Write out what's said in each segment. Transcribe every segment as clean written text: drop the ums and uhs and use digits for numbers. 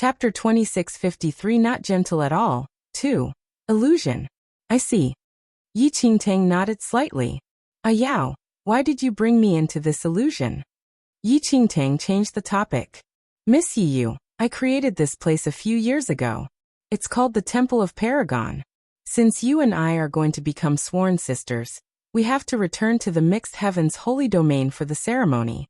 Chapter 2653 Not gentle at all. 2. Illusion. I see. Yi Qingtang nodded slightly. Yao, why did you bring me into this illusion? Yi Qingtang changed the topic. Miss Yu, I created this place a few years ago. It's called the Temple of Paragon. Since you and I are going to become sworn sisters, we have to return to the Mixed Heavens Holy Domain for the ceremony.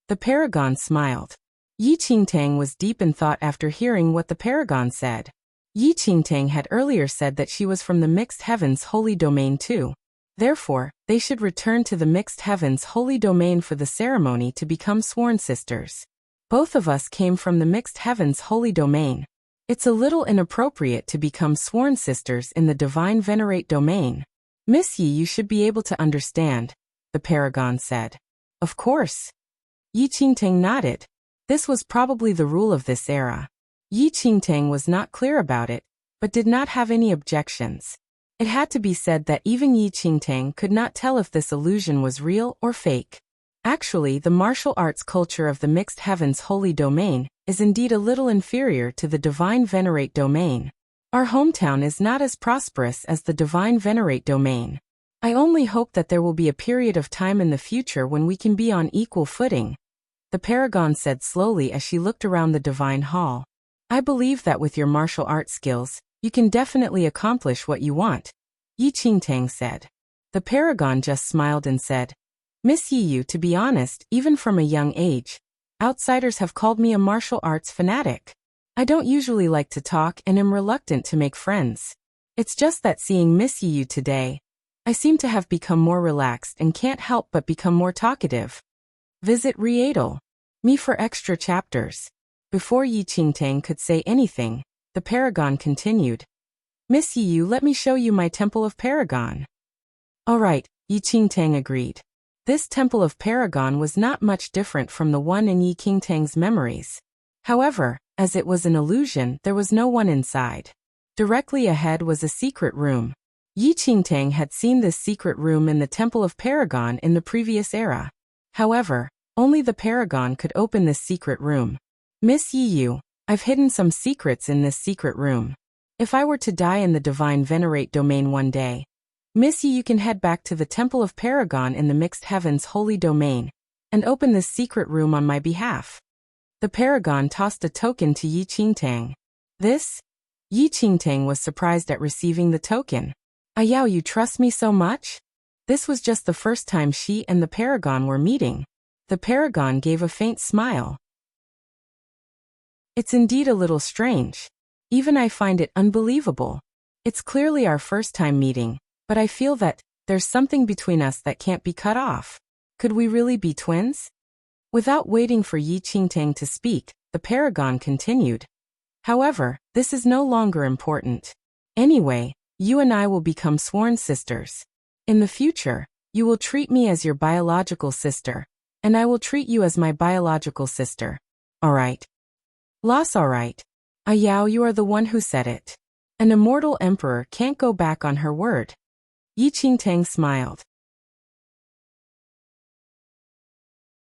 The Paragon smiled. Yi Qingtang was deep in thought after hearing what the Paragon said. Yi Qingtang had earlier said that she was from the Mixed Heavens Holy Domain too. Therefore, they should return to the Mixed Heavens Holy Domain for the ceremony to become sworn sisters. Both of us came from the Mixed Heavens Holy Domain. It's a little inappropriate to become sworn sisters in the Divine Venerate Domain. Miss Yi, you should be able to understand, the Paragon said. Of course. Yi Qingtang nodded. This was probably the rule of this era. Yi Qingtang was not clear about it, but did not have any objections. It had to be said that even Yi Qingtang could not tell if this illusion was real or fake. Actually, the martial arts culture of the Mixed Heavens Holy Domain is indeed a little inferior to the Divine Venerate Domain. Our hometown is not as prosperous as the Divine Venerate Domain. I only hope that there will be a period of time in the future when we can be on equal footing, the Paragon said slowly as she looked around the Divine Hall. I believe that with your martial arts skills, you can definitely accomplish what you want, Yi Qingtang said. The Paragon just smiled and said, Miss Yu, to be honest, even from a young age, outsiders have called me a martial arts fanatic. I don't usually like to talk and am reluctant to make friends. It's just that seeing Miss Yu today, I seem to have become more relaxed and can't help but become more talkative. Visit Readle me for extra chapters. Before Yi Qingtang could say anything, the Paragon continued. Miss Yu, let me show you my Temple of Paragon. All right, Yi Qingtang agreed. This Temple of Paragon was not much different from the one in Yi Qingtang's memories. However, as it was an illusion, there was no one inside. Directly ahead was a secret room. Yi Qingtang had seen this secret room in the Temple of Paragon in the previous era. However, only the Paragon could open this secret room. Miss Yu, I've hidden some secrets in this secret room. If I were to die in the Divine Venerate Domain one day, Miss Yu can head back to the Temple of Paragon in the Mixed Heavens Holy Domain and open this secret room on my behalf. The Paragon tossed a token to Yi Qingtang. This? Yi Qingtang was surprised at receiving the token. Yao, you trust me so much? This was just the first time she and the Paragon were meeting. The Paragon gave a faint smile. It's indeed a little strange. Even I find it unbelievable. It's clearly our first time meeting, but I feel that there's something between us that can't be cut off. Could we really be twins? Without waiting for Yi Qingtang to speak, the Paragon continued. However, this is no longer important. Anyway, you and I will become sworn sisters. In the future, you will treat me as your biological sister, and I will treat you as my biological sister. Alright. Loss, alright. Yao, you are the one who said it. An immortal emperor can't go back on her word. Yi Qingtang smiled.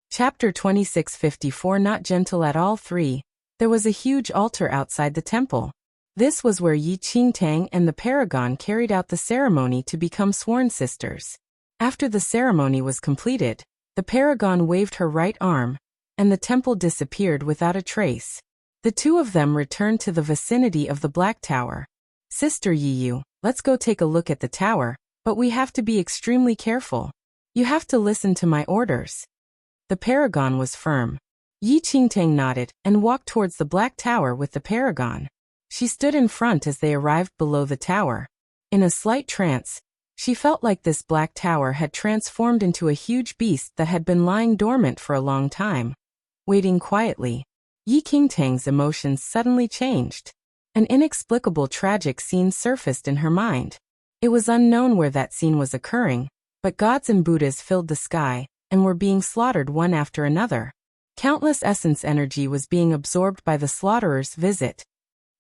Chapter 2654 Not gentle at all. 3. There was a huge altar outside the temple. This was where Yi Qingtang and the Paragon carried out the ceremony to become sworn sisters. After the ceremony was completed, the Paragon waved her right arm, and the temple disappeared without a trace. The two of them returned to the vicinity of the Black Tower. Sister Yu, let's go take a look at the tower, but we have to be extremely careful. You have to listen to my orders. The Paragon was firm. Yi Qingtang nodded and walked towards the Black Tower with the Paragon. She stood in front as they arrived below the tower. In a slight trance, she felt like this Black Tower had transformed into a huge beast that had been lying dormant for a long time. Waiting quietly, Yi Qingtang's emotions suddenly changed. An inexplicable tragic scene surfaced in her mind. It was unknown where that scene was occurring, but gods and Buddhas filled the sky and were being slaughtered one after another. Countless essence energy was being absorbed by the slaughterer's visit.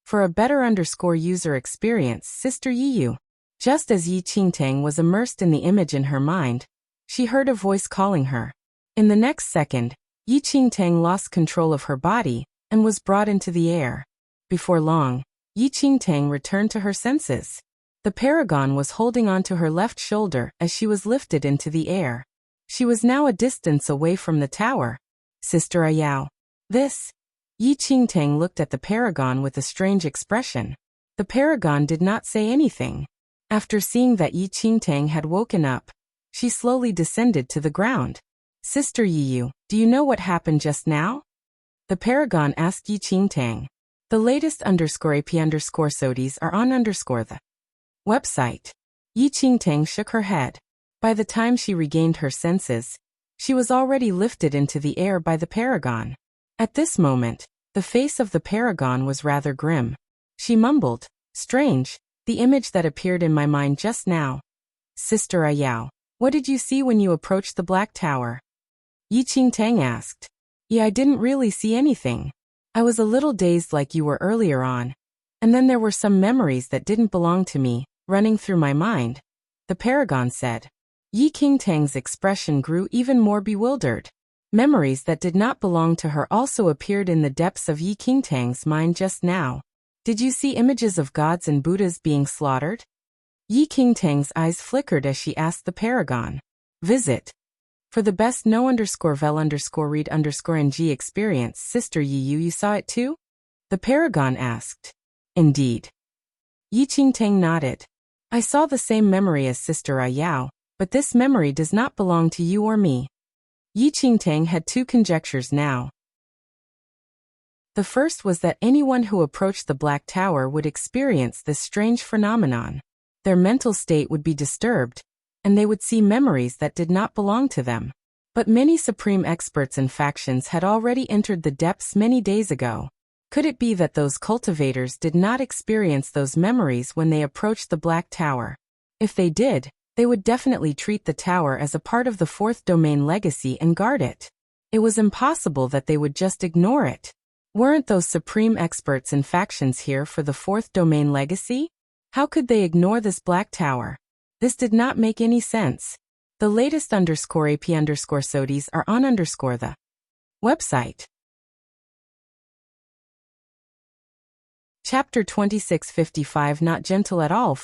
For a better user experience, Sister Yu. Just as Yi Qingtang was immersed in the image in her mind, she heard a voice calling her. In the next second, Yi Qingtang lost control of her body and was brought into the air. Before long, Yi Qingtang returned to her senses. The paragon was holding onto her left shoulder as she was lifted into the air. She was now a distance away from the tower. Sister Ayao. This? Yi Qingtang looked at the paragon with a strange expression. The paragon did not say anything. After seeing that Yi Qingtang had woken up, she slowly descended to the ground. Sister Yiyu, do you know what happened just now? The paragon asked Yi Qingtang. The latest _AP_SODIES are on the website. Yi Qingtang shook her head. By the time she regained her senses, she was already lifted into the air by the paragon. At this moment, the face of the paragon was rather grim. She mumbled, strange, the image that appeared in my mind just now. Sister Ayao, what did you see when you approached the Black Tower? Yi Qingtang asked. Yeah, I didn't really see anything. I was a little dazed like you were earlier on. And then there were some memories that didn't belong to me, running through my mind. The paragon said. Yi Qingtang's expression grew even more bewildered. Memories that did not belong to her also appeared in the depths of Yi Qingtang's mind just now. Did you see images of gods and Buddhas being slaughtered? Yi Qingtang's eyes flickered as she asked the paragon. Visit. For the best know_vel_read_ng experience, Sister Yiyu, you saw it too? The paragon asked. Indeed. Yi Qingtang nodded. I saw the same memory as Sister Ayao, but this memory does not belong to you or me. Yi Qingtang had two conjectures now. The first was that anyone who approached the Black Tower would experience this strange phenomenon. Their mental state would be disturbed, and they would see memories that did not belong to them. But many supreme experts and factions had already entered the depths many days ago. Could it be that those cultivators did not experience those memories when they approached the Black Tower? If they did, they would definitely treat the tower as a part of the Fourth Domain legacy and guard it. It was impossible that they would just ignore it. Weren't those supreme experts and factions here for the Fourth Domain legacy? How could they ignore this Black Tower? This did not make any sense. The latest _AP_SODIES are on the website. Chapter 2655 Not gentle at all.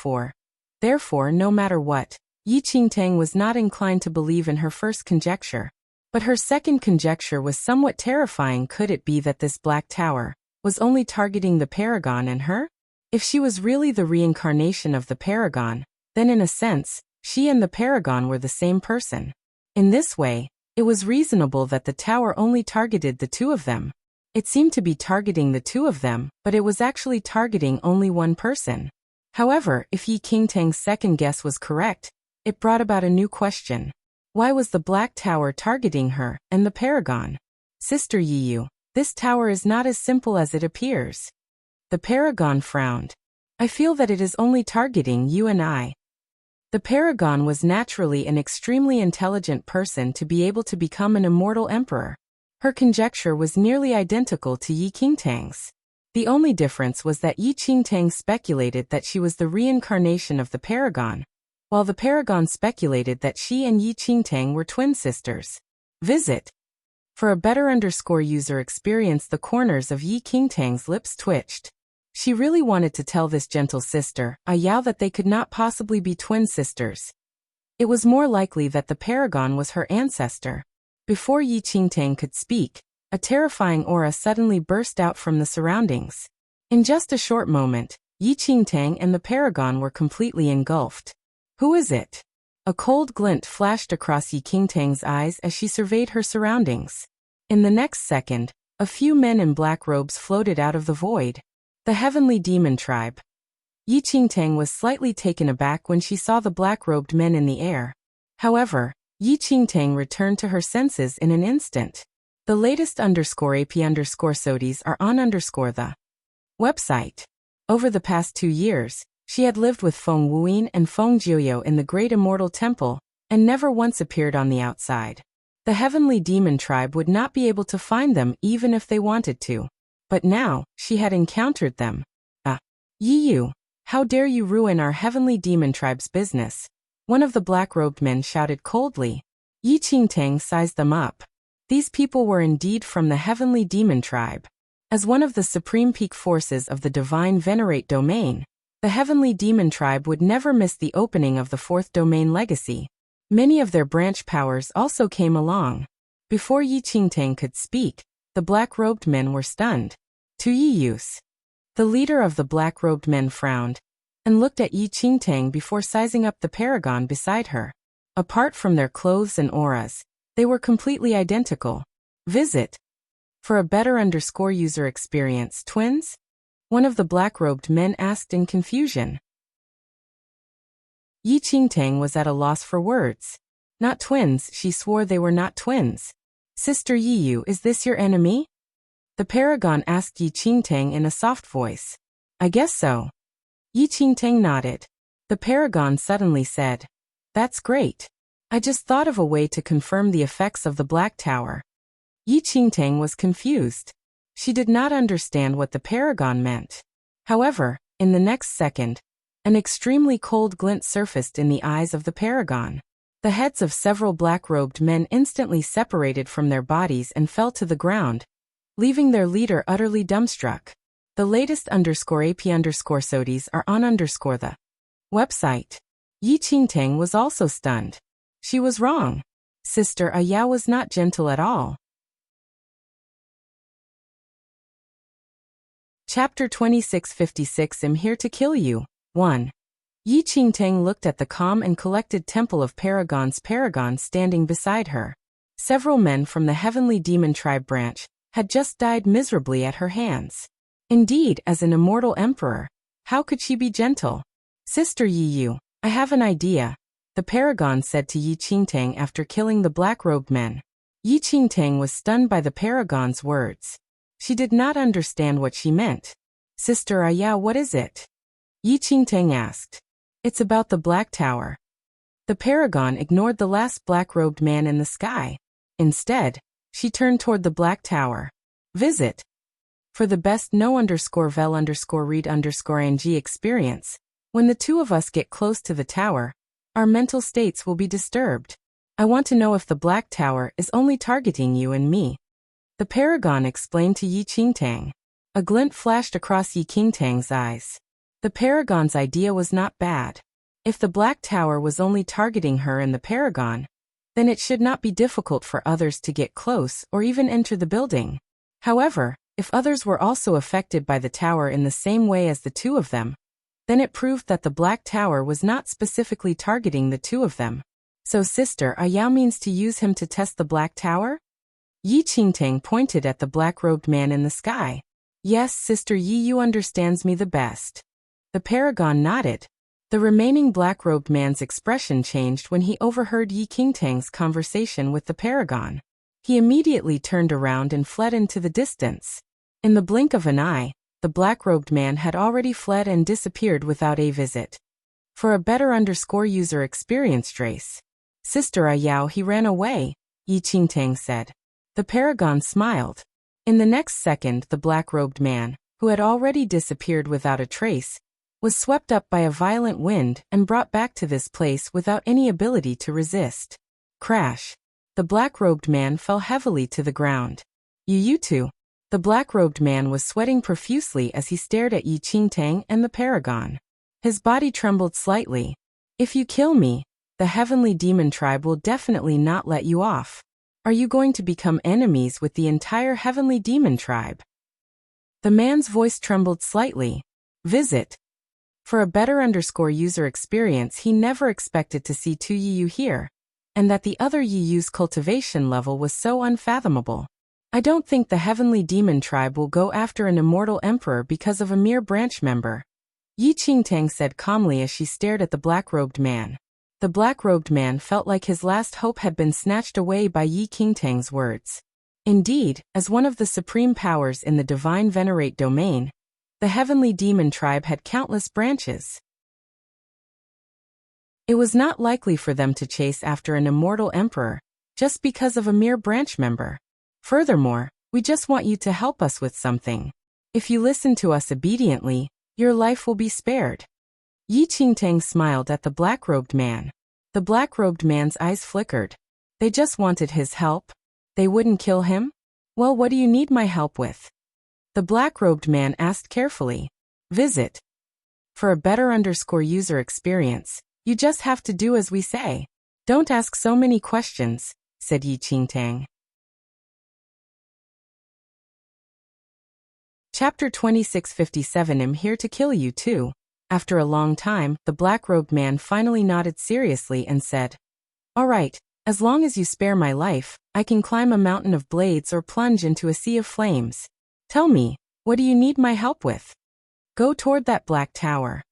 Therefore, no matter what, Yi Qingtang was not inclined to believe in her first conjecture. But her second conjecture was somewhat terrifying. Could it be that this Black Tower was only targeting the paragon and her? If she was really the reincarnation of the paragon, then in a sense, she and the paragon were the same person. In this way, it was reasonable that the tower only targeted the two of them. It seemed to be targeting the two of them, but it was actually targeting only one person. However, if Yi Qingtang's second guess was correct, it brought about a new question. Why was the Black Tower targeting her and the paragon? Sister Yiyu, this tower is not as simple as it appears. The paragon frowned. I feel that it is only targeting you and I. The paragon was naturally an extremely intelligent person to be able to become an immortal emperor. Her conjecture was nearly identical to Yi Qingtang's. The only difference was that Yi Qingtang speculated that she was the reincarnation of the paragon, while the paragon speculated that she and Yi Qingtang were twin sisters. Visit. For a better user experience, the corners of Yi Qingtang's lips twitched. She really wanted to tell this gentle sister, Ayao, that they could not possibly be twin sisters. It was more likely that the paragon was her ancestor. Before Yi Qingtang could speak, a terrifying aura suddenly burst out from the surroundings. In just a short moment, Yi Qingtang and the paragon were completely engulfed. Who is it? A cold glint flashed across Yi Qingtang's eyes as she surveyed her surroundings. In the next second, a few men in black robes floated out of the void. The Heavenly Demon Tribe. Yi Qingtang was slightly taken aback when she saw the black-robed men in the air. However, Yi Qingtang returned to her senses in an instant. The latest _AP_SODIES are on the website. Over the past 2 years, she had lived with Feng Wuyin and Feng Jiuyo in the Great Immortal Temple, and never once appeared on the outside. The Heavenly Demon Tribe would not be able to find them even if they wanted to. But now, she had encountered them. Yiyu, how dare you ruin our Heavenly Demon Tribe's business? One of the black-robed men shouted coldly. Yi Qingtang sized them up. These people were indeed from the Heavenly Demon Tribe. As one of the supreme peak forces of the divine venerate domain, the heavenly demon tribe would never miss the opening of the fourth domain legacy. Many of their branch powers also came along. Before Yi Qingtang could speak, the black-robed men were stunned. To Yi Yus. The leader of the black-robed men frowned and looked at Yi Qingtang before sizing up the paragon beside her. Apart from their clothes and auras, they were completely identical. Visit. For a better user experience, twins? One of the black-robed men asked in confusion. Yi Qingtang was at a loss for words. Not twins, she swore they were not twins. Sister Yi Yu, is this your enemy? The paragon asked Yi Qingtang in a soft voice. I guess so. Yi Qingtang nodded. The paragon suddenly said, That's great. I just thought of a way to confirm the effects of the Black Tower. Yi Qingtang was confused. She did not understand what the paragon meant. However, in the next second, an extremely cold glint surfaced in the eyes of the paragon. The heads of several black-robed men instantly separated from their bodies and fell to the ground, leaving their leader utterly dumbstruck. The latest _AP_SODIES are on the website. Yi Qingtang was also stunned. She was wrong. Sister Ayao was not gentle at all. Chapter 2656 I'm here to kill you. 1. Yi Qingtang looked at the calm and collected temple of Paragon's paragon standing beside her. Several men from the heavenly demon tribe branch had just died miserably at her hands. Indeed, as an immortal emperor, how could she be gentle? Sister Yi Yu, I have an idea, the paragon said to Yi Qingtang after killing the black-robed men. Yi Qingtang was stunned by the paragon's words. She did not understand what she meant. Sister Ayao, what is it? Yi Qingtang asked. It's about the Black Tower. The paragon ignored the last black-robed man in the sky. Instead, she turned toward the Black Tower. Visit. For the best no_vel_read_ng experience, when the two of us get close to the tower, our mental states will be disturbed. I want to know if the Black Tower is only targeting you and me. The paragon explained to Yi Qingtang. A glint flashed across Yi Qingtang's eyes. The paragon's idea was not bad. If the Black Tower was only targeting her and the paragon, then it should not be difficult for others to get close or even enter the building. However, if others were also affected by the tower in the same way as the two of them, then it proved that the Black Tower was not specifically targeting the two of them. So Sister Ayao means to use him to test the Black Tower? Yi Qingtang pointed at the black-robed man in the sky. Yes, Sister Yi Yu understands me the best. The paragon nodded. The remaining black-robed man's expression changed when he overheard Yi Qingtang's conversation with the paragon. He immediately turned around and fled into the distance. In the blink of an eye, the black-robed man had already fled and disappeared without a visit. For a better user experience trace. Sister Ayao, he ran away, Yi Qingtang said. The paragon smiled. In the next second, the black-robed man, who had already disappeared without a trace, was swept up by a violent wind and brought back to this place without any ability to resist. Crash. The black-robed man fell heavily to the ground. You two. The black-robed man was sweating profusely as he stared at Yi Qingtang and the paragon. His body trembled slightly. If you kill me, the heavenly demon tribe will definitely not let you off. Are you going to become enemies with the entire heavenly demon tribe? The man's voice trembled slightly. Visit. For a better user experience, he never expected to see two Yi Yu here, and that the other Yi Yu's cultivation level was so unfathomable. I don't think the heavenly demon tribe will go after an immortal emperor because of a mere branch member. Yi Qingtang said calmly as she stared at the black-robed man. The black-robed man felt like his last hope had been snatched away by Yi Qingtang's words. Indeed, as one of the supreme powers in the divine venerate domain, the heavenly demon tribe had countless branches. It was not likely for them to chase after an immortal emperor, just because of a mere branch member. Furthermore, we just want you to help us with something. If you listen to us obediently, your life will be spared. Yi Qingtang smiled at the black-robed man. The black-robed man's eyes flickered. They just wanted his help. They wouldn't kill him? Well, what do you need my help with? The black-robed man asked carefully. Visit. For a better user experience, you just have to do as we say. Don't ask so many questions, said Yi Qingtang. Chapter 2657. I'm here to kill you too. After a long time, the black-robed man finally nodded seriously and said, All right, as long as you spare my life, I can climb a mountain of blades or plunge into a sea of flames. Tell me, what do you need my help with? Go toward that black tower.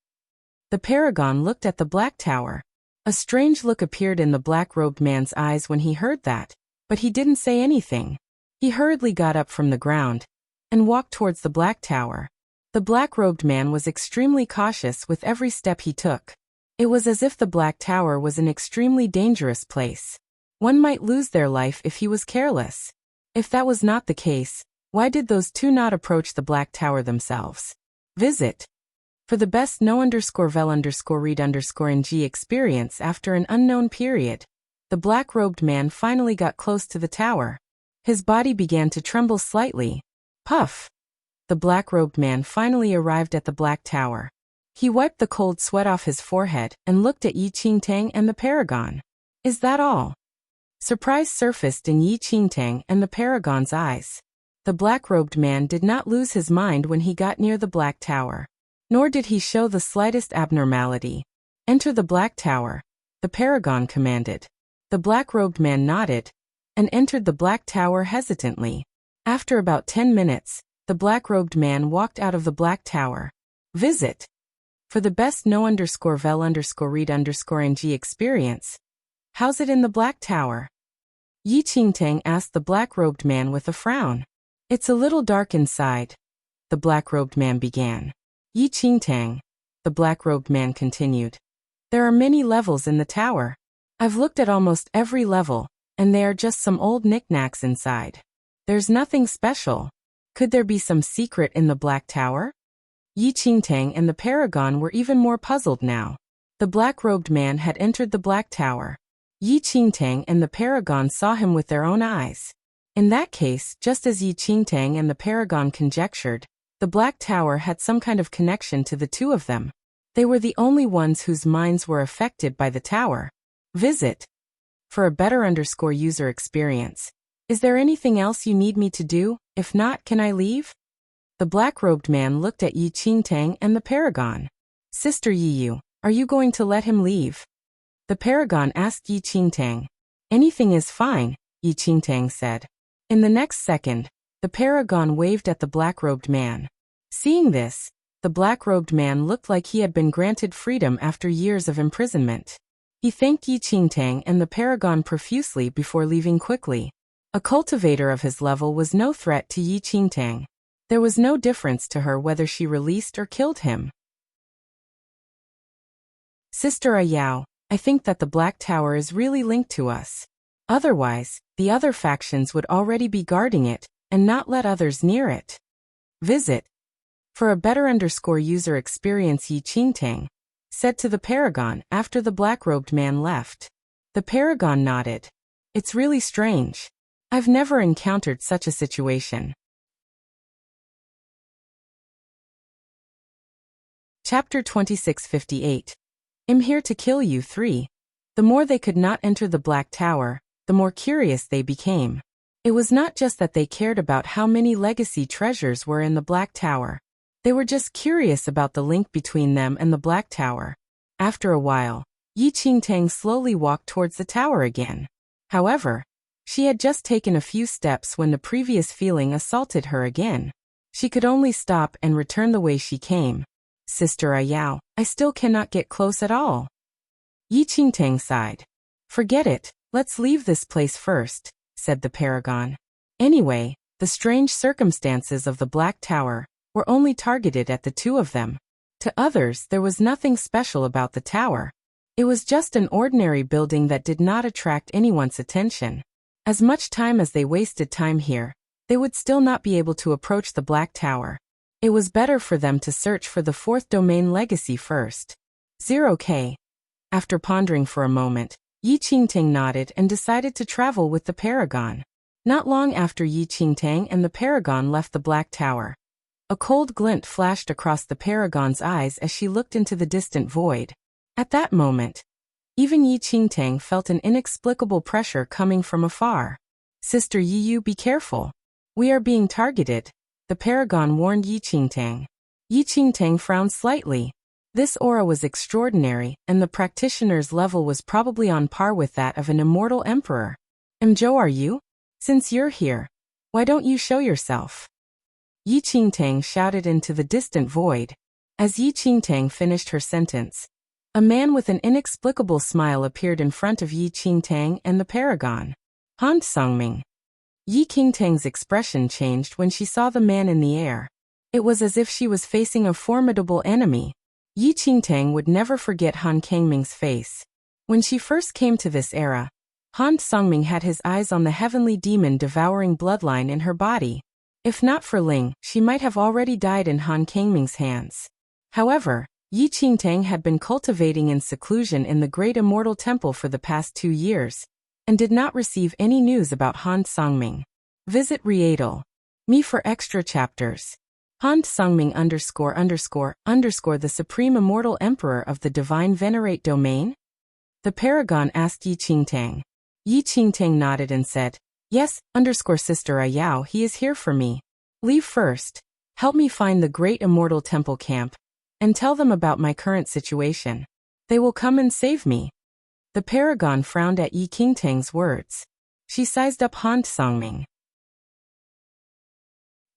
The paragon looked at the black tower. A strange look appeared in the black-robed man's eyes when he heard that, but he didn't say anything. He hurriedly got up from the ground and walked towards the black tower. The black-robed man was extremely cautious with every step he took. It was as if the black tower was an extremely dangerous place. One might lose their life if he was careless. If that was not the case, why did those two not approach the black tower themselves? Visit. For the best know_vel_read_ng experience after an unknown period, the black-robed man finally got close to the tower. His body began to tremble slightly. Puff! The black-robed man finally arrived at the black tower. He wiped the cold sweat off his forehead and looked at Yi Qingtang and the paragon. Is that all? Surprise surfaced in Yi Qingtang and the paragon's eyes. The black-robed man did not lose his mind when he got near the black tower. Nor did he show the slightest abnormality. Enter the black tower, the paragon commanded. The black-robed man nodded and entered the black tower hesitantly. After about 10 minutes, the black-robed man walked out of the black tower. Visit. For the best know_vel_read_ng experience. How's it in the black tower? Yi Qingtang asked the black-robed man with a frown. It's a little dark inside. The black-robed man began. Yi Qingtang, the black-robed man continued. There are many levels in the tower. I've looked at almost every level, and they are just some old knickknacks inside. There's nothing special. Could there be some secret in the black tower? Yi Qingtang and the paragon were even more puzzled now. The black-robed man had entered the black tower. Yi Qingtang and the paragon saw him with their own eyes. In that case, just as Yi Qingtang and the paragon conjectured, the black tower had some kind of connection to the two of them. They were the only ones whose minds were affected by the tower. Visit. For a better user experience. Is there anything else you need me to do? If not, can I leave? The black-robed man looked at Yi Qingtang and the paragon. Sister Yiyu, are you going to let him leave? The paragon asked Yi Qingtang. Anything is fine, Yi Qingtang said. In the next second, the paragon waved at the black-robed man. Seeing this, the black-robed man looked like he had been granted freedom after years of imprisonment. He thanked Yi Qingtang and the paragon profusely before leaving quickly. A cultivator of his level was no threat to Yi Qingtang. There was no difference to her whether she released or killed him. Sister Ayao, I think that the Black Tower is really linked to us. Otherwise, the other factions would already be guarding it, and not let others near it. Visit. For a better user experience, Yi Qingtang said to the paragon after the black-robed man left. The paragon nodded. It's really strange. I've never encountered such a situation. Chapter 2658. I'm here to kill you 3. The more they could not enter the Black Tower, the more curious they became. It was not just that they cared about how many legacy treasures were in the Black Tower. They were just curious about the link between them and the Black Tower. After a while, Yi Qingtang slowly walked towards the tower again. However, she had just taken a few steps when the previous feeling assaulted her again. She could only stop and return the way she came. Sister Ayao, I still cannot get close at all. Yi Qingtang sighed. Forget it, let's leave this place first, said the paragon. Anyway, the strange circumstances of the Black Tower were only targeted at the two of them. To others, there was nothing special about the tower. It was just an ordinary building that did not attract anyone's attention. As much time as they wasted time here, they would still not be able to approach the Black Tower. It was better for them to search for the 4th domain legacy first. 0K. After pondering for a moment, Yi Qingtang nodded and decided to travel with the paragon. Not long after Yi Qingtang and the paragon left the Black Tower, A cold glint flashed across the paragon's eyes as she looked into the distant void. At that moment, even Yi Qingtang felt an inexplicable pressure coming from afar. Sister Yiyu, be careful. We are being targeted, the paragon warned Yi Qingtang. Yi Qingtang frowned slightly. This aura was extraordinary, and the practitioner's level was probably on par with that of an immortal emperor. Zhou, are you? Since you're here, why don't you show yourself? Yi Qingtang shouted into the distant void. As Yi Qingtang finished her sentence, a man with an inexplicable smile appeared in front of Yi Qingtang and the paragon. Han Songming. Yi Qingtang's expression changed when she saw the man in the air. It was as if she was facing a formidable enemy. Yi Qingtang would never forget Han Kangming's face. When she first came to this era, Han Songming had his eyes on the heavenly demon devouring bloodline in her body. If not for Ling, she might have already died in Han Kangming's hands. However, Yi Qingtang had been cultivating in seclusion in the Great Immortal Temple for the past 2 years, and did not receive any news about Han Songming. Visit Rietal. Me for extra chapters. Han Songming ____ the Supreme Immortal Emperor of the Divine Venerate Domain? The paragon asked Yi Qingtang. Yi Qingtang nodded and said, yes, Sister Ayao, he is here for me. Leave first. Help me find the Great Immortal Temple camp, and tell them about my current situation. They will come and save me. The paragon frowned at Yi Qingtang's words. She sized up Han Songming.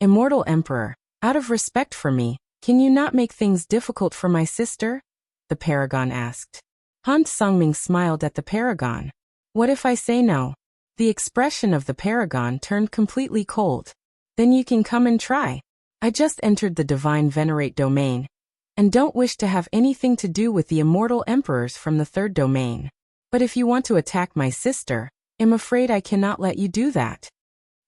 Immortal Emperor, out of respect for me, can you not make things difficult for my sister? The paragon asked. Han Songming smiled at the paragon. What if I say no? The expression of the paragon turned completely cold. Then you can come and try. I just entered the Divine Venerate Domain, and don't wish to have anything to do with the immortal emperors from the third domain. But if you want to attack my sister, I'm afraid I cannot let you do that.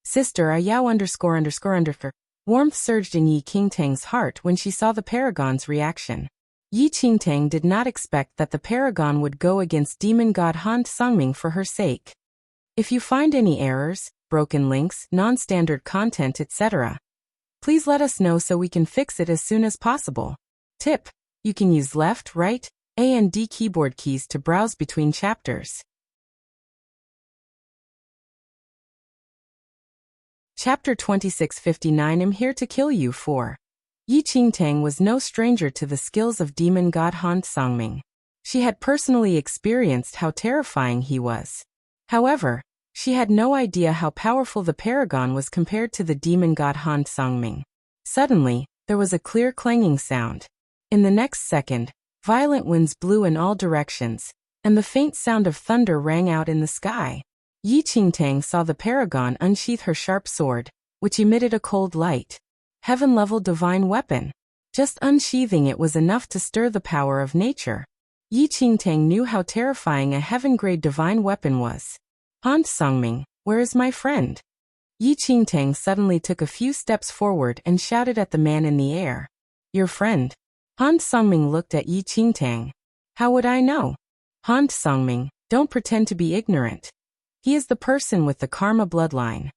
Sister Ayao ____. Warmth surged in Yi Qingtang's heart when she saw the paragon's reaction. Yi Qingtang did not expect that the paragon would go against demon god Han Songming for her sake. If you find any errors, broken links, non-standard content, etc., please let us know so we can fix it as soon as possible. Tip: you can use left, right, A and D keyboard keys to browse between chapters. Chapter 2659. I'm here to kill you. 4. Yi Qingtang was no stranger to the skills of demon god Han Songming. She had personally experienced how terrifying he was. However, she had no idea how powerful the paragon was compared to the demon god Han Songming. Suddenly, there was a clear clanging sound. In the next second, violent winds blew in all directions, and the faint sound of thunder rang out in the sky. Yi Qingtang saw the paragon unsheath her sharp sword, which emitted a cold light. Heaven-level divine weapon. Just unsheathing it was enough to stir the power of nature. Yi Qingtang knew how terrifying a heaven-grade divine weapon was. Han Songming, where is my friend? Yi Qingtang suddenly took a few steps forward and shouted at the man in the air. Your friend? Han Songming looked at Yi Qingtang. How would I know? Han Songming, don't pretend to be ignorant. He is the person with the karma bloodline.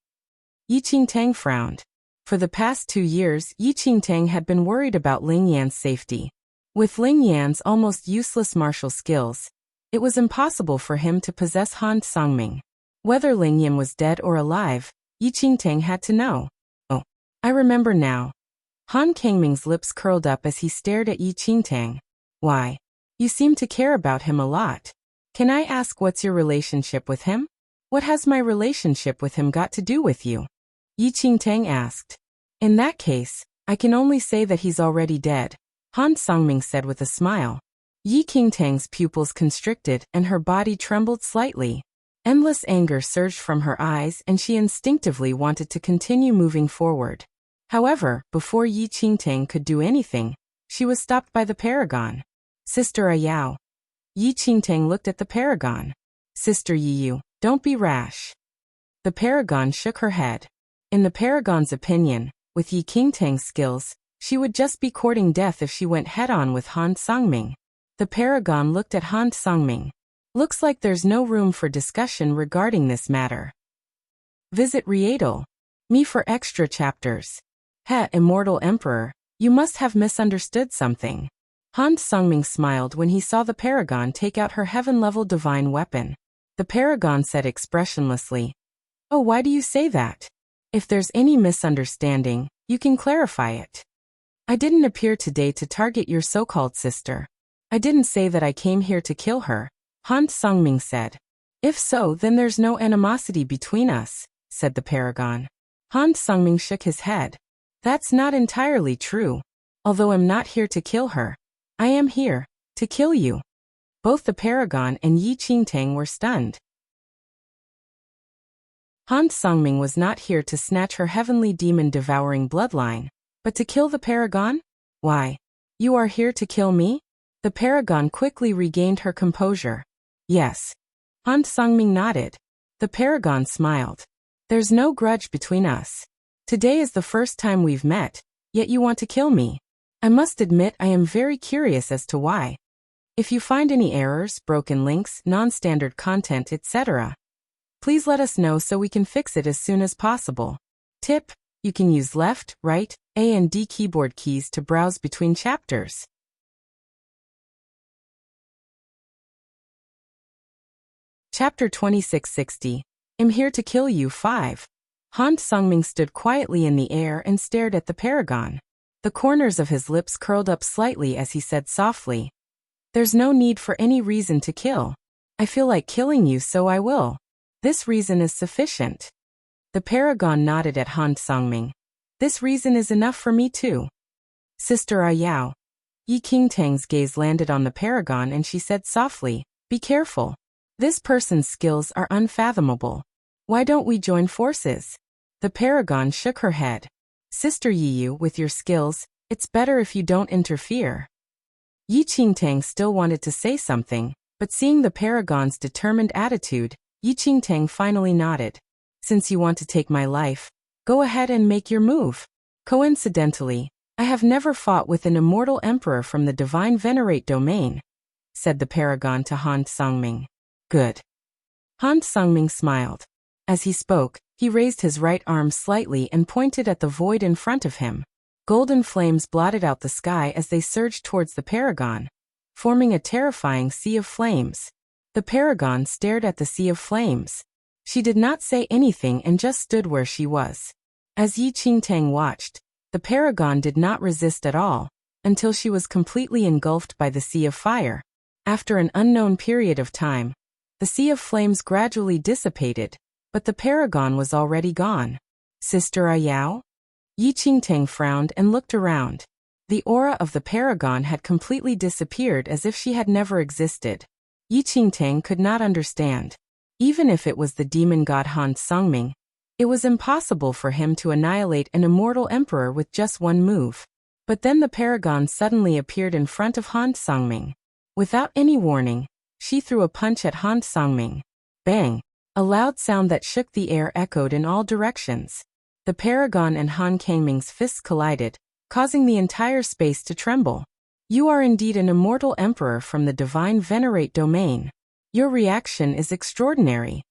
Yi Qingtang frowned. For the past 2 years, Yi Qingtang had been worried about Ling Yan's safety. With Ling Yan's almost useless martial skills, it was impossible for him to possess Han Songming. Whether Ling Yan was dead or alive, Yi Qingtang had to know. Oh, I remember now. Han Kangming's lips curled up as he stared at Yi Qingtang. Why? You seem to care about him a lot. Can I ask what's your relationship with him? What has my relationship with him got to do with you? Yi Qingtang asked. In that case, I can only say that he's already dead, Han Songming said with a smile. Yi Qingtang's pupils constricted and her body trembled slightly. Endless anger surged from her eyes and she instinctively wanted to continue moving forward. However, before Yi Qingtang could do anything, she was stopped by the paragon. Sister Ayao. Yi Qingtang looked at the paragon. Sister Yiyu, don't be rash. The paragon shook her head. In the paragon's opinion, with Yi Qingtang's skills, she would just be courting death if she went head-on with Han Songming. The paragon looked at Han Songming. Looks like there's no room for discussion regarding this matter. Visit Rietal. Me for extra chapters. Heh, immortal emperor, you must have misunderstood something. Han Sungming smiled when he saw the paragon take out her heaven-level divine weapon. The paragon said expressionlessly, "Oh, why do you say that? If there's any misunderstanding, you can clarify it. I didn't appear today to target your so-called sister. I didn't say that I came here to kill her," Han Sungming said. "If so, then there's no animosity between us," said the paragon. Han Sungming shook his head. "That's not entirely true. Although I'm not here to kill her, I am here to kill you." Both the paragon and Yi Qingtang were stunned. Han Sungming was not here to snatch her heavenly demon-devouring bloodline, but to kill the paragon? Why? You are here to kill me? The paragon quickly regained her composure. Yes. Han Sungming nodded. The paragon smiled. There's no grudge between us. Today is the first time we've met, yet you want to kill me. I must admit I am very curious as to why. If you find any errors, broken links, non-standard content, etc., please let us know so we can fix it as soon as possible. Tip: you can use left, right, A and D keyboard keys to browse between chapters. Chapter 2660. I'm here to kill you 5. Han Sungming stood quietly in the air and stared at the paragon. The corners of his lips curled up slightly as he said softly, "There's no need for any reason to kill. I feel like killing you, so I will. This reason is sufficient." The paragon nodded at Han Sungming. "This reason is enough for me too." "Sister Ayao." Yi Qingtang's gaze landed on the paragon and she said softly, "Be careful. This person's skills are unfathomable. Why don't we join forces?" The paragon shook her head. "Sister Yiyu, with your skills, it's better if you don't interfere." Yi Qingtang still wanted to say something, but seeing the paragon's determined attitude, Yi Qingtang finally nodded. "Since you want to take my life, go ahead and make your move. Coincidentally, I have never fought with an immortal emperor from the Divine Venerate domain," said the paragon to Han Sungming. "Good." Han Sungming smiled. As he spoke, he raised his right arm slightly and pointed at the void in front of him. Golden flames blotted out the sky as they surged towards the paragon, forming a terrifying sea of flames. The paragon stared at the sea of flames. She did not say anything and just stood where she was. As Yi Qingtang watched, the paragon did not resist at all, until she was completely engulfed by the sea of fire. After an unknown period of time, the sea of flames gradually dissipated, but the paragon was already gone. "Sister Ayao?" Yi Qingtang frowned and looked around. The aura of the paragon had completely disappeared as if she had never existed. Yi Qingtang could not understand. Even if it was the demon god Han Sungming, it was impossible for him to annihilate an immortal emperor with just one move. But then the paragon suddenly appeared in front of Han Sungming. Without any warning, she threw a punch at Han Sungming. Bang! A loud sound that shook the air echoed in all directions. The paragon and Han Kangming's fists collided, causing the entire space to tremble. "You are indeed an immortal emperor from the Divine Venerate domain. Your reaction is extraordinary."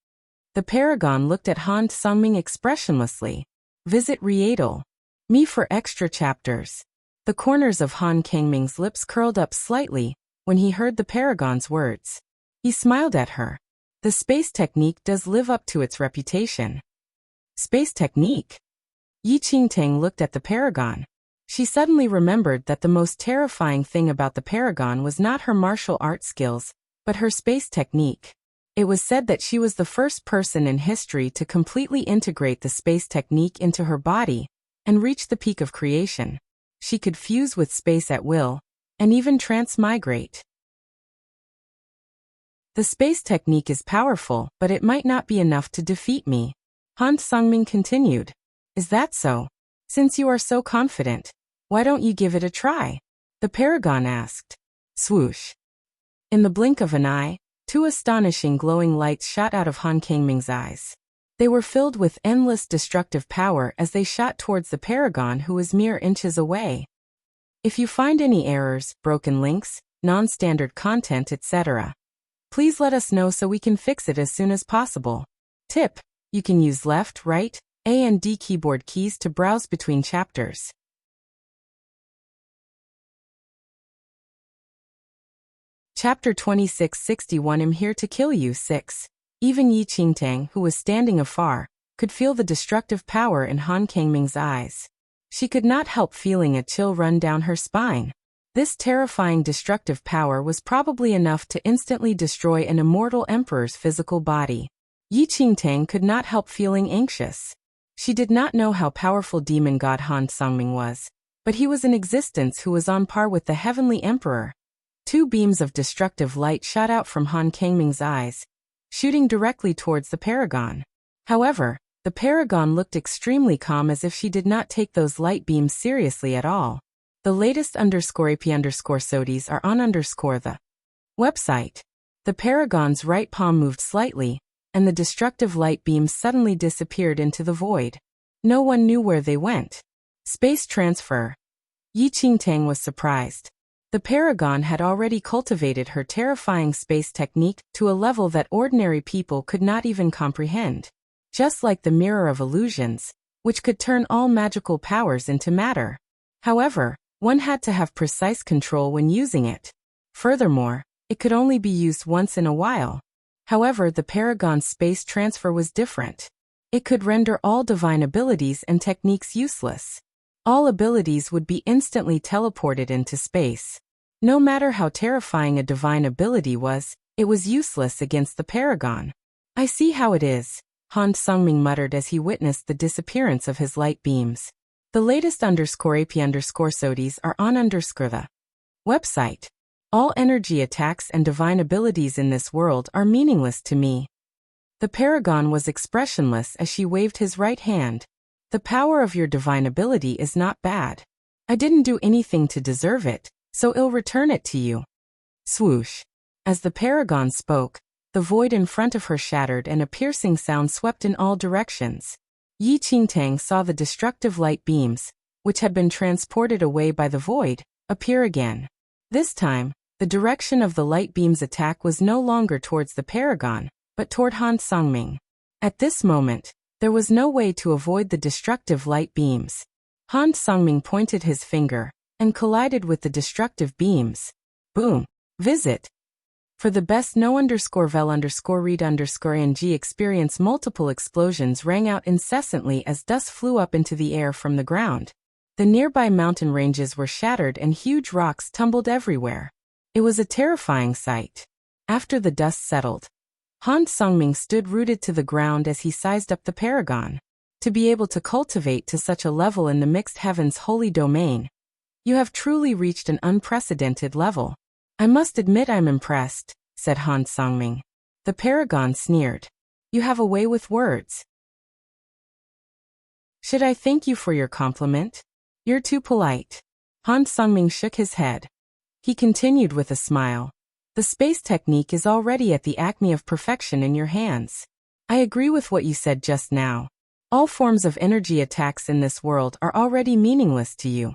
The paragon looked at Han Sungming expressionlessly. Visit Rietal. Me for extra chapters. The corners of Han Kangming's lips curled up slightly when he heard the paragon's words. He smiled at her. The space technique does live up to its reputation. Space technique? Yi Qingtang looked at the paragon. She suddenly remembered that the most terrifying thing about the paragon was not her martial art skills, but her space technique. It was said that she was the first person in history to completely integrate the space technique into her body and reach the peak of creation. She could fuse with space at will, and even transmigrate. The space technique is powerful, but it might not be enough to defeat me. Han Sungming continued. Is that so? Since you are so confident, why don't you give it a try? The paragon asked. Swoosh. In the blink of an eye, two astonishing glowing lights shot out of Han Kangming's eyes. They were filled with endless destructive power as they shot towards the paragon, who was mere inches away. If you find any errors, broken links, non-standard content, etc., please let us know so we can fix it as soon as possible. Tip: you can use left, right, A and D keyboard keys to browse between chapters. Chapter 2661 I'm here to kill you 6. Even Yi Qingtang, who was standing afar, could feel the destructive power in Han Kangming's eyes. She could not help feeling a chill run down her spine. This terrifying destructive power was probably enough to instantly destroy an immortal emperor's physical body. Yi Qingtang could not help feeling anxious. She did not know how powerful demon god Han Songming was, but he was in existence who was on par with the heavenly emperor. 2 beams of destructive light shot out from Han Kangming's eyes, shooting directly towards the paragon. However, the paragon looked extremely calm as if she did not take those light beams seriously at all. The latest _AP_SODIES are on the website. The paragon's right palm moved slightly, and the destructive light beams suddenly disappeared into the void. No one knew where they went. Space transfer. Yi Qingtang was surprised. The paragon had already cultivated her terrifying space technique to a level that ordinary people could not even comprehend. Just like the mirror of illusions, which could turn all magical powers into matter. However, one had to have precise control when using it. Furthermore, it could only be used once in a while. However, the paragon's space transfer was different. It could render all divine abilities and techniques useless. All abilities would be instantly teleported into space. No matter how terrifying a divine ability was, it was useless against the paragon. I see how it is, Han Songming muttered as he witnessed the disappearance of his light beams. The latest _AP_SODIES are on the website. All energy attacks and divine abilities in this world are meaningless to me. The paragon was expressionless as she waved his right hand. The power of your divine ability is not bad. I didn't do anything to deserve it, so I'll return it to you. Swoosh. As the paragon spoke, the void in front of her shattered and a piercing sound swept in all directions. Yi Qingtang saw the destructive light beams, which had been transported away by the void, appear again. This time, the direction of the light beam's attack was no longer towards the paragon, but toward Han Songming. At this moment, there was no way to avoid the destructive light beams. Han Songming pointed his finger and collided with the destructive beams. Boom. Visit. For the best no_vel_read_ing experience multiple explosions rang out incessantly as dust flew up into the air from the ground. The nearby mountain ranges were shattered and huge rocks tumbled everywhere. It was a terrifying sight. After the dust settled, Han Songming stood rooted to the ground as he sized up the paragon. To be able to cultivate to such a level in the mixed heavens holy domain, you have truly reached an unprecedented level. I must admit I'm impressed, said Han Songming. The paragon sneered. You have a way with words. Should I thank you for your compliment? You're too polite. Han Songming shook his head. He continued with a smile. The space technique is already at the acme of perfection in your hands. I agree with what you said just now. All forms of energy attacks in this world are already meaningless to you.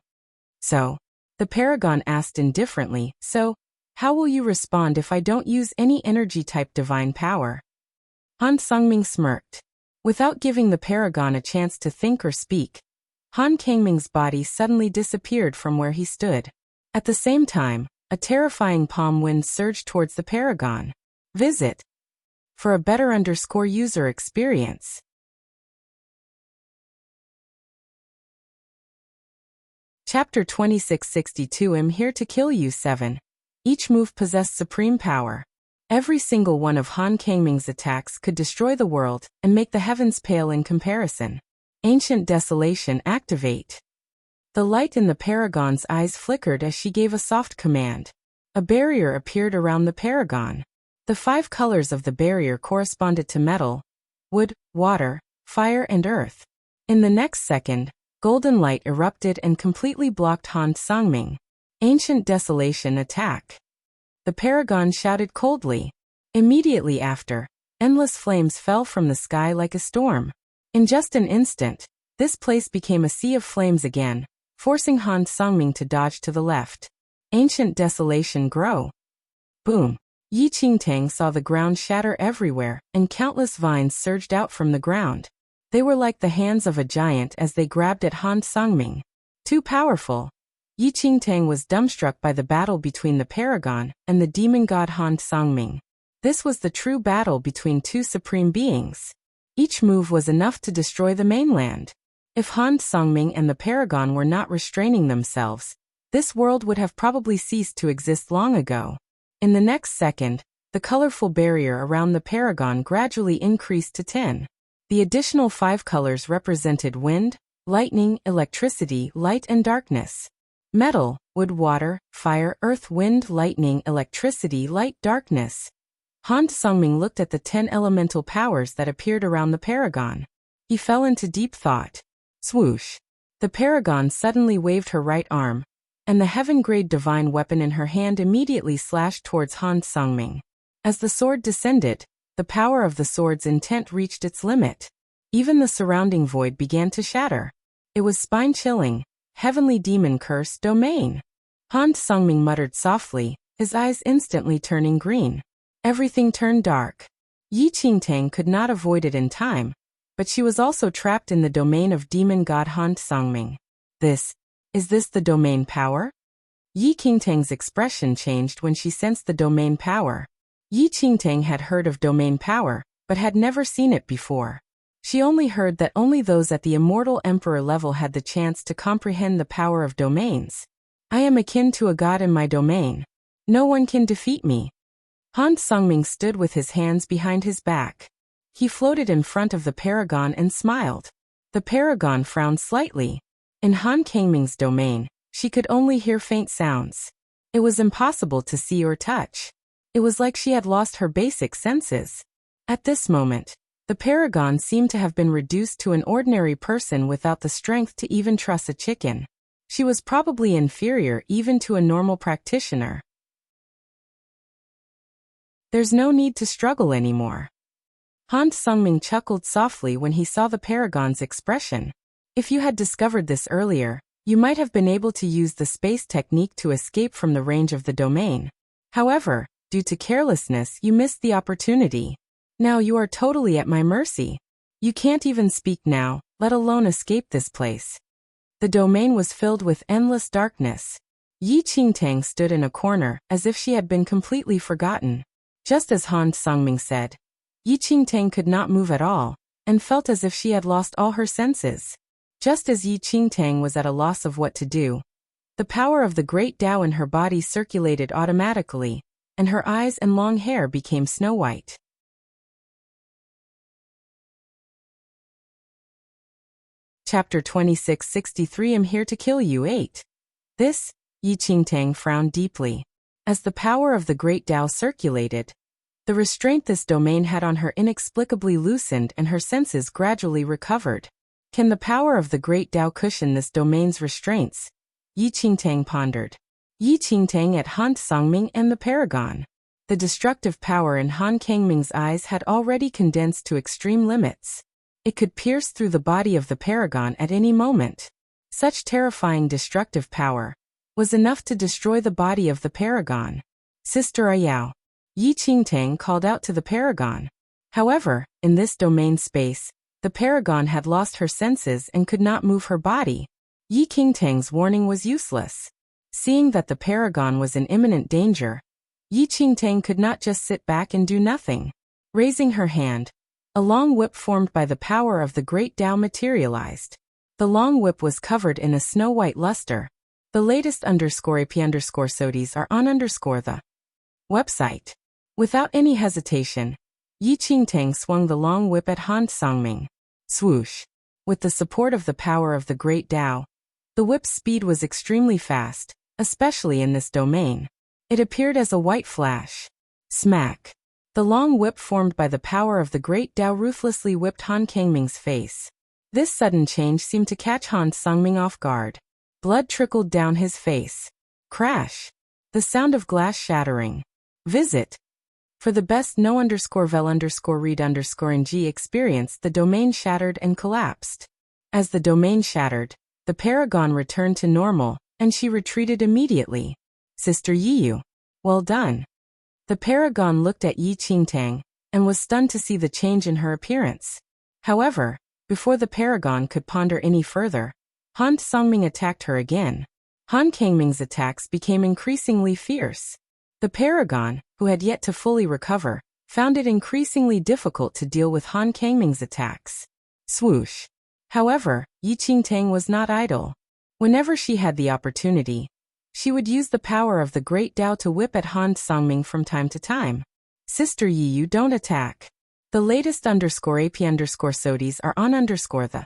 So, the paragon asked indifferently, so, how will you respond if I don't use any energy-type divine power? Han Songming smirked. Without giving the paragon a chance to think or speak, Han Kangming's body suddenly disappeared from where he stood. At the same time, a terrifying palm wind surged towards the paragon. Visit. For a better user experience. Chapter 2662 I'm here to kill you 7. Each move possessed supreme power. Every single one of Han Kangming's attacks could destroy the world and make the heavens pale in comparison. Ancient Desolation activate. The light in the paragon's eyes flickered as she gave a soft command. A barrier appeared around the paragon. The 5 colors of the barrier corresponded to metal, wood, water, fire and earth. In the next second, golden light erupted and completely blocked Han Songming. Ancient Desolation attack. The paragon shouted coldly. Immediately after, endless flames fell from the sky like a storm. In just an instant, this place became a sea of flames again, forcing Han Songming to dodge to the left. Ancient Desolation grow. Boom. Yi Qingtang saw the ground shatter everywhere, and countless vines surged out from the ground. They were like the hands of a giant as they grabbed at Han Sungming. Too powerful. Yi Qingtang was dumbstruck by the battle between the paragon and the demon god Han Sungming. This was the true battle between two supreme beings. Each move was enough to destroy the mainland. If Han Sungming and the paragon were not restraining themselves, this world would have probably ceased to exist long ago. In the next second, the colorful barrier around the paragon gradually increased to 10. The additional 5 colors represented wind, lightning, electricity, light and darkness. Metal, wood, water, fire, earth, wind, lightning, electricity, light, darkness. Han Sungming looked at the 10 elemental powers that appeared around the paragon. He fell into deep thought. Swoosh. The paragon suddenly waved her right arm, and the heaven-grade divine weapon in her hand immediately slashed towards Han Sungming. As the sword descended, the power of the sword's intent reached its limit. Even the surrounding void began to shatter. It was spine-chilling. Heavenly demon curse domain. Han Sungming muttered softly, his eyes instantly turning green. Everything turned dark. Yi Qingtang could not avoid it in time, but she was also trapped in the domain of demon god Han Sungming. Is this the domain power? Yi Qingtang's expression changed when she sensed the domain power. Yi Qingtang had heard of domain power, but had never seen it before. She only heard that only those at the immortal emperor level had the chance to comprehend the power of domains. I am akin to a god in my domain. No one can defeat me. Han Sungming stood with his hands behind his back. He floated in front of the paragon and smiled. The paragon frowned slightly. In Han Kangming's domain, she could only hear faint sounds. It was impossible to see or touch. It was like she had lost her basic senses. At this moment, the paragon seemed to have been reduced to an ordinary person without the strength to even truss a chicken. She was probably inferior even to a normal practitioner. There's no need to struggle anymore. Han Sungming chuckled softly when he saw the paragon's expression. If you had discovered this earlier, you might have been able to use the space technique to escape from the range of the domain. However, due to carelessness, you missed the opportunity. Now you are totally at my mercy. You can't even speak now, let alone escape this place. The domain was filled with endless darkness. Yi Qingtang stood in a corner, as if she had been completely forgotten. Just as Han Sungming said, Yi Qingtang could not move at all, and felt as if she had lost all her senses. Just as Yi Qingtang was at a loss of what to do, the power of the great Tao in her body circulated automatically, and her eyes and long hair became snow white. Chapter 2663 I'm here to kill you 8. This, Yi Qingtang frowned deeply. As the power of the great Tao circulated, the restraint this domain had on her inexplicably loosened and her senses gradually recovered. Can the power of the great Tao cushion this domain's restraints? Yi Qingtang pondered. Yi Qingtang at Han Sungming and the paragon. The destructive power in Han Kangming's eyes had already condensed to extreme limits. It could pierce through the body of the paragon at any moment. Such terrifying destructive power was enough to destroy the body of the paragon. Sister Ayao. Yi Qingtang called out to the paragon. However, in this domain space, the paragon had lost her senses and could not move her body. Yi Qingtang's warning was useless. Seeing that the paragon was in imminent danger, Yi Qingtang could not just sit back and do nothing. Raising her hand, a long whip formed by the power of the great Tao materialized. The long whip was covered in a snow-white luster. The latest _AP_SODIES are on the website. Without any hesitation, Yi Qingtang swung the long whip at Han Sungming. Swoosh. With the support of the power of the great Tao, the whip's speed was extremely fast, especially in this domain. It appeared as a white flash. Smack. The long whip formed by the power of the great Tao ruthlessly whipped Han Kangming's face. This sudden change seemed to catch Han Sungming off guard. Blood trickled down his face. Crash. The sound of glass shattering. Visit. For the best no_vel_read_ng experience, the domain shattered and collapsed. As the domain shattered, the paragon returned to normal, and she retreated immediately. Sister Yiyu. Well done. The paragon looked at Yi Qingtang, and was stunned to see the change in her appearance. However, Before the paragon could ponder any further, Han Songming attacked her again. Han Kangming's attacks became increasingly fierce. The paragon, who had yet to fully recover, found it increasingly difficult to deal with Han Kangming's attacks. Swoosh. However, Yi Qingtang was not idle. Whenever she had the opportunity, she would use the power of the Great Tao to whip at Han Songming from time to time. Sister Yi, you don't attack. The latest _AP_SODIES are on the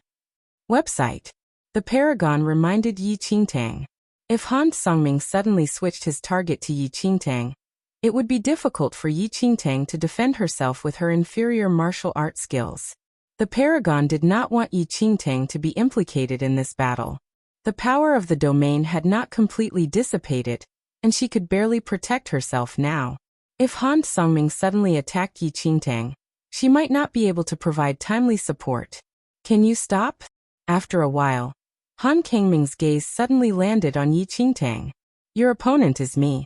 website. The paragon reminded Yi Qingtang. If Han Songming suddenly switched his target to Yi Qingtang, it would be difficult for Yi Qingtang to defend herself with her inferior martial art skills. The paragon did not want Yi Qingtang to be implicated in this battle. The power of the domain had not completely dissipated, and she could barely protect herself now. If Han Songming suddenly attacked Yi Qingtang, she might not be able to provide timely support. Can you stop? After a while, Han Kangming's gaze suddenly landed on Yi Qingtang. Your opponent is me.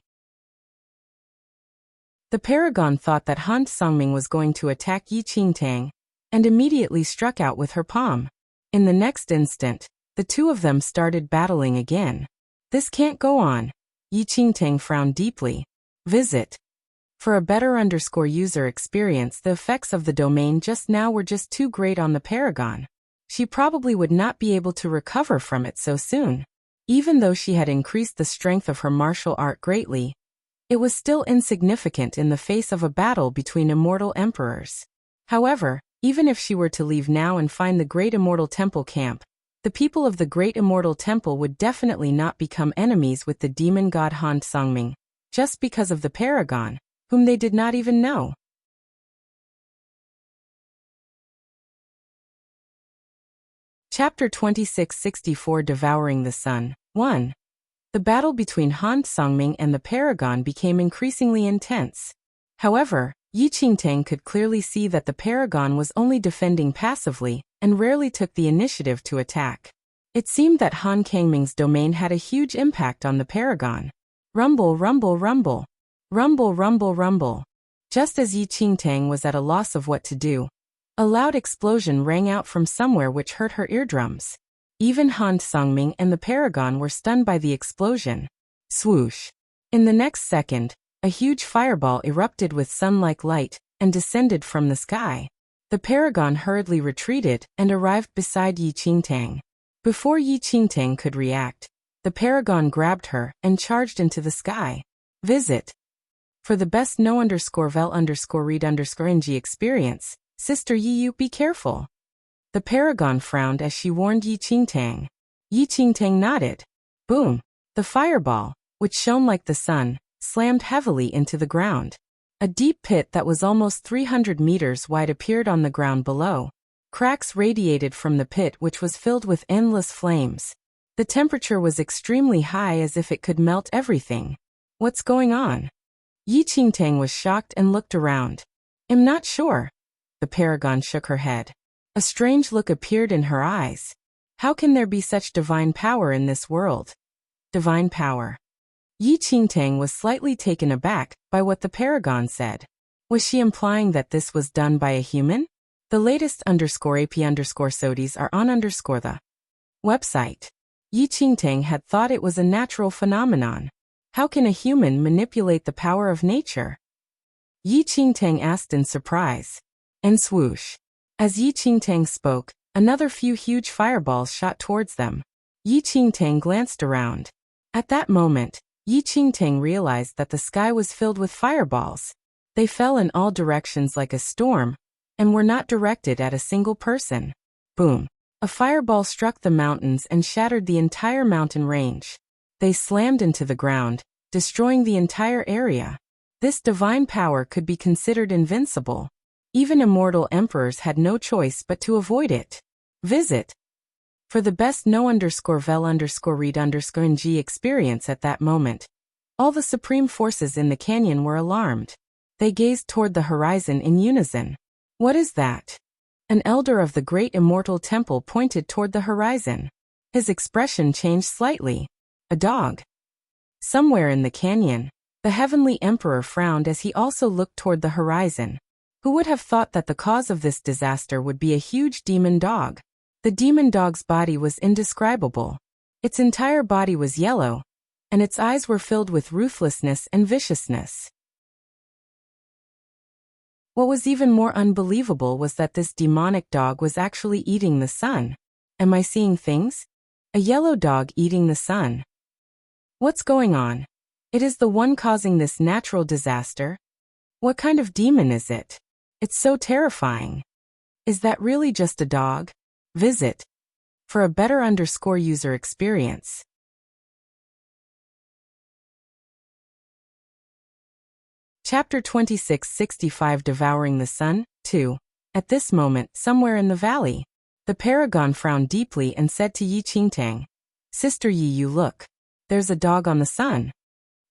The paragon thought that Han Songming was going to attack Yi Qingtang, and immediately struck out with her palm. In the next instant, the two of them started battling again. This can't go on. Yi Qingtang frowned deeply. Visit. For a better user experience, the effects of the domain just now were just too great on the paragon. She probably would not be able to recover from it so soon. Even though she had increased the strength of her martial art greatly, it was still insignificant in the face of a battle between immortal emperors. However, even if she were to leave now and find the Great Immortal Temple camp, the people of the Great Immortal Temple would definitely not become enemies with the demon god Han Songming, just because of the paragon, whom they did not even know. Chapter 2664 Devouring the Sun 1. The battle between Han Songming and the paragon became increasingly intense. However, Yi Qingtang could clearly see that the paragon was only defending passively and rarely took the initiative to attack. It seemed that Han Kangming's domain had a huge impact on the paragon. Rumble, rumble, rumble. Rumble, rumble, rumble. Just as Yi Qingtang was at a loss of what to do, a loud explosion rang out from somewhere which hurt her eardrums. Even Han Songming and the paragon were stunned by the explosion. Swoosh. In the next second, a huge fireball erupted with sun-like light and descended from the sky. The paragon hurriedly retreated and arrived beside Yi Qingtang. Before Yi Qingtang could react, the paragon grabbed her and charged into the sky. Visit. For the best know_vel_read_ng experience, Sister Yi, you be careful. The paragon frowned as she warned Yi Qingtang. Yi Qingtang nodded. Boom. The fireball, which shone like the sun, slammed heavily into the ground. A deep pit that was almost 300 meters wide appeared on the ground below. Cracks radiated from the pit, which was filled with endless flames. The temperature was extremely high, as if it could melt everything. What's going on? Yi Qingtang was shocked and looked around. I'm not sure. The paragon shook her head. A strange look appeared in her eyes. How can there be such divine power in this world? Divine power. Yi Qingtang was slightly taken aback by what the paragon said. Was she implying that this was done by a human? The latest _AP_SODIES are on the website. Yi Qingtang had thought it was a natural phenomenon. How can a human manipulate the power of nature? Yi Qingtang asked in surprise. And swoosh. As Yi Qingtang spoke, another few huge fireballs shot towards them. Yi Qingtang glanced around. At that moment, Yi Qingtang realized that the sky was filled with fireballs. They fell in all directions like a storm, and were not directed at a single person. Boom. A fireball struck the mountains and shattered the entire mountain range. They slammed into the ground, destroying the entire area. This divine power could be considered invincible. Even immortal emperors had no choice but to avoid it. Visit. For the best know_vel_read_ng experience at that moment, all the supreme forces in the canyon were alarmed. They gazed toward the horizon in unison. What is that? An elder of the Great Immortal Temple pointed toward the horizon. His expression changed slightly. A dog. Somewhere in the canyon, the Heavenly Emperor frowned as he also looked toward the horizon. Who would have thought that the cause of this disaster would be a huge demon dog? The demon dog's body was indescribable. Its entire body was yellow, and its eyes were filled with ruthlessness and viciousness. What was even more unbelievable was that this demonic dog was actually eating the sun. Am I seeing things? A yellow dog eating the sun. What's going on? It is the one causing this natural disaster? What kind of demon is it? It's so terrifying. Is that really just a dog? Visit. For a better user experience. Chapter 2665 Devouring the Sun, 2. At this moment, somewhere in the valley, the paragon frowned deeply and said to Yi Qingtang, Sister Yi, you look. There's a dog on the sun.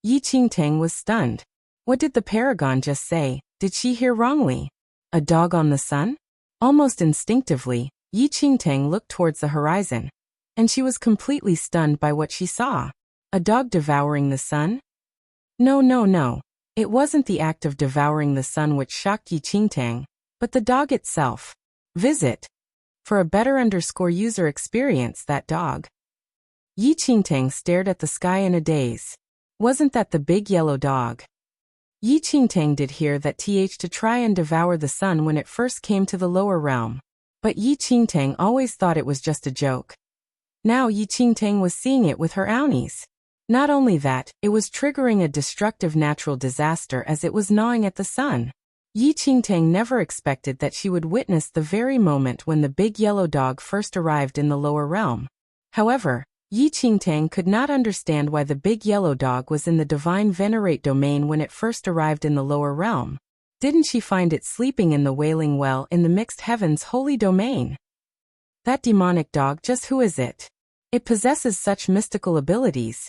Yi Qingtang was stunned. What did the paragon just say? Did she hear wrongly? A dog on the sun? Almost instinctively, Yi Qingtang looked towards the horizon, and she was completely stunned by what she saw. A dog devouring the sun? No. It wasn't the act of devouring the sun which shocked Yi Qingtang, but the dog itself. Visit. For a better user experience, that dog. Yi Qingtang stared at the sky in a daze. Wasn't that the big yellow dog? Yi Qingtang did hear that to try and devour the sun when it first came to the lower realm. But Yi Qingtang always thought it was just a joke. Now Yi Qingtang was seeing it with her ownies. Not only that, it was triggering a destructive natural disaster as it was gnawing at the sun. Yi Qingtang never expected that she would witness the very moment when the big yellow dog first arrived in the lower realm. However, Yi Qingtang could not understand why the big yellow dog was in the divine venerate domain when it first arrived in the lower realm. Didn't she find it sleeping in the Wailing Well in the mixed heavens holy domain? That demonic dog, just who is it? It possesses such mystical abilities.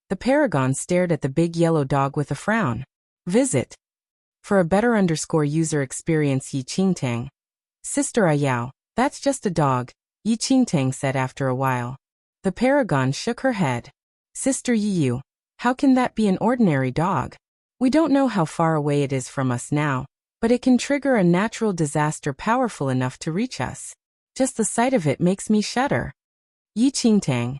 The paragon stared at the big yellow dog with a frown. Visit. For a better user experience, Yi Qingtang. Sister Ayao, that's just a dog, Yi Qingtang said after a while. The paragon shook her head. Sister Yiyu, how can that be an ordinary dog? We don't know how far away it is from us now, but it can trigger a natural disaster powerful enough to reach us. Just the sight of it makes me shudder. Yi Qingtang.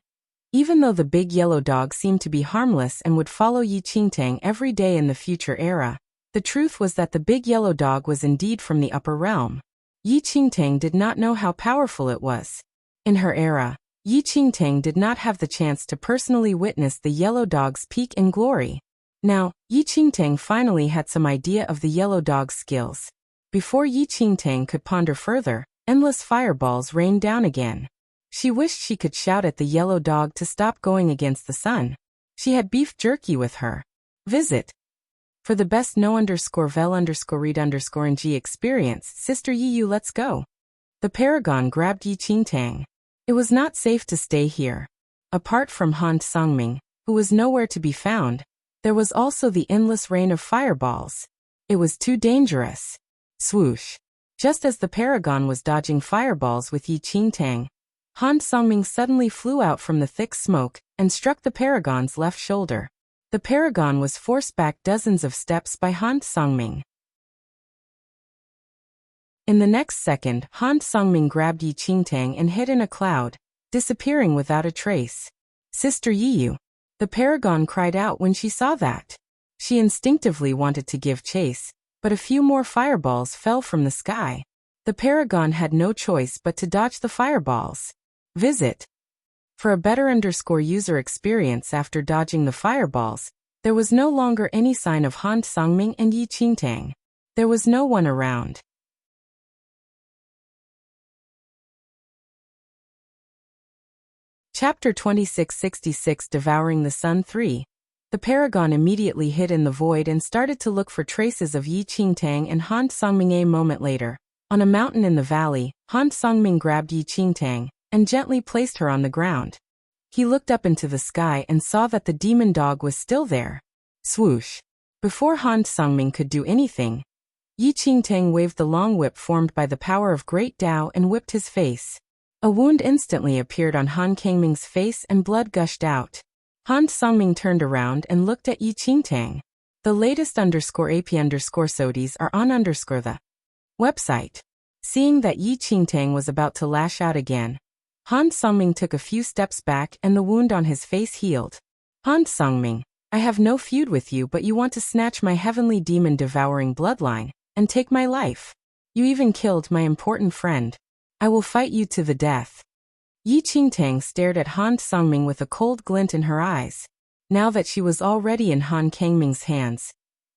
Even though the big yellow dog seemed to be harmless and would follow Yi Qingtang every day in the future era, the truth was that the big yellow dog was indeed from the upper realm. Yi Qingtang did not know how powerful it was. In her era, Yi Qingtang did not have the chance to personally witness the yellow dog's peak in glory. Now, Yi Qingtang finally had some idea of the yellow dog's skills. Before Yi Qingtang could ponder further, endless fireballs rained down again. She wished she could shout at the yellow dog to stop going against the sun. She had beef jerky with her. Visit. For the best no_vel_read_ng experience, Sister Yiyu, let's go. The paragon grabbed Yi Qingtang. It was not safe to stay here. Apart from Han Songming, who was nowhere to be found, there was also the endless rain of fireballs. It was too dangerous. Swoosh. Just as the paragon was dodging fireballs with Yi Qingtang, Han Songming suddenly flew out from the thick smoke and struck the paragon's left shoulder. The paragon was forced back dozens of steps by Han Songming. In the next second, Han Songming grabbed Yi Qingtang and hid in a cloud, disappearing without a trace. Sister Yiyu. The paragon cried out when she saw that. She instinctively wanted to give chase, but a few more fireballs fell from the sky. The paragon had no choice but to dodge the fireballs. Visit. For a better user experience, after dodging the fireballs, there was no longer any sign of Han Songming and Yi Qingtang. There was no one around. Chapter 2666 Devouring the Sun 3. The paragon immediately hid in the void and started to look for traces of Yi Qingtang and Han Songming. A moment later, on a mountain in the valley, Han Songming grabbed Yi Qingtang and gently placed her on the ground. He looked up into the sky and saw that the demon dog was still there. Swoosh. Before Han Songming could do anything, Yi Qingtang waved the long whip formed by the power of Great Tao and whipped his face. A wound instantly appeared on Han Kangming's face and blood gushed out. Han Songming turned around and looked at Yi Qingtang. The latest _AP_SODIES are on the website. Seeing that Yi Qingtang was about to lash out again, Han Sungming took a few steps back and the wound on his face healed. Han Sungming, I have no feud with you, but you want to snatch my heavenly demon-devouring bloodline and take my life. You even killed my important friend. I will fight you to the death. Yi Qingtang stared at Han Sungming with a cold glint in her eyes. Now that she was already in Han Kangming's hands,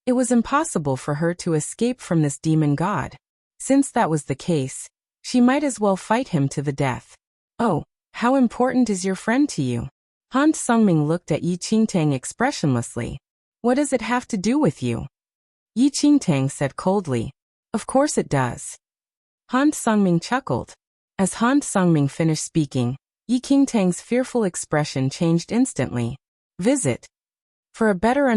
it was impossible for her to escape from this demon god. Since that was the case, she might as well fight him to the death. Oh, how important is your friend to you? Han Sungming looked at Yi Qingtang expressionlessly. What does it have to do with you? Yi Qingtang said coldly. Of course it does. Han Sungming chuckled. As Han Sungming finished speaking, Yi Qingtang's fearful expression changed instantly. Visit. For a better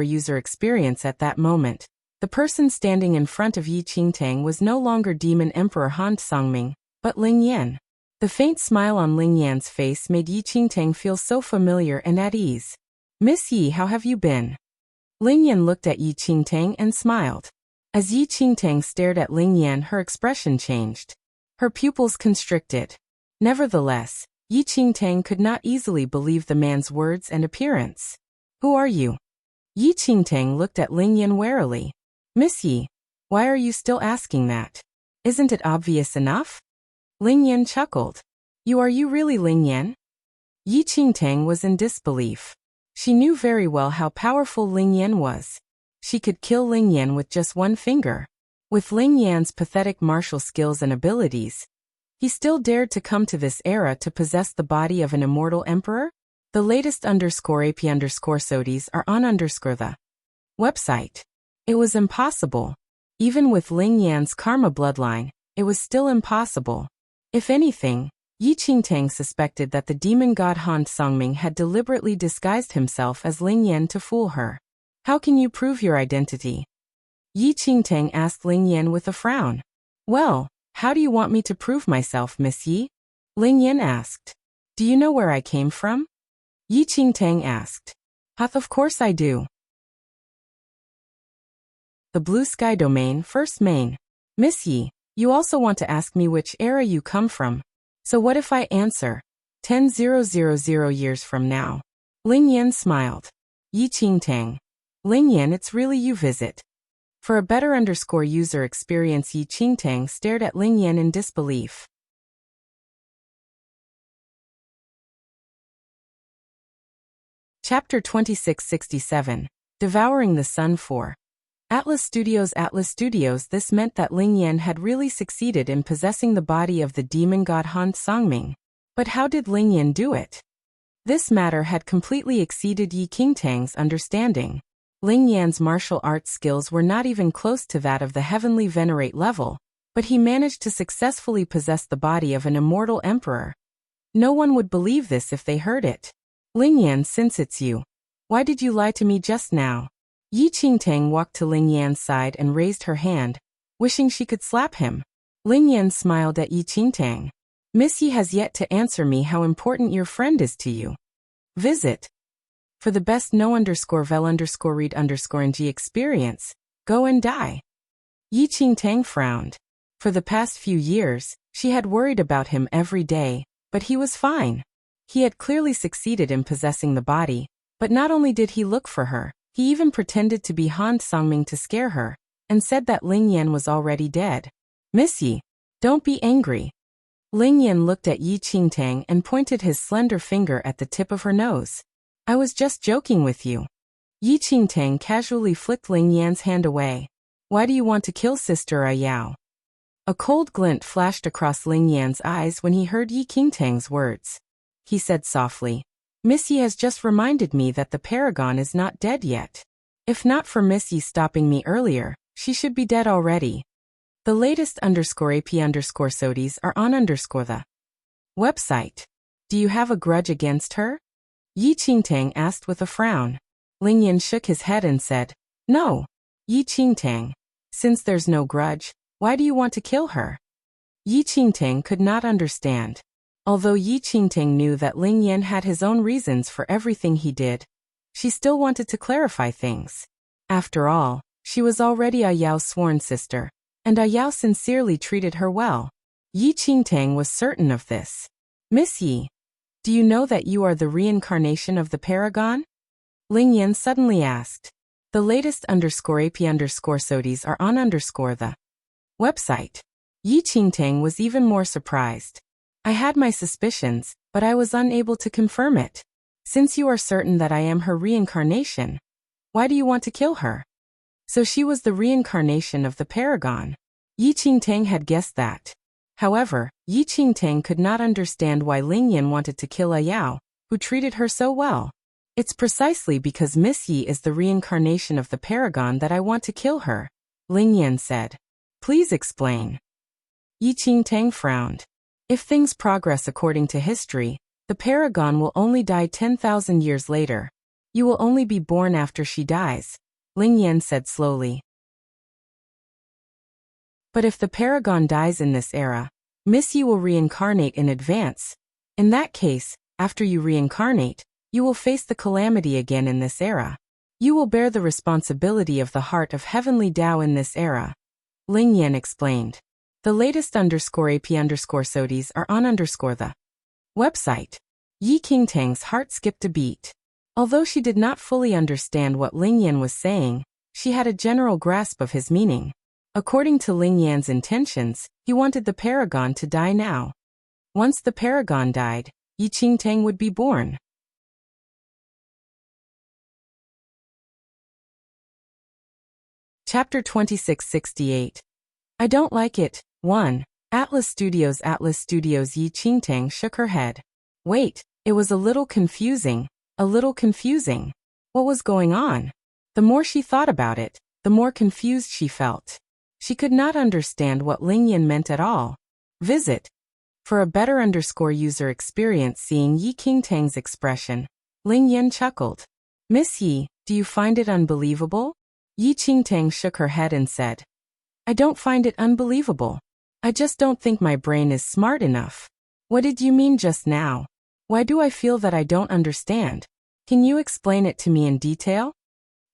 user experience at that moment, the person standing in front of Yi Qingtang was no longer Demon Emperor Han Sungming, but Ling Yan. The faint smile on Ling Yan's face made Yi Qingtang feel so familiar and at ease. Miss Yi, how have you been? Ling Yan looked at Yi Qingtang and smiled. As Yi Qingtang stared at Ling Yan, her expression changed. Her pupils constricted. Nevertheless, Yi Qingtang could not easily believe the man's words and appearance. Who are you? Yi Qingtang looked at Ling Yan warily. Miss Yi, why are you still asking that? Isn't it obvious enough? Ling Yan chuckled. Are you really Ling Yan? Yi Qingtang was in disbelief. She knew very well how powerful Ling Yan was. She could kill Ling Yan with just one finger. With Ling Yan's pathetic martial skills and abilities, he still dared to come to this era to possess the body of an immortal emperor? The latest _AP_SODIES are on the website. It was impossible. Even with Ling Yan's karma bloodline, it was still impossible. If anything, Yi Qingtang suspected that the demon god Han Sungming had deliberately disguised himself as Ling Yan to fool her. How can you prove your identity? Yi Qingtang asked Ling Yan with a frown. Well, how do you want me to prove myself, Miss Yi? Ling Yan asked. Do you know where I came from? Yi Qingtang asked. Of course I do. The Blue Sky Domain, First Main. Miss Yi, you also want to ask me which era you come from. So what if I answer 10,000 years from now? Ling Yan smiled. Yi Qingtang. Ling Yan, it's really you. Visit. For a better user experience, Yi Qingtang stared at Ling Yan in disbelief. Chapter 2667. Devouring the Sun 4. Atlas Studios. This meant that Ling Yan had really succeeded in possessing the body of the demon god Han Sungming. But how did Ling Yan do it? This matter had completely exceeded Yi Qingtang's understanding. Ling Yan's martial arts skills were not even close to that of the heavenly venerate level, but he managed to successfully possess the body of an immortal emperor. No one would believe this if they heard it. Ling Yan, since it's you, why did you lie to me just now? Yi Qingtang walked to Ling Yan's side and raised her hand, wishing she could slap him. Ling Yan smiled at Yi Qingtang. Miss Yi has yet to answer me how important your friend is to you. Visit. For the best no_vel_read_ng experience, go and die. Yi Qingtang frowned. For the past few years, she had worried about him every day, but he was fine. He had clearly succeeded in possessing the body, but not only did he look for her, he even pretended to be Han Sungming to scare her, and said that Ling Yan was already dead. Miss Yi, don't be angry. Ling Yan looked at Yi Qingtang and pointed his slender finger at the tip of her nose. I was just joking with you. Yi Qingtang casually flicked Ling Yan's hand away. Why do you want to kill Sister Ayao? A cold glint flashed across Ling Yan's eyes when he heard Yi Qingtang's words. He said softly, Miss Yi has just reminded me that the Paragon is not dead yet. If not for Miss Yi stopping me earlier, she should be dead already. The latest _AP_SODIES are on the website. Do you have a grudge against her? Yi Qingtang asked with a frown. Ling Yan shook his head and said, No. Yi Qingtang, since there's no grudge, why do you want to kill her? Yi Qingtang could not understand. Although Yi Qingtang knew that Ling Yan had his own reasons for everything he did, she still wanted to clarify things. After all, she was already Ayao's sworn sister, and Ayao sincerely treated her well. Yi Qingtang was certain of this. Miss Yi, do you know that you are the reincarnation of the paragon? Ling Yan suddenly asked. The latest _AP_SODIES are on the website. Yi Qingtang was even more surprised. I had my suspicions, but I was unable to confirm it. Since you are certain that I am her reincarnation, why do you want to kill her? So she was the reincarnation of the paragon. Yi Qingtang had guessed that. However, Yi Qingtang could not understand why Ling Yan wanted to kill Yao, who treated her so well. It's precisely because Miss Yi is the reincarnation of the paragon that I want to kill her, Ling Yan said. Please explain. Yi Qingtang frowned. If things progress according to history, the paragon will only die 10,000 years later. You will only be born after she dies, Ling Yan said slowly. But if the paragon dies in this era, Miss Yi will reincarnate in advance. In that case, after you reincarnate, you will face the calamity again in this era. You will bear the responsibility of the heart of heavenly Tao in this era, Ling Yan explained. The latest _AP_SODIES are on the website. Yi Qingtang's heart skipped a beat. Although she did not fully understand what Ling Yan was saying, she had a general grasp of his meaning. According to Ling Yan's intentions, he wanted the paragon to die now. Once the paragon died, Yi Qingtang would be born. Chapter 2668. I don't like it. 1. Atlas Studios Yi Qingtang shook her head. Wait, it was a little confusing. What was going on? The more she thought about it, the more confused she felt. She could not understand what Ling Yan meant at all. Visit. For a better user experience seeing Yi Qingtang's expression, Ling Yan chuckled. Miss Yi, do you find it unbelievable? Yi Qingtang shook her head and said. I don't find it unbelievable. I just don't think my brain is smart enough. What did you mean just now? Why do I feel that I don't understand? Can you explain it to me in detail?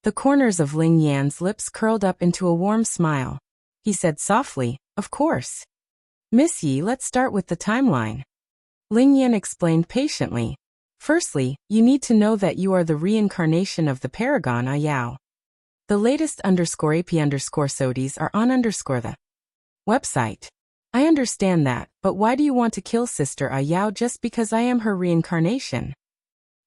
The corners of Ling Yan's lips curled up into a warm smile. He said softly, of course. Miss Yi, let's start with the timeline. Ling Yan explained patiently. Firstly, you need to know that you are the reincarnation of the paragon Yao. The latest _AP_SODIES are on the website. I understand that, but why do you want to kill Sister Yao just because I am her reincarnation?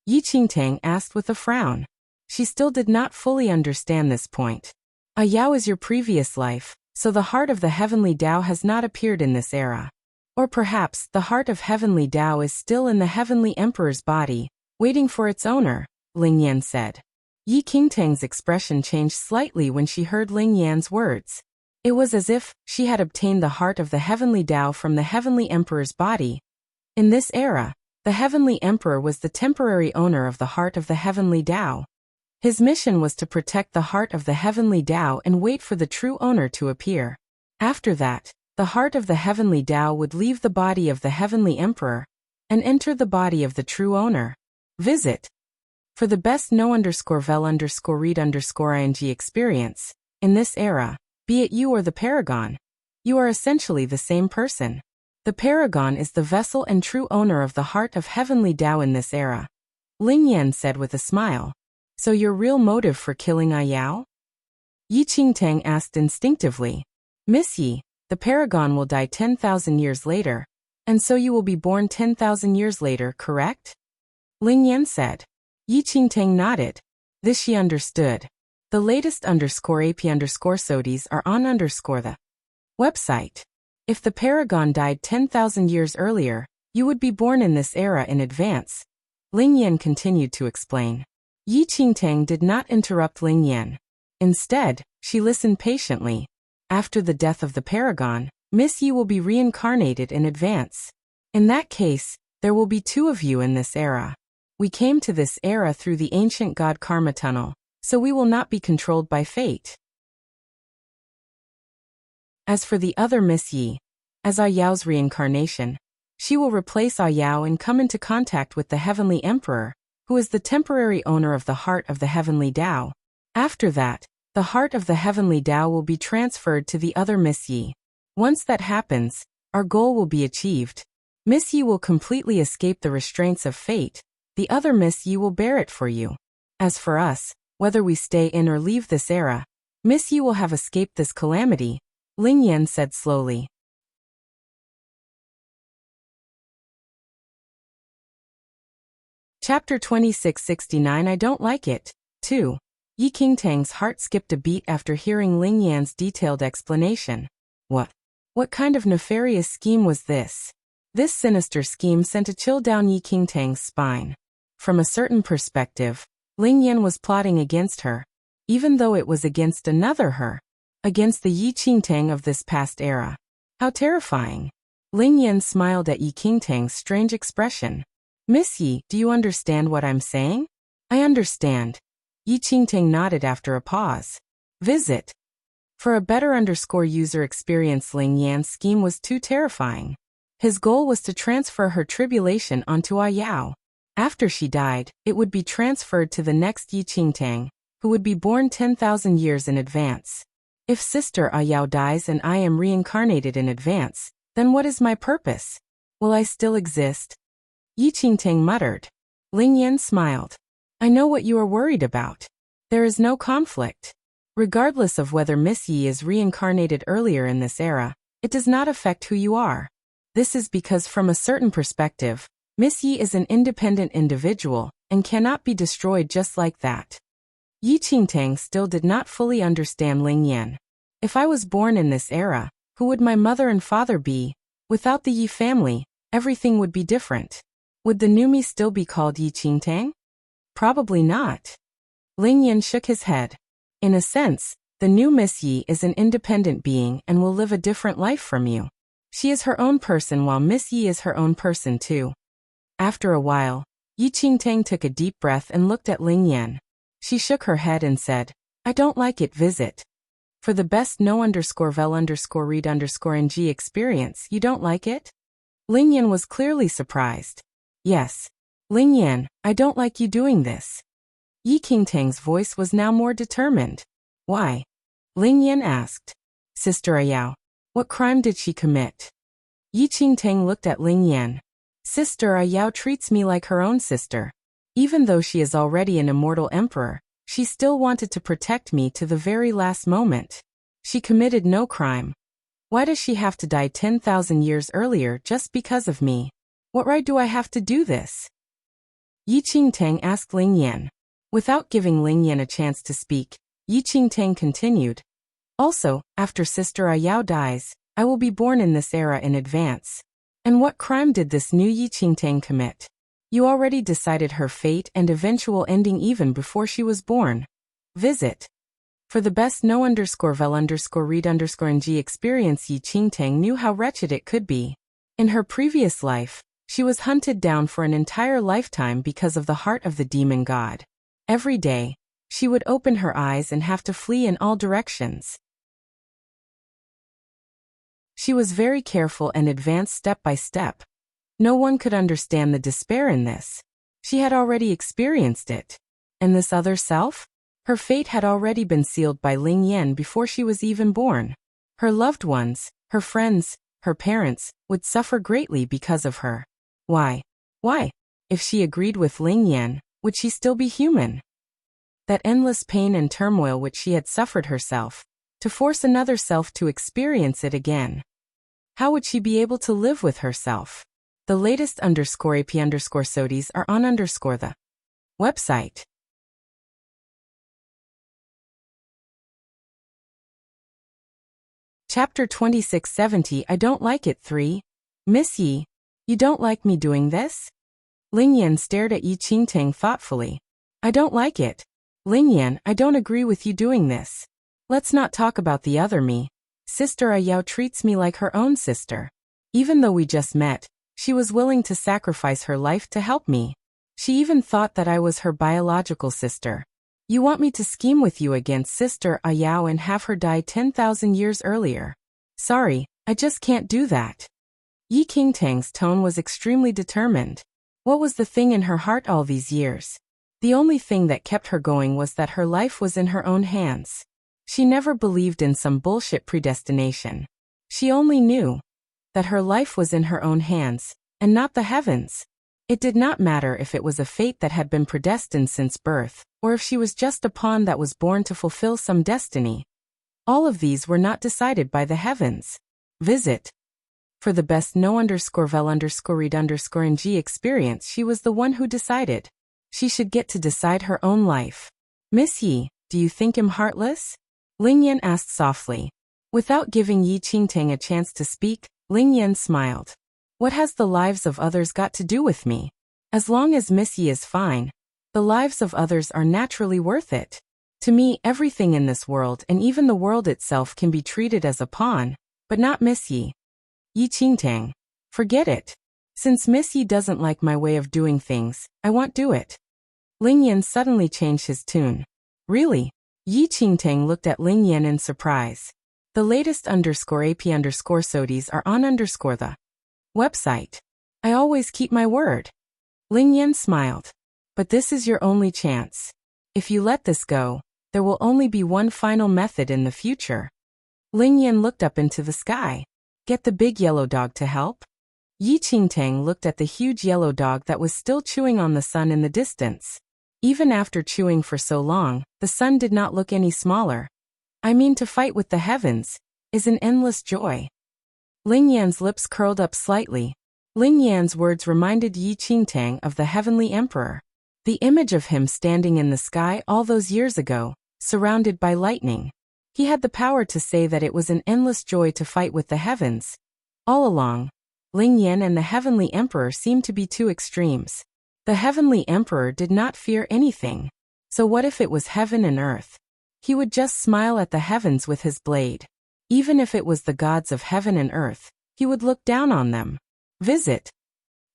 Yi Qingtang asked with a frown. She still did not fully understand this point. Yao is your previous life, so the heart of the heavenly Tao has not appeared in this era. Or perhaps the heart of heavenly Tao is still in the heavenly emperor's body, waiting for its owner, Ling Yan said. Yi Qingtang's expression changed slightly when she heard Ling Yan's words. It was as if she had obtained the heart of the heavenly Tao from the heavenly emperor's body. In this era, the heavenly emperor was the temporary owner of the heart of the heavenly Tao. His mission was to protect the heart of the heavenly Tao and wait for the true owner to appear. After that, the heart of the heavenly Tao would leave the body of the heavenly emperor and enter the body of the true owner. Visit. For the best know_vel_read_ing experience, in this era, be it you or the paragon, you are essentially the same person. The paragon is the vessel and true owner of the heart of heavenly Tao in this era. Ling Yan said with a smile. So your real motive for killing Yao? Yi Qingtang asked instinctively. Miss Yi, the paragon will die 10,000 years later, and so you will be born 10,000 years later, correct? Ling Yan said. Yi Qingtang nodded. This she understood. The latest _AP_SODIES are on the website. If the paragon died 10,000 years earlier, you would be born in this era in advance. Ling Yan continued to explain. Yi Qingtang did not interrupt Ling Yan. Instead, she listened patiently. After the death of the paragon, Miss Yi will be reincarnated in advance. In that case, there will be two of you in this era. We came to this era through the ancient god karma tunnel, so we will not be controlled by fate. As for the other Miss Yi, as Yao's reincarnation, she will replace Yao and come into contact with the heavenly emperor, who is the temporary owner of the heart of the heavenly Tao. After that, the heart of the heavenly Tao will be transferred to the other Miss Yi. Once that happens, our goal will be achieved. Miss Yi will completely escape the restraints of fate. The other Miss Yi will bear it for you. As for us, whether we stay in or leave this era, Miss Yi will have escaped this calamity, Ling Yan said slowly. Chapter 2669 I Don't Like It, 2. Yi Qingtang's heart skipped a beat after hearing Ling Yan's detailed explanation. What kind of nefarious scheme was this? This sinister scheme sent a chill down Yi Qingtang's spine. From a certain perspective, Ling Yan was plotting against her, even though it was against another her, against the Yi Qingtang of this past era. How terrifying! Ling Yan smiled at Yi Qingtang's strange expression. Miss Yi, do you understand what I'm saying? I understand. Yi Qingtang nodded after a pause. Visit. For a better user experience, Ling Yan's scheme was too terrifying. His goal was to transfer her tribulation onto Yao. After she died, it would be transferred to the next Yi Qingtang, who would be born 10,000 years in advance. If Sister Yao dies and I am reincarnated in advance, then what is my purpose? Will I still exist? Yi Qingtang muttered. Ling Yan smiled. I know what you are worried about. There is no conflict. Regardless of whether Miss Yi is reincarnated earlier in this era, it does not affect who you are. This is because from a certain perspective, Miss Yi is an independent individual and cannot be destroyed just like that. Yi Qingtang still did not fully understand Ling Yan. If I was born in this era, who would my mother and father be? Without the Yi family, everything would be different. Would the new me still be called Yi Qingtang? Probably not. Ling Yan shook his head. In a sense, the new Miss Yi is an independent being and will live a different life from you. She is her own person while Miss Yi is her own person too. After a while, Yi Qingtang took a deep breath and looked at Ling Yan. She shook her head and said, I don't like it. Visit. For the best no_vel_read_ng experience, you don't like it? Ling Yan was clearly surprised. Yes. Ling Yan, I don't like you doing this. Yi Qingtang's voice was now more determined. Why? Ling Yan asked. Sister Yao, what crime did she commit? Yi Qingtang looked at Ling Yan. Sister Yao treats me like her own sister. Even though she is already an immortal emperor, she still wanted to protect me to the very last moment. She committed no crime. Why does she have to die 10,000 years earlier just because of me? What right do I have to do this? Yi Qingtang asked Ling Yan. Without giving Ling Yan a chance to speak, Yi Qingtang continued. Also, after Sister Yao dies, I will be born in this era in advance. And what crime did this new Yi Qingtang commit? You already decided her fate and eventual ending even before she was born. Visit. For the best no_vel_read_ng experience, Yi Qingtang knew how wretched it could be. In her previous life, she was hunted down for an entire lifetime because of the heart of the demon god. Every day, she would open her eyes and have to flee in all directions. She was very careful and advanced step by step. No one could understand the despair in this. She had already experienced it. And this other self? Her fate had already been sealed by Ling Yan before she was even born. Her loved ones, her friends, her parents, would suffer greatly because of her. Why? If she agreed with Ling Yan, would she still be human? That endless pain and turmoil which she had suffered herself, to force another self to experience it again. How would she be able to live with herself? The latest _AP_SODIES are on the website. Chapter 2670 I Don't Like It 3. Miss Yi, you don't like me doing this? Ling Yan stared at Yi Qingtang thoughtfully. I don't like it. Ling Yan, I don't agree with you doing this. Let's not talk about the other me. Sister Yao treats me like her own sister. Even though we just met, she was willing to sacrifice her life to help me. She even thought that I was her biological sister. You want me to scheme with you against Sister Yao and have her die 10,000 years earlier? Sorry, I just can't do that. Yi Qingtang's tone was extremely determined. What was the thing in her heart all these years? The only thing that kept her going was that her life was in her own hands. She never believed in some bullshit predestination. She only knew that her life was in her own hands, and not the heavens. It did not matter if it was a fate that had been predestined since birth, or if she was just a pawn that was born to fulfill some destiny. All of these were not decided by the heavens. Visit. For the best no_vel_read_ng experience, she was the one who decided. She should get to decide her own life. Miss Yi, do you think him heartless? Ling Yan asked softly. Without giving Yi Qingtang a chance to speak, Ling Yan smiled. What has the lives of others got to do with me? As long as Miss Yi is fine, the lives of others are naturally worth it. To me, everything in this world and even the world itself can be treated as a pawn, but not Miss Yi. Yi Qingtang. Forget it. Since Miss Yi doesn't like my way of doing things, I won't do it. Ling Yan suddenly changed his tune. Really? Yi Qingtang looked at Ling Yan in surprise. The latest _AP_SODIES are on the website. I always keep my word. Ling Yan smiled. But this is your only chance. If you let this go, there will only be one final method in the future. Ling Yan looked up into the sky. Get the big yellow dog to help? Yi Qingtang looked at the huge yellow dog that was still chewing on the sun in the distance. Even after chewing for so long, the sun did not look any smaller. I mean, to fight with the heavens is an endless joy. Ling Yan's lips curled up slightly. Ling Yan's words reminded Yi Qingtang of the heavenly emperor. The image of him standing in the sky all those years ago, surrounded by lightning. He had the power to say that it was an endless joy to fight with the heavens. All along, Ling Yan and the heavenly emperor seemed to be two extremes. The heavenly emperor did not fear anything. So what if it was heaven and earth? He would just smile at the heavens with his blade. Even if it was the gods of heaven and earth, he would look down on them. Visit.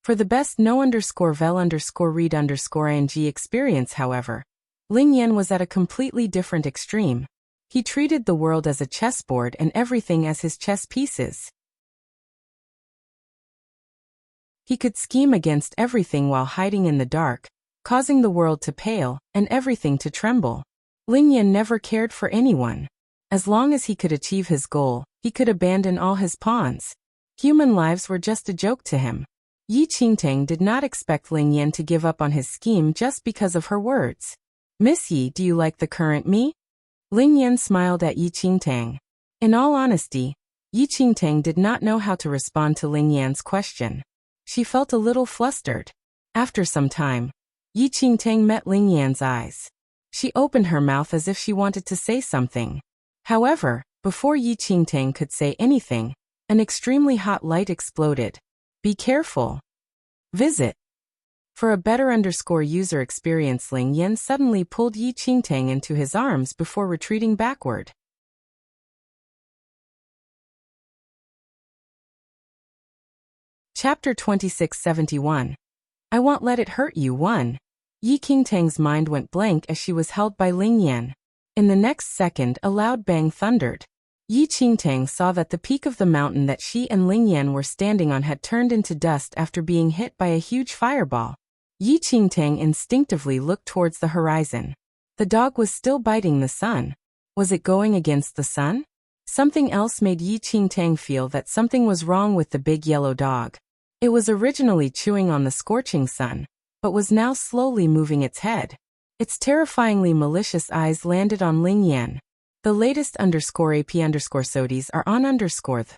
For the best no_vel_read_ng experience, however, Ling Yan was at a completely different extreme. He treated the world as a chessboard and everything as his chess pieces. He could scheme against everything while hiding in the dark, causing the world to pale and everything to tremble. Ling Yan never cared for anyone. As long as he could achieve his goal, he could abandon all his pawns. Human lives were just a joke to him. Yi Qingtang did not expect Ling Yan to give up on his scheme just because of her words. Miss Yi, do you like the current me? Ling Yan smiled at Yi Qingtang. In all honesty, Yi Qingtang did not know how to respond to Ling Yan's question. She felt a little flustered. After some time, Yi Qingtang met Ling Yan's eyes. She opened her mouth as if she wanted to say something. However, before Yi Qingtang could say anything, an extremely hot light exploded. Be careful. Visit. For a better user experience, Ling Yan suddenly pulled Yi Qingtang into his arms before retreating backward. Chapter 2671. I won't let it hurt you. 1. Yi Qingtang's mind went blank as she was held by Ling Yan. In the next second, a loud bang thundered. Yi Qingtang saw that the peak of the mountain that she and Ling Yan were standing on had turned into dust after being hit by a huge fireball. Yi Qingtang instinctively looked towards the horizon. The dog was still biting the sun. Was it going against the sun? Something else made Yi Qingtang feel that something was wrong with the big yellow dog. It was originally chewing on the scorching sun, but was now slowly moving its head. Its terrifyingly malicious eyes landed on Ling Yan. The latest _AP_SODIES are on the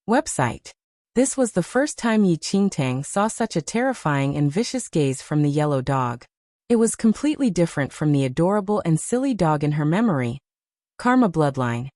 website. This was the first time Yi Qingtang saw such a terrifying and vicious gaze from the yellow dog. It was completely different from the adorable and silly dog in her memory. Karma bloodline.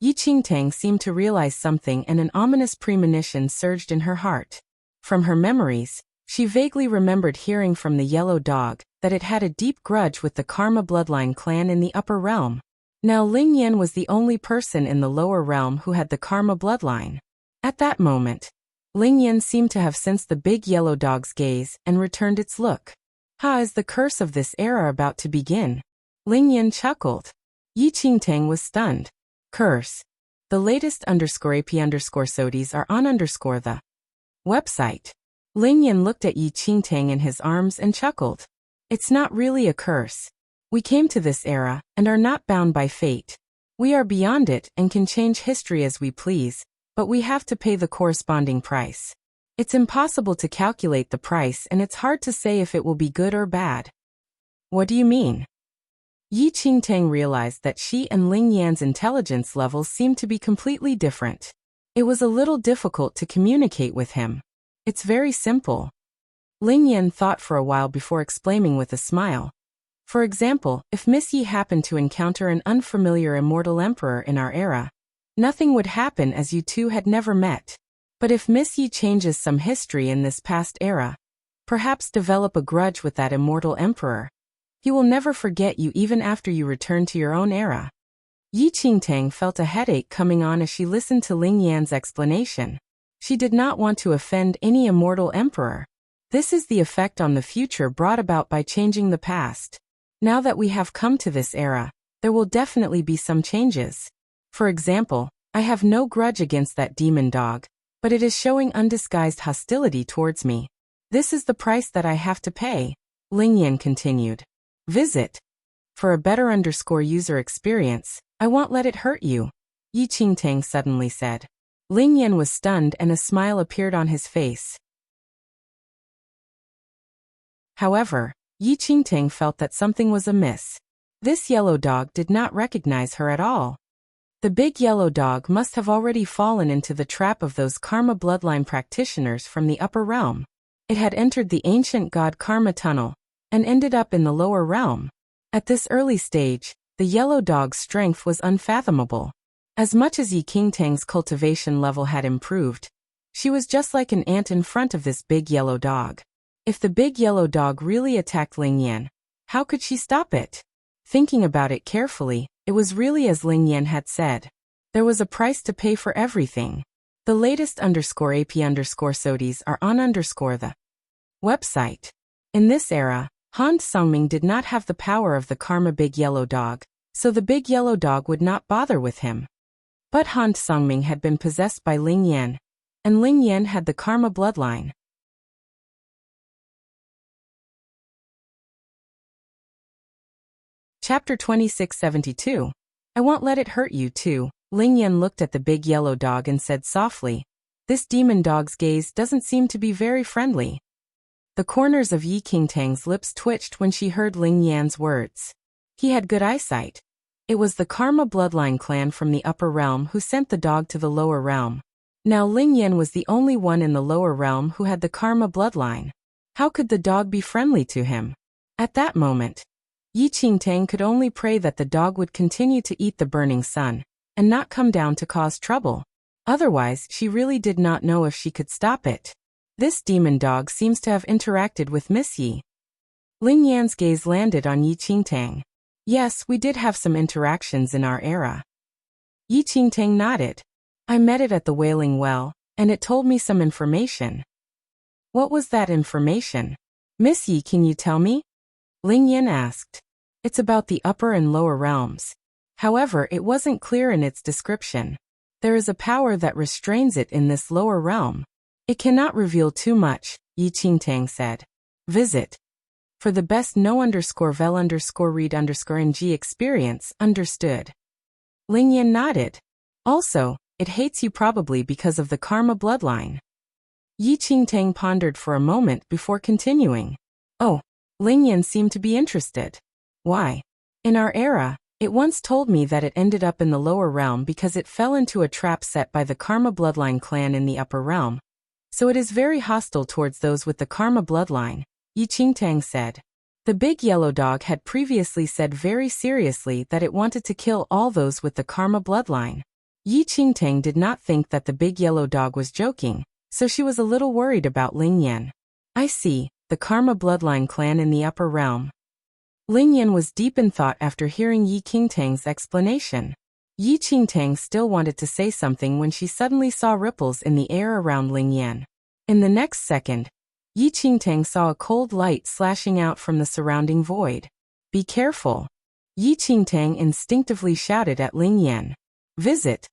Yi Qingtang seemed to realize something, and an ominous premonition surged in her heart. From her memories, she vaguely remembered hearing from the yellow dog that it had a deep grudge with the Karma bloodline clan in the upper realm. Now Ling Yan was the only person in the lower realm who had the Karma bloodline. At that moment, Ling Yan seemed to have sensed the big yellow dog's gaze and returned its look. Is the curse of this era about to begin? Ling Yan chuckled. Yi Qingtang was stunned. Curse. The latest _AP_SODIES are on the website. Ling Yan looked at Yi Qingtang in his arms and chuckled. It's not really a curse. We came to this era and are not bound by fate. We are beyond it and can change history as we please, but we have to pay the corresponding price. It's impossible to calculate the price and it's hard to say if it will be good or bad. What do you mean? Yi Qingtang realized that she and Ling Yan's intelligence levels seemed to be completely different. It was a little difficult to communicate with him. It's very simple. Ling Yan thought for a while before explaining with a smile. For example, if Miss Yi happened to encounter an unfamiliar immortal emperor in our era, nothing would happen as you two had never met. But if Miss Yi changes some history in this past era, perhaps develop a grudge with that immortal emperor, he will never forget you even after you return to your own era. Yi Qingtang felt a headache coming on as she listened to Ling Yan's explanation. She did not want to offend any immortal emperor. This is the effect on the future brought about by changing the past. Now that we have come to this era, there will definitely be some changes. For example, I have no grudge against that demon dog, but it is showing undisguised hostility towards me. This is the price that I have to pay, Ling Yan continued. Visit. For a better user experience, I won't let it hurt you, Yi Qingtang suddenly said. Ling Yan was stunned and a smile appeared on his face. However, Yi Qingtang felt that something was amiss. This yellow dog did not recognize her at all. The big yellow dog must have already fallen into the trap of those karma bloodline practitioners from the upper realm. It had entered the ancient god karma tunnel and ended up in the lower realm. At this early stage, the yellow dog's strength was unfathomable. As much as Yi Qingtang's cultivation level had improved, she was just like an ant in front of this big yellow dog. If the big yellow dog really attacked Ling Yan, how could she stop it? Thinking about it carefully, it was really as Ling Yan had said. There was a price to pay for everything. The latest _AP_SODIs are on the website. In this era, Han Sungming did not have the power of the karma big yellow dog, so the big yellow dog would not bother with him. But Han Sungming had been possessed by Ling Yan, and Ling Yan had the karma bloodline. Chapter 2672. I won't let it hurt you too. Ling Yan looked at the big yellow dog and said softly, this demon dog's gaze doesn't seem to be very friendly. The corners of Yi Qingtang's lips twitched when she heard Ling Yan's words. He had good eyesight. It was the karma bloodline clan from the upper realm who sent the dog to the lower realm. Now Ling Yan was the only one in the lower realm who had the karma bloodline. How could the dog be friendly to him? At that moment, Yi Qingtang could only pray that the dog would continue to eat the burning sun, and not come down to cause trouble. Otherwise, she really did not know if she could stop it. This demon dog seems to have interacted with Miss Yi. Ling Yan's gaze landed on Yi Qingtang. Yes, we did have some interactions in our era. Yi Qingtang nodded. I met it at the Wailing Well, and it told me some information. What was that information? Miss Yi, can you tell me? Ling Yan asked. It's about the upper and lower realms. However, it wasn't clear in its description. There is a power that restrains it in this lower realm. It cannot reveal too much, Yi Qingtang said. Visit. For the best no_vel_read_ng experience, understood. Ling Yan nodded. Also, it hates you probably because of the karma bloodline. Yi Qingtang pondered for a moment before continuing. Oh. Ling Yan seemed to be interested. Why? In our era, it once told me that it ended up in the lower realm because it fell into a trap set by the karma bloodline clan in the upper realm. So it is very hostile towards those with the karma bloodline, Yi Qingtang said. The big yellow dog had previously said very seriously that it wanted to kill all those with the karma bloodline. Yi Qingtang did not think that the big yellow dog was joking, so she was a little worried about Ling Yan. I see. The karma bloodline clan in the upper realm. Ling Yan was deep in thought after hearing Yi Qingtang's explanation. Yi Qingtang still wanted to say something when she suddenly saw ripples in the air around Ling Yan. In the next second, Yi Qingtang saw a cold light slashing out from the surrounding void. Be careful. Yi Qingtang instinctively shouted at Ling Yan. Visit.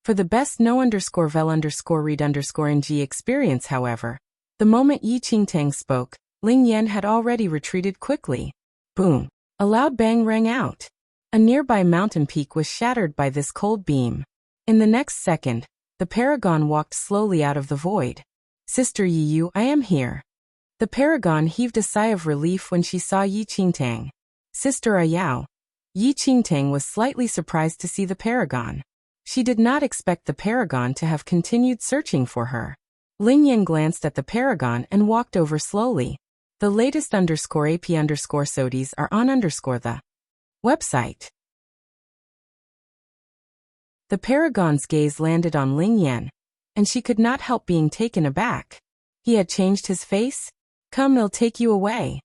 For the best no_vel_read_ng experience, however, the moment Yi Qingtang spoke, Ling Yan had already retreated quickly. Boom! A loud bang rang out. A nearby mountain peak was shattered by this cold beam. In the next second, the paragon walked slowly out of the void. Sister Yiyu, I am here. The paragon heaved a sigh of relief when she saw Yi Qingtang. Sister Ayao. Yi Qingtang was slightly surprised to see the paragon. She did not expect the paragon to have continued searching for her. Ling Yan glanced at the paragon and walked over slowly. The latest _AP_SODIES are on the website. The paragon's gaze landed on Ling Yan, and she could not help being taken aback. He had changed his face? Come, I'll take you away.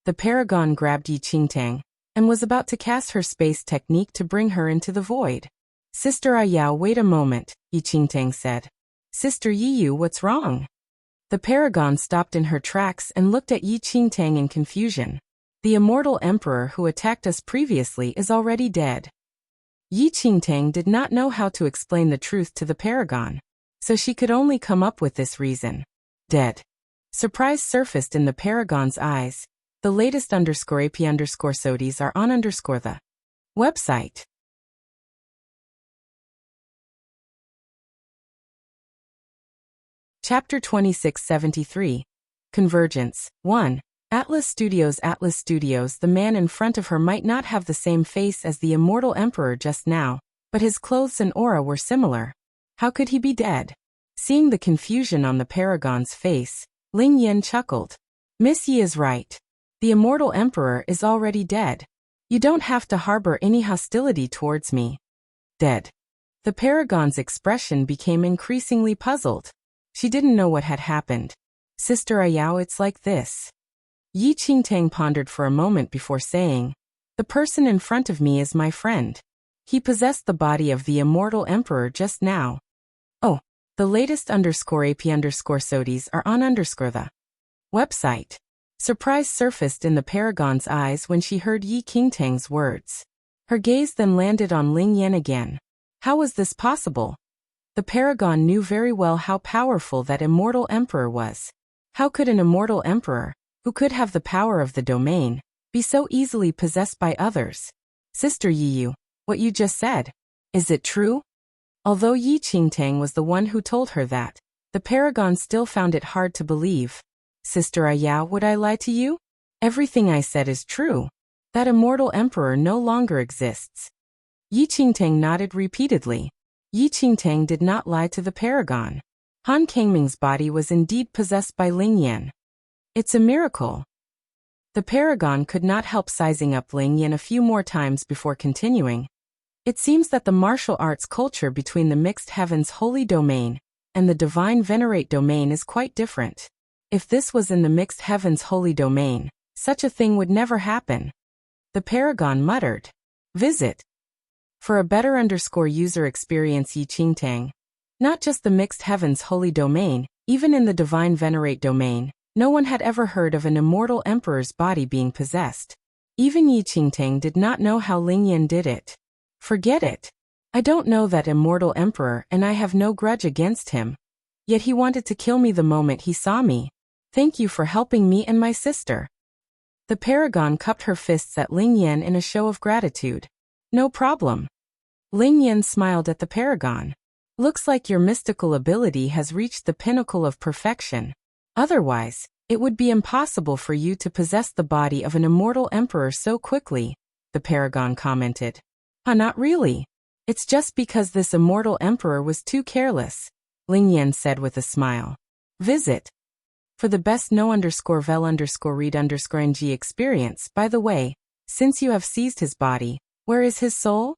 The paragon grabbed Yi Qingtang and was about to cast her space technique to bring her into the void. Sister Ayao, wait a moment, Yi Qingtang said. Sister Yiyu, what's wrong? The paragon stopped in her tracks and looked at Yi Qingtang in confusion. The immortal emperor who attacked us previously is already dead. Yi Qingtang did not know how to explain the truth to the paragon, so she could only come up with this reason. Dead. Surprise surfaced in the paragon's eyes. The latest _AP_SODIES are on the website. Chapter 2673. Convergence. 1. Atlas Studios. The man in front of her might not have the same face as the immortal emperor just now, but his clothes and aura were similar. How could he be dead? Seeing the confusion on the paragon's face, Ling Yan chuckled. Miss Yi is right. The immortal emperor is already dead. You don't have to harbor any hostility towards me. Dead. The paragon's expression became increasingly puzzled. She didn't know what had happened. Sister Ayao, it's like this. Yi Qingtang pondered for a moment before saying, the person in front of me is my friend. He possessed the body of the immortal emperor just now. Oh, the latest _AP_SODIES are on the website. Surprise surfaced in the paragon's eyes when she heard Yi Qingtang's words. Her gaze then landed on Ling Yan again. How was this possible? The paragon knew very well how powerful that immortal emperor was. How could an immortal emperor, who could have the power of the domain, be so easily possessed by others? Sister Yiyu, what you just said, is it true? Although Yi Qingtang was the one who told her that, the paragon still found it hard to believe. Sister Ayao, would I lie to you? Everything I said is true. That immortal emperor no longer exists. Yi Qingtang nodded repeatedly. Yi Qingtang did not lie to the paragon. Han Kangming's body was indeed possessed by Ling Yan. It's a miracle. The paragon could not help sizing up Ling Yan a few more times before continuing. It seems that the martial arts culture between the Mixed Heavens Holy Domain and the Divine Venerate Domain is quite different. If this was in the Mixed Heavens Holy Domain, such a thing would never happen. The paragon muttered. Visit. For a better user experience Yi Qingtang. Not just the Mixed Heavens Holy Domain, even in the Divine Venerate Domain, no one had ever heard of an immortal emperor's body being possessed. Even Yi Qingtang did not know how Ling Yan did it. Forget it. I don't know that immortal emperor and I have no grudge against him. Yet he wanted to kill me the moment he saw me. Thank you for helping me and my sister. The paragon cupped her fists at Ling Yan in a show of gratitude. No problem. Ling Yan smiled at the paragon. Looks like your mystical ability has reached the pinnacle of perfection. Otherwise, it would be impossible for you to possess the body of an immortal emperor so quickly, the paragon commented. Not really. It's just because this immortal emperor was too careless, Ling Yan said with a smile. Visit. For the best no_vel_read_ng experience, by the way, since you have seized his body, where is his soul?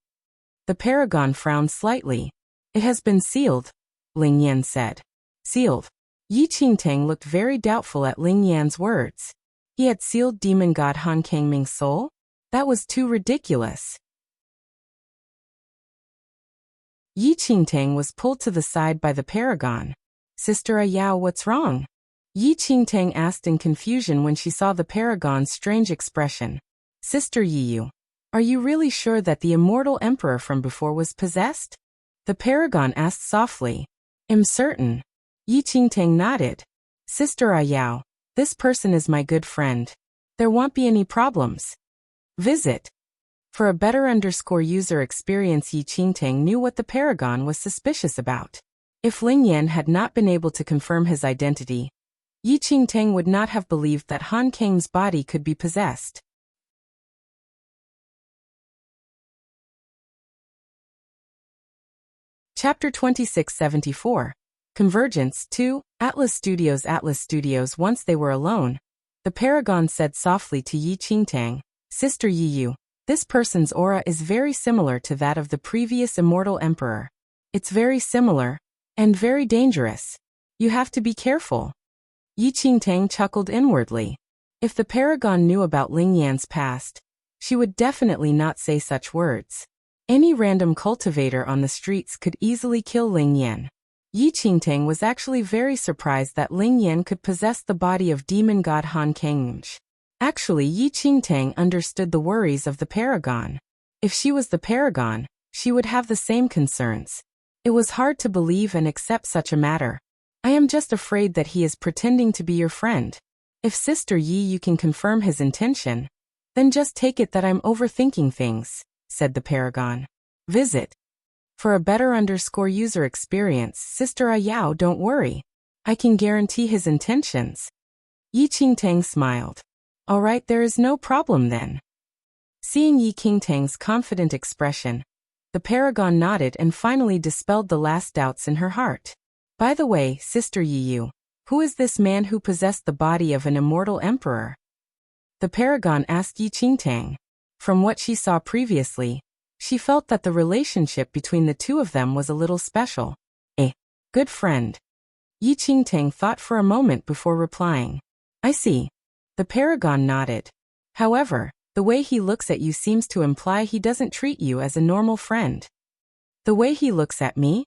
The paragon frowned slightly. It has been sealed, Ling Yan said. Sealed. Yi Qingtang looked very doubtful at Ling Yan's words. He had sealed demon god Han Kangming's soul? That was too ridiculous. Yi Qingtang was pulled to the side by the paragon. Sister Ayao, what's wrong? Yi Qingtang asked in confusion when she saw the paragon's strange expression. Sister Yiyu, are you really sure that the immortal emperor from before was possessed? The paragon asked softly. I'm certain. Yi Qingtang nodded. Sister Ayao, this person is my good friend. There won't be any problems. Visit. For a better user experience, Yi Qingtang knew what the paragon was suspicious about. If Ling Yan had not been able to confirm his identity, Yi Qingtang would not have believed that Han Kang's body could be possessed. Chapter 2674. Convergence 2. Atlas Studios. Once they were alone, the Paragon said softly to Yi Qingtang, "Sister Yi Yu, this person's aura is very similar to that of the previous immortal emperor. It's very similar, and very dangerous. You have to be careful." Yi Qingtang chuckled inwardly. If the Paragon knew about Ling Yan's past, she would definitely not say such words. Any random cultivator on the streets could easily kill Ling Yan. Yi Qingtang was actually very surprised that Ling Yan could possess the body of demon god Han Kang. Actually, Yi Qingtang understood the worries of the Paragon. If she was the Paragon, she would have the same concerns. It was hard to believe and accept such a matter. "I am just afraid that he is pretending to be your friend. If Sister Yi you can confirm his intention, then just take it that I'm overthinking things," said the Paragon. Visit. For a better user experience, Sister Ayao, don't worry. I can guarantee his intentions. Yi Qingtang smiled. Alright, there is no problem then. Seeing Yi Qingtang's confident expression, the Paragon nodded and finally dispelled the last doubts in her heart. By the way, Sister Yi Yu, who is this man who possessed the body of an immortal emperor? The Paragon asked Yi Qingtang. From what she saw previously, she felt that the relationship between the two of them was a little special. A good friend. Yi Qingtang thought for a moment before replying. I see. The Paragon nodded. However, the way he looks at you seems to imply he doesn't treat you as a normal friend. The way he looks at me?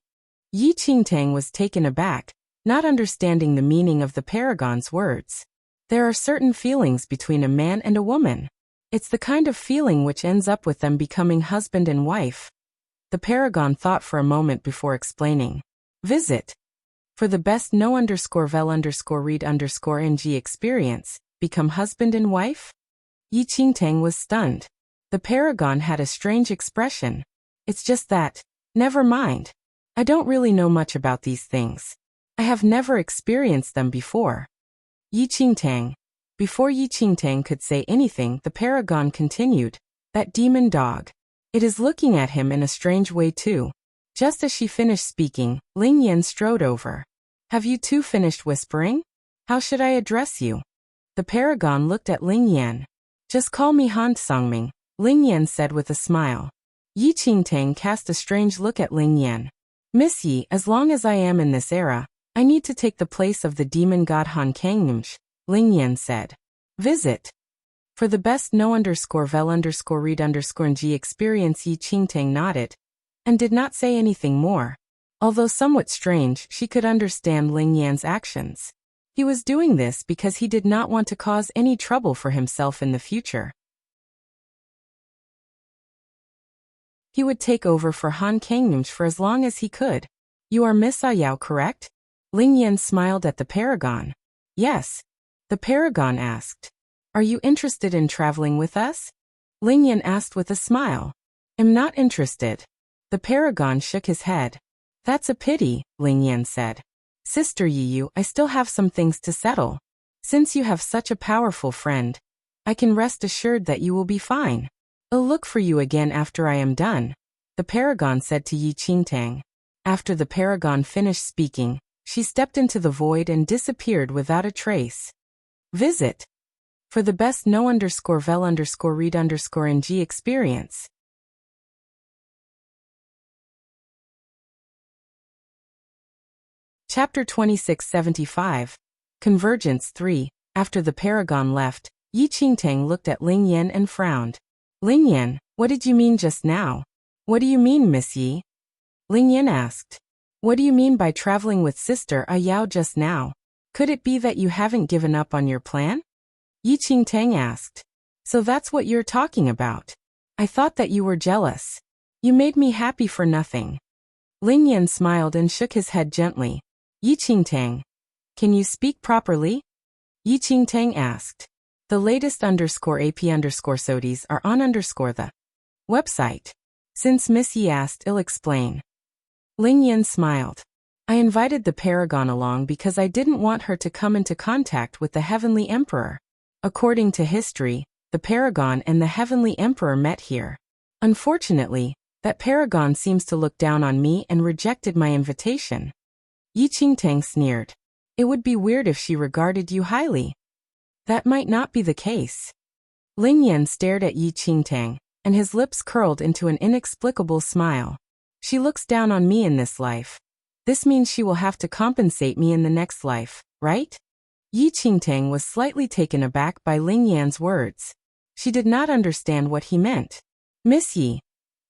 Yi Qingtang was taken aback, not understanding the meaning of the Paragon's words. There are certain feelings between a man and a woman. It's the kind of feeling which ends up with them becoming husband and wife. The Paragon thought for a moment before explaining. Visit. For the best know_vel_read_ng experience, become husband and wife? Yi Qingtang was stunned. The Paragon had a strange expression. It's just that. Never mind. I don't really know much about these things. I have never experienced them before. Yi Qingtang. Before Yi Qingtang could say anything, the Paragon continued. That demon dog. It is looking at him in a strange way too. Just as she finished speaking, Ling Yan strode over. Have you two finished whispering? How should I address you? The Paragon looked at Ling Yan. Just call me Han Songming, Ling Yan said with a smile. Yi Qingtang cast a strange look at Ling Yan. Miss Yi, as long as I am in this era, I need to take the place of the demon god Han Kang, Ling Yan said. Visit. For the best know_vel_read_ng experience, Yi Qingtang nodded, and did not say anything more. Although somewhat strange, she could understand Ling Yan's actions. He was doing this because he did not want to cause any trouble for himself in the future. He would take over for Han Kang for as long as he could. You are Miss Ayao, correct? Ling Yan smiled at the Paragon. Yes. The Paragon asked. Are you interested in traveling with us? Ling Yan asked with a smile. Am not interested. The Paragon shook his head. That's a pity, Ling Yan said. Sister Yi Yu, I still have some things to settle. Since you have such a powerful friend, I can rest assured that you will be fine. I'll look for you again after I am done, the Paragon said to Yi Qingtang. After the Paragon finished speaking, she stepped into the void and disappeared without a trace. Visit. For the best know_vel_read_ng experience. Chapter 2675. Convergence 3. After the Paragon left, Yi Qingtang looked at Ling Yan and frowned. Ling Yan, what did you mean just now? What do you mean, Miss Yi? Ling Yan asked. What do you mean by traveling with Sister Ayao just now? Could it be that you haven't given up on your plan? Yi Qingtang asked. So that's what you're talking about. I thought that you were jealous. You made me happy for nothing. Ling Yan smiled and shook his head gently. Yi Qingtang. Can you speak properly? Yi Qingtang asked. The latest _AP_SODIes are on the website. Since Miss Yi asked, I'll explain. Ling Yan smiled. I invited the paragon along because I didn't want her to come into contact with the Heavenly Emperor. According to history, the paragon and the Heavenly Emperor met here. Unfortunately, that paragon seems to look down on me and rejected my invitation. Yi Qingtang sneered. It would be weird if she regarded you highly. That might not be the case. Ling Yan stared at Yi Qingtang, and his lips curled into an inexplicable smile. She looks down on me in this life. This means she will have to compensate me in the next life, right? Yi Qingtang was slightly taken aback by Ling Yan's words. She did not understand what he meant. Miss Yi,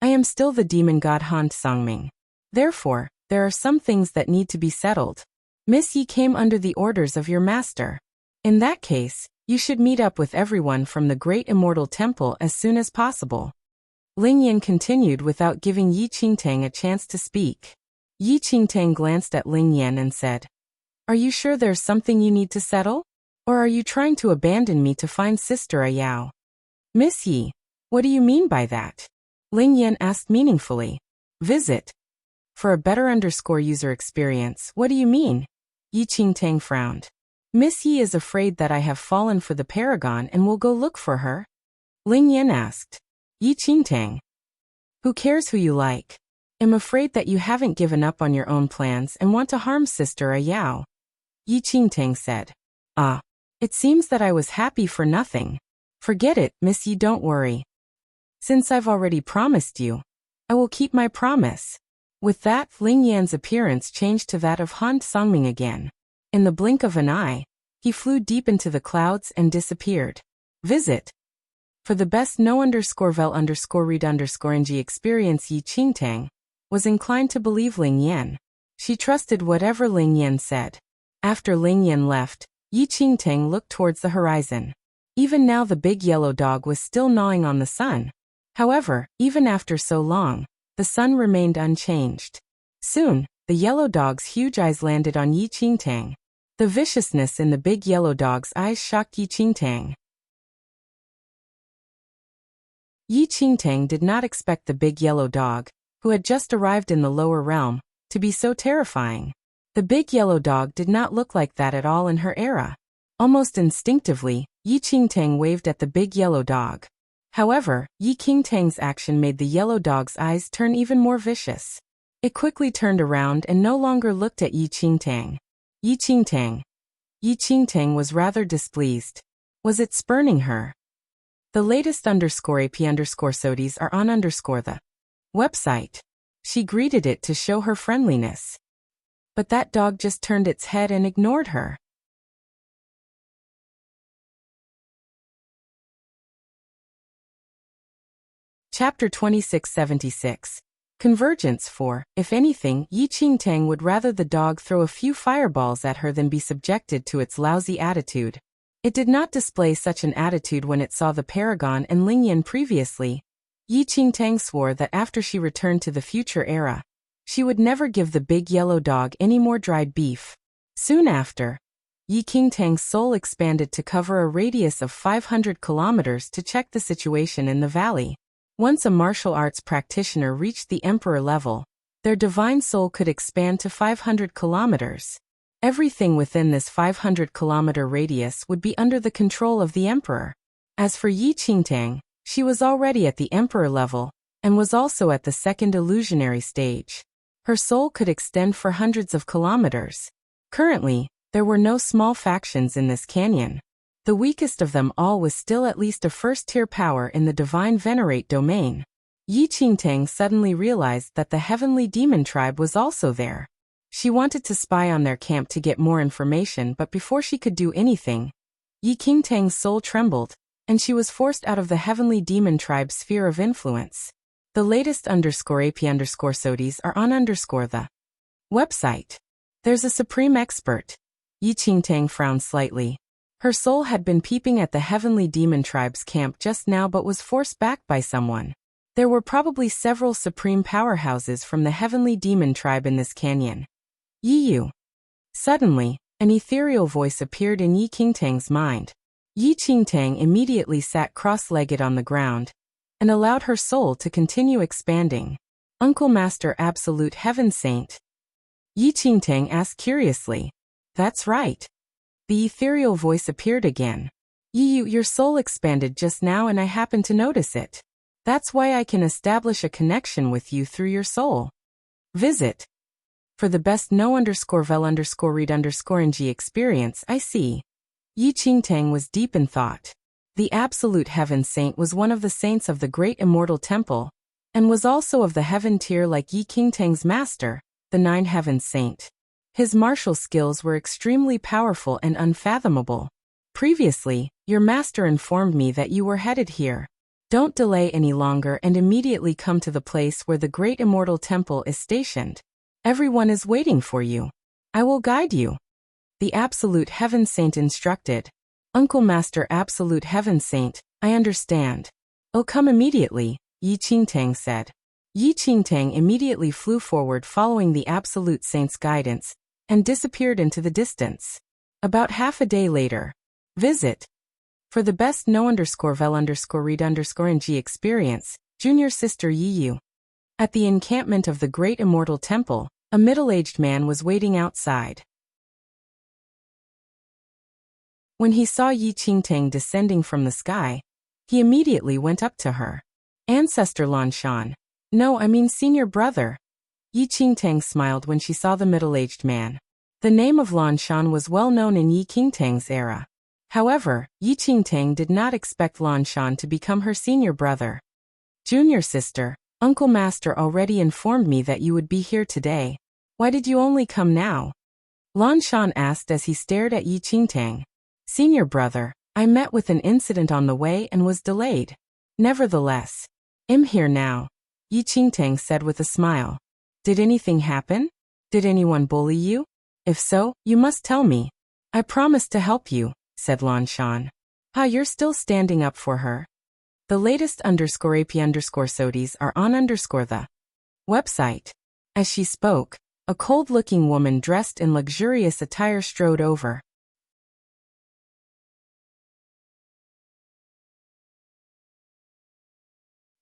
I am still the demon god Han Sangming. Therefore, there are some things that need to be settled. Miss Yi came under the orders of your master. In that case, you should meet up with everyone from the Great Immortal Temple as soon as possible. Ling Yan continued without giving Yi Qingtang a chance to speak. Yi Qingtang glanced at Ling Yan and said, Are you sure there's something you need to settle? Or are you trying to abandon me to find Sister Ayao? Miss Yi, what do you mean by that? Ling Yan asked meaningfully. Visit. For a better user experience, what do you mean? Yi Qingtang frowned. Miss Yi is afraid that I have fallen for the paragon and will go look for her? Ling Yan asked. Yi Qingtang. Who cares who you like? I'm afraid that you haven't given up on your own plans and want to harm Sister Ayao. Yi Qingtang said. Ah. It seems that I was happy for nothing. Forget it, Miss Yi, don't worry. Since I've already promised you, I will keep my promise. With that, Ling Yan's appearance changed to that of Han Sangming again. In the blink of an eye, he flew deep into the clouds and disappeared. Visit. For the best no_vel_read_ng experience, Yi Qingtang was inclined to believe Ling Yan. She trusted whatever Ling Yan said. After Ling Yan left, Yi Qingtang looked towards the horizon. Even now the big yellow dog was still gnawing on the sun. However, even after so long, the sun remained unchanged. Soon, the yellow dog's huge eyes landed on Yi Qingtang. The viciousness in the big yellow dog's eyes shocked Yi Qingtang. Yi Qingtang did not expect the big yellow dog, who had just arrived in the lower realm, to be so terrifying. The big yellow dog did not look like that at all in her era. Almost instinctively, Yi Qingtang waved at the big yellow dog. However, Yi Qingtang's action made the yellow dog's eyes turn even more vicious. It quickly turned around and no longer looked at Yi Qingtang. Yi Qingtang. Yi Qingtang was rather displeased. Was it spurning her? The latest _AP_SODIES are on the website. She greeted it to show her friendliness. But that dog just turned its head and ignored her. Chapter 2676. Convergence 4. If anything, Yi Qingtang would rather the dog throw a few fireballs at her than be subjected to its lousy attitude. It did not display such an attitude when it saw the paragon and Ling Yan previously. Yi Qingtang swore that after she returned to the future era, she would never give the big yellow dog any more dried beef. Soon after, Yi Qingtang's soul expanded to cover a radius of 500 kilometers to check the situation in the valley. Once a martial arts practitioner reached the emperor level, their divine soul could expand to 500 kilometers. Everything within this 500-kilometer radius would be under the control of the emperor. As for Yi Qingtang, she was already at the emperor level, and was also at the second illusionary stage. Her soul could extend for hundreds of kilometers. Currently, there were no small factions in this canyon. The weakest of them all was still at least a first-tier power in the divine venerate domain. Yi Qingtang suddenly realized that the heavenly demon tribe was also there. She wanted to spy on their camp to get more information, but before she could do anything, Yi Qingtang's soul trembled, and she was forced out of the heavenly demon tribe's sphere of influence. The latest _AP_SODIES are on the website. There's a supreme expert. Yi Qingtang frowned slightly. Her soul had been peeping at the heavenly demon tribe's camp just now but was forced back by someone. There were probably several supreme powerhouses from the heavenly demon tribe in this canyon. Yi Yu. Suddenly, an ethereal voice appeared in Yi Qingtang's mind. Yi Qingtang immediately sat cross-legged on the ground, and allowed her soul to continue expanding. Uncle Master Absolute Heaven Saint. Yi Qingtang asked curiously. That's right. The ethereal voice appeared again. Yi Yu, your soul expanded just now and I happened to notice it. That's why I can establish a connection with you through your soul. Visit. For the best know_vel_read_ng experience, I see. Yi Qingtang was deep in thought. The Absolute Heaven Saint was one of the saints of the Great Immortal Temple, and was also of the heaven tier like Yi Qingtang's master, the Nine Heavens Saint. His martial skills were extremely powerful and unfathomable. Previously, your master informed me that you were headed here. Don't delay any longer and immediately come to the place where the Great Immortal Temple is stationed. Everyone is waiting for you. I will guide you. The Absolute Heaven Saint instructed. Uncle Master Absolute Heaven Saint, I understand. Oh, come immediately, Yi Qingtang said. Yi Qingtang immediately flew forward following the Absolute Saint's guidance, and disappeared into the distance. About half a day later. Visit. For the best know_vel_read_ng experience, Junior Sister Yi Yu. At the encampment of the Great Immortal Temple, a middle-aged man was waiting outside. When he saw Yi Qingtang descending from the sky, he immediately went up to her. Ancestor Lanshan. No, I mean senior brother. Yi Qingtang smiled when she saw the middle-aged man. The name of Lanshan was well known in Yi Qingtang's era. However, Yi Qingtang did not expect Lanshan to become her senior brother. Junior sister, Uncle Master already informed me that you would be here today. Why did you only come now? Lanshan asked as he stared at Yi Qingtang. Senior brother, I met with an incident on the way and was delayed. Nevertheless, I'm here now, Yi Qingtang said with a smile. Did anything happen? Did anyone bully you? If so, you must tell me. I promise to help you, said Lanshan. You're still standing up for her. The latest _AP_SODIES are on the website. As she spoke, a cold-looking woman dressed in luxurious attire strode over.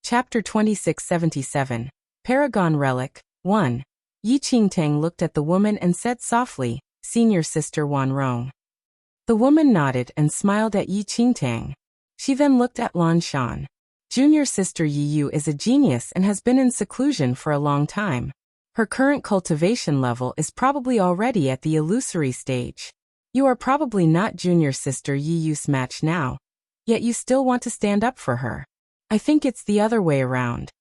Chapter 2677. Paragon Relic. 1. Yi Qingtang looked at the woman and said softly, Senior Sister Wan Rong. The woman nodded and smiled at Yi Qingtang. She then looked at Lanshan. Junior Sister Yi Yu is a genius and has been in seclusion for a long time. Her current cultivation level is probably already at the illusory stage. You are probably not Junior Sister Yi Yu's match now, yet you still want to stand up for her. I think it's the other way around.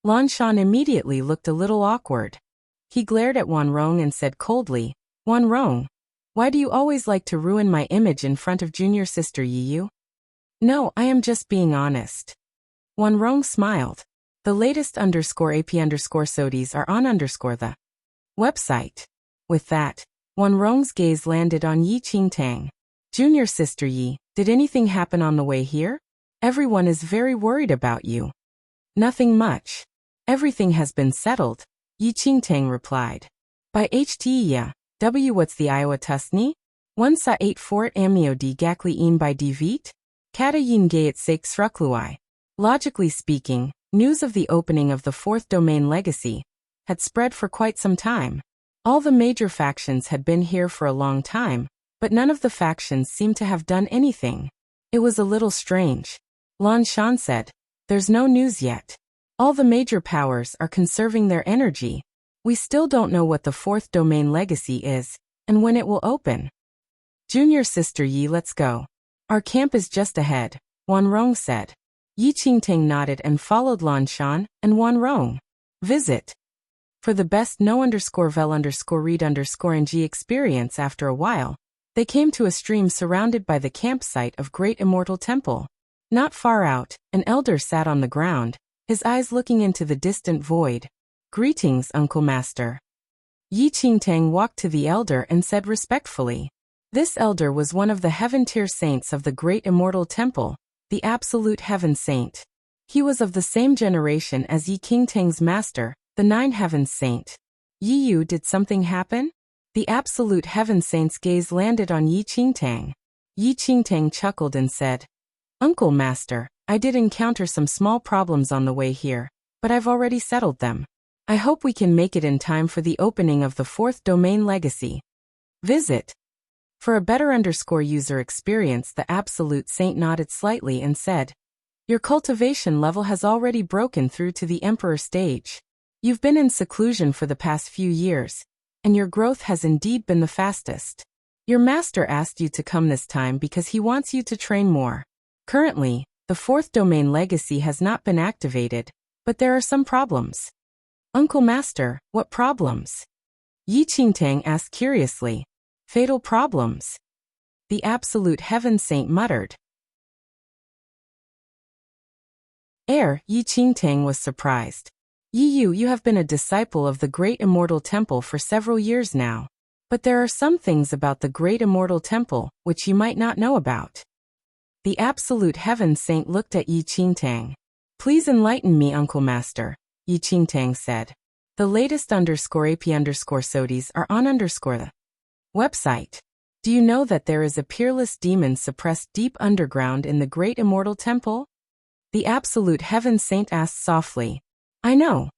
Lanshan immediately looked a little awkward. He glared at Wan Rong and said coldly, Wan Rong, why do you always like to ruin my image in front of Junior Sister Yi Yu? No, I am just being honest. Wan Rong smiled. The latest _AP_SODIES are on the website. With that, Wan Rong's gaze landed on Yi Qingtang. Junior Sister Yi, did anything happen on the way here? Everyone is very worried about you. Nothing much. Everything has been settled, Yi Qingtang replied. By HTEA, what's the Iowa Tusney? 1 sa 8 fort amio di gakli in by divit? Kata yin gayet sake srukluai. Logically speaking, news of the opening of the Fourth Domain Legacy had spread for quite some time. All the major factions had been here for a long time, but none of the factions seemed to have done anything. It was a little strange. Lanshan said, There's no news yet. All the major powers are conserving their energy. We still don't know what the Fourth Domain Legacy is, and when it will open. Junior Sister Yi, let's go. Our camp is just ahead, Wan Rong said. Yi Qingtang nodded and followed Lanshan and Wan Rong. Visit. For the best know_vel_read_ng experience after a while, they came to a stream surrounded by the campsite of Great Immortal Temple. Not far out, an elder sat on the ground, his eyes looking into the distant void. Greetings, Uncle Master. Yi Qingtang walked to the elder and said respectfully. This elder was one of the heaven-tier saints of the Great Immortal Temple, the Absolute Heaven Saint. He was of the same generation as Yi Qingtang's master, the Nine Heavens Saint. Yi Yu, did something happen? The Absolute Heaven Saint's gaze landed on Yi Qingtang. Yi Qingtang chuckled and said, Uncle Master, I did encounter some small problems on the way here, but I've already settled them. I hope we can make it in time for the opening of the 4th domain legacy. Visit. For a better user experience, the Absolute Saint nodded slightly and said, your cultivation level has already broken through to the Emperor stage. You've been in seclusion for the past few years, and your growth has indeed been the fastest. Your master asked you to come this time because he wants you to train more. Currently, the 4th domain legacy has not been activated, but there are some problems. Uncle Master, what problems? Yi Qingtang asked curiously. Fatal problems. The Absolute Heaven Saint muttered. Yi Qingtang was surprised. You have been a disciple of the Great Immortal Temple for several years now. But there are some things about the Great Immortal Temple which you might not know about. The Absolute Heaven Saint looked at Yi Qingtang. Please enlighten me, Uncle Master, Yi Qingtang said. The latest _AP_SODIs are on the website. Do you know that there is a peerless demon suppressed deep underground in the Great Immortal Temple? The Absolute Heaven Saint asked softly. I know.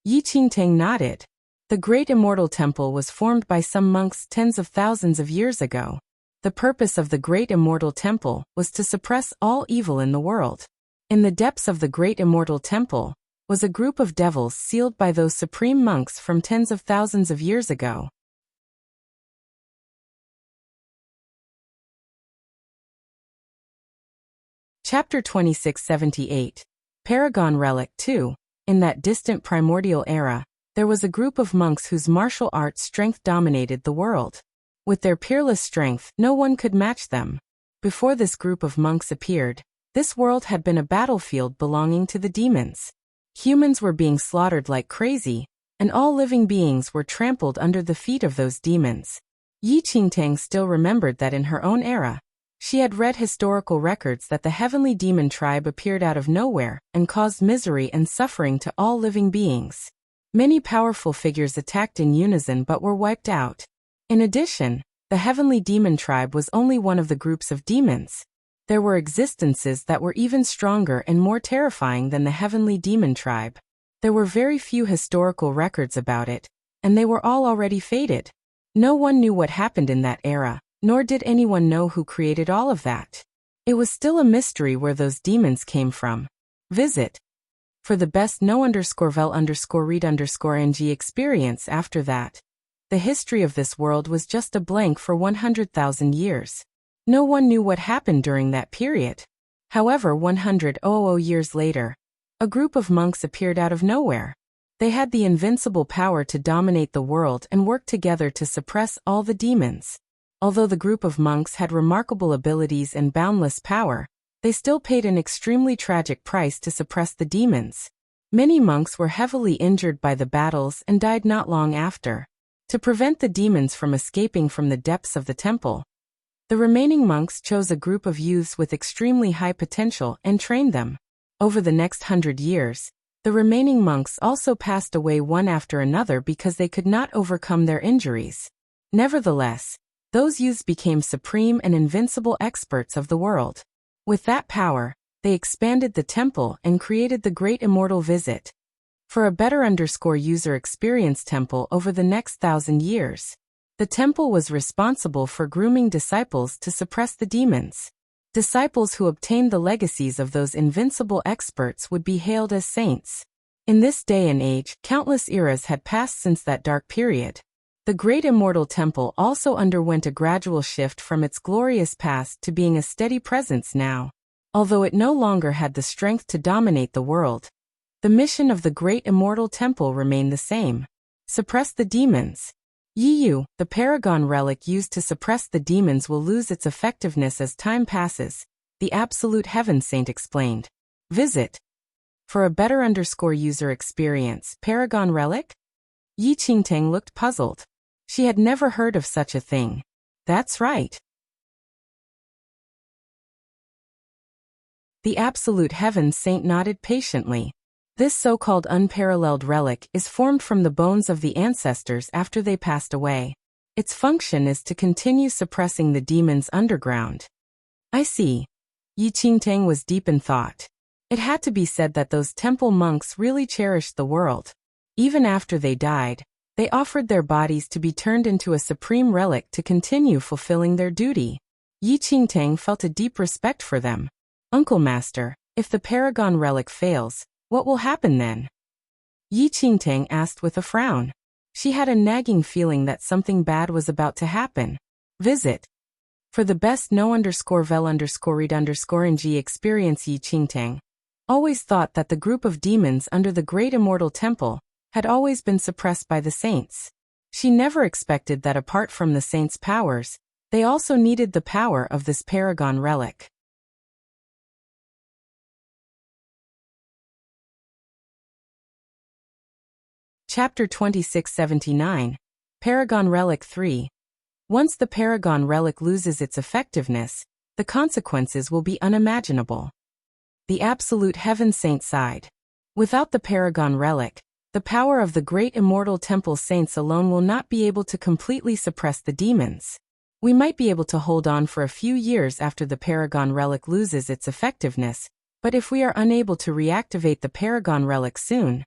Yi Qingtang nodded. The Great Immortal Temple was formed by some monks tens of thousands of years ago. The purpose of the Great Immortal Temple was to suppress all evil in the world. In the depths of the Great Immortal Temple was a group of devils sealed by those supreme monks from tens of thousands of years ago. Chapter 2678. Paragon Relic 2. In that distant primordial era, there was a group of monks whose martial arts strength dominated the world. With their peerless strength, no one could match them. Before this group of monks appeared, this world had been a battlefield belonging to the demons. Humans were being slaughtered like crazy, and all living beings were trampled under the feet of those demons. Yi Qingtang still remembered that in her own era, she had read historical records that the heavenly demon tribe appeared out of nowhere and caused misery and suffering to all living beings. Many powerful figures attacked in unison but were wiped out. In addition, the heavenly demon tribe was only one of the groups of demons. There were existences that were even stronger and more terrifying than the heavenly demon tribe. There were very few historical records about it, and they were all already faded. No one knew what happened in that era, nor did anyone know who created all of that. It was still a mystery where those demons came from. Visit. For the best know_vel_read_ng experience after that. The history of this world was just a blank for 100,000 years. No one knew what happened during that period. However, 100,000 years later, a group of monks appeared out of nowhere. They had the invincible power to dominate the world and work together to suppress all the demons. Although the group of monks had remarkable abilities and boundless power, they still paid an extremely tragic price to suppress the demons. Many monks were heavily injured by the battles and died not long after. To prevent the demons from escaping from the depths of the temple, the remaining monks chose a group of youths with extremely high potential and trained them. Over the next 100 years, the remaining monks also passed away one after another because they could not overcome their injuries. Nevertheless, those youths became supreme and invincible experts of the world. With that power, they expanded the temple and created the Great Immortal Visit. For a better user experience temple over the next 1,000 years. The temple was responsible for grooming disciples to suppress the demons. Disciples who obtained the legacies of those invincible experts would be hailed as saints. In this day and age, countless eras had passed since that dark period. The Great Immortal Temple also underwent a gradual shift from its glorious past to being a steady presence now. Although it no longer had the strength to dominate the world, the mission of the Great Immortal Temple remained the same. Suppress the demons. The Paragon Relic used to suppress the demons will lose its effectiveness as time passes, the Absolute Heaven Saint explained. Visit. For a better user experience, Paragon Relic? Yi Qingtang looked puzzled. She had never heard of such a thing. That's right. The Absolute Heaven Saint nodded patiently. This so-called unparalleled relic is formed from the bones of the ancestors after they passed away. Its function is to continue suppressing the demons underground. I see. Yi Qingtang was deep in thought. It had to be said that those temple monks really cherished the world. Even after they died, they offered their bodies to be turned into a supreme relic to continue fulfilling their duty. Yi Qingtang felt a deep respect for them. Uncle Master, if the Paragon relic fails, what will happen then? Yi Qingtang asked with a frown. She had a nagging feeling that something bad was about to happen. Visit. For the best know_vel_read_ng experience, Yi Qingtang always thought that the group of demons under the Great Immortal Temple had always been suppressed by the saints. She never expected that apart from the saints' powers, they also needed the power of this Paragon relic. Chapter 2679, Paragon Relic 3. Once the Paragon relic loses its effectiveness, the consequences will be unimaginable. The Absolute Heaven Saint sighed. Without the Paragon relic, the power of the Great Immortal Temple saints alone will not be able to completely suppress the demons. We might be able to hold on for a few years after the Paragon relic loses its effectiveness, but if we are unable to reactivate the Paragon relic soon,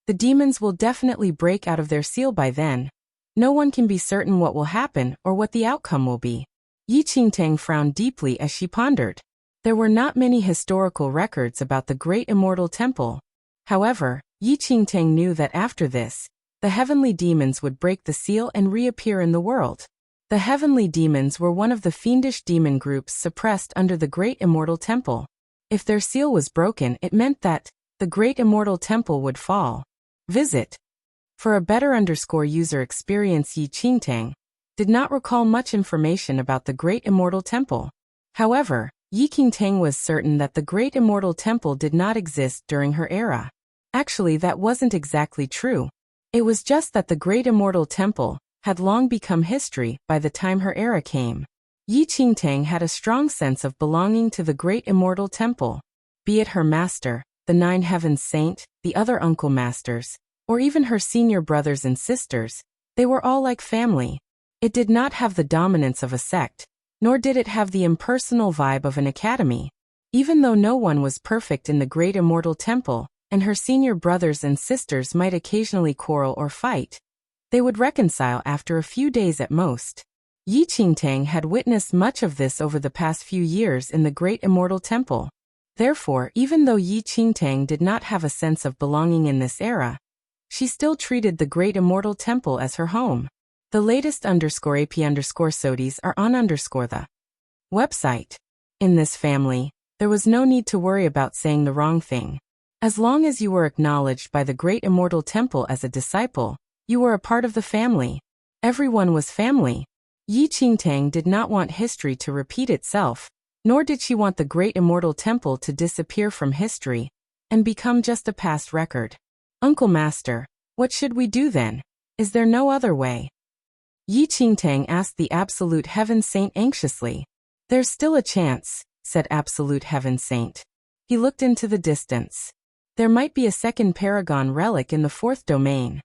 the demons will definitely break out of their seal by then. No one can be certain what will happen or what the outcome will be. Yi Qingtang frowned deeply as she pondered. There were not many historical records about the Great Immortal Temple. However, Yi Qingtang knew that after this, the heavenly demons would break the seal and reappear in the world. The heavenly demons were one of the fiendish demon groups suppressed under the Great Immortal Temple. If their seal was broken, it meant that the Great Immortal Temple would fall. Visit. For a better user experience, Yi Qingtang did not recall much information about the Great Immortal Temple. However, Yi Qingtang was certain that the Great Immortal Temple did not exist during her era. Actually, that wasn't exactly true. It was just that the Great Immortal Temple had long become history by the time her era came. Yi Qingtang had a strong sense of belonging to the Great Immortal Temple. Be it her master, the Nine Heavens Saint, the other uncle masters, or even her senior brothers and sisters, they were all like family. It did not have the dominance of a sect, nor did it have the impersonal vibe of an academy. Even though no one was perfect in the Great Immortal Temple, and her senior brothers and sisters might occasionally quarrel or fight, they would reconcile after a few days at most. Yi Qingtang had witnessed much of this over the past few years in the Great Immortal Temple. Therefore, even though Yi Qingtang did not have a sense of belonging in this era, she still treated the Great Immortal Temple as her home. The latest _AP_SODIES are on the website. In this family, there was no need to worry about saying the wrong thing. As long as you were acknowledged by the Great Immortal Temple as a disciple, you were a part of the family. Everyone was family. Yi Qingtang did not want history to repeat itself, nor did she want the Great Immortal Temple to disappear from history and become just a past record. Uncle Master, what should we do then? Is there no other way? Yi Qingtang asked the Absolute Heaven Saint anxiously. There's still a chance, said Absolute Heaven Saint. He looked into the distance. There might be a second Paragon relic in the fourth domain.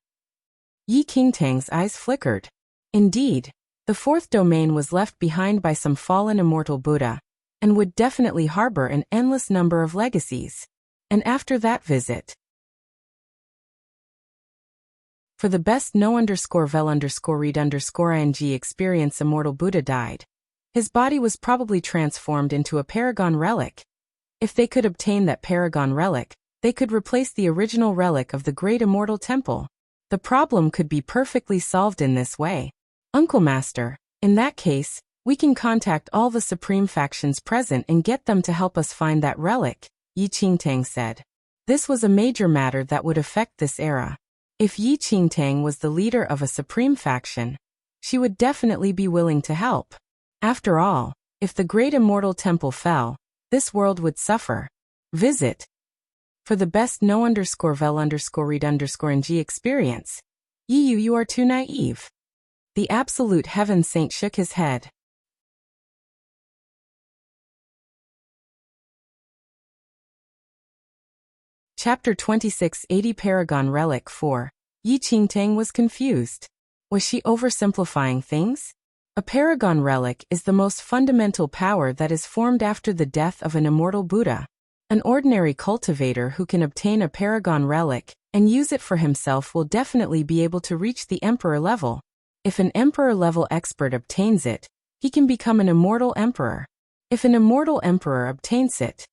Yi Qingtang's eyes flickered. Indeed, the fourth domain was left behind by some fallen immortal Buddha, and would definitely harbor an endless number of legacies. And after that visit, for the best know_vel_read_ing experience, Immortal Buddha died. His body was probably transformed into a Paragon relic. If they could obtain that Paragon relic, they could replace the original relic of the Great Immortal Temple. The problem could be perfectly solved in this way. Uncle Master, in that case, we can contact all the supreme factions present and get them to help us find that relic, Yi Qingtang said. This was a major matter that would affect this era. If Yi Qingtang was the leader of a supreme faction, she would definitely be willing to help. After all, if the Great Immortal Temple fell, this world would suffer. Visit. For the best know_vel_read_ng experience. You are too naive. The Absolute Heaven Saint shook his head. Chapter 2680 Paragon Relic 4. Yi Qingtang was confused. Was she oversimplifying things? A Paragon Relic is the most fundamental power that is formed after the death of an immortal Buddha. An ordinary cultivator who can obtain a Paragon Relic and use it for himself will definitely be able to reach the emperor level. If an emperor level expert obtains it, he can become an immortal emperor. If an immortal emperor obtains it.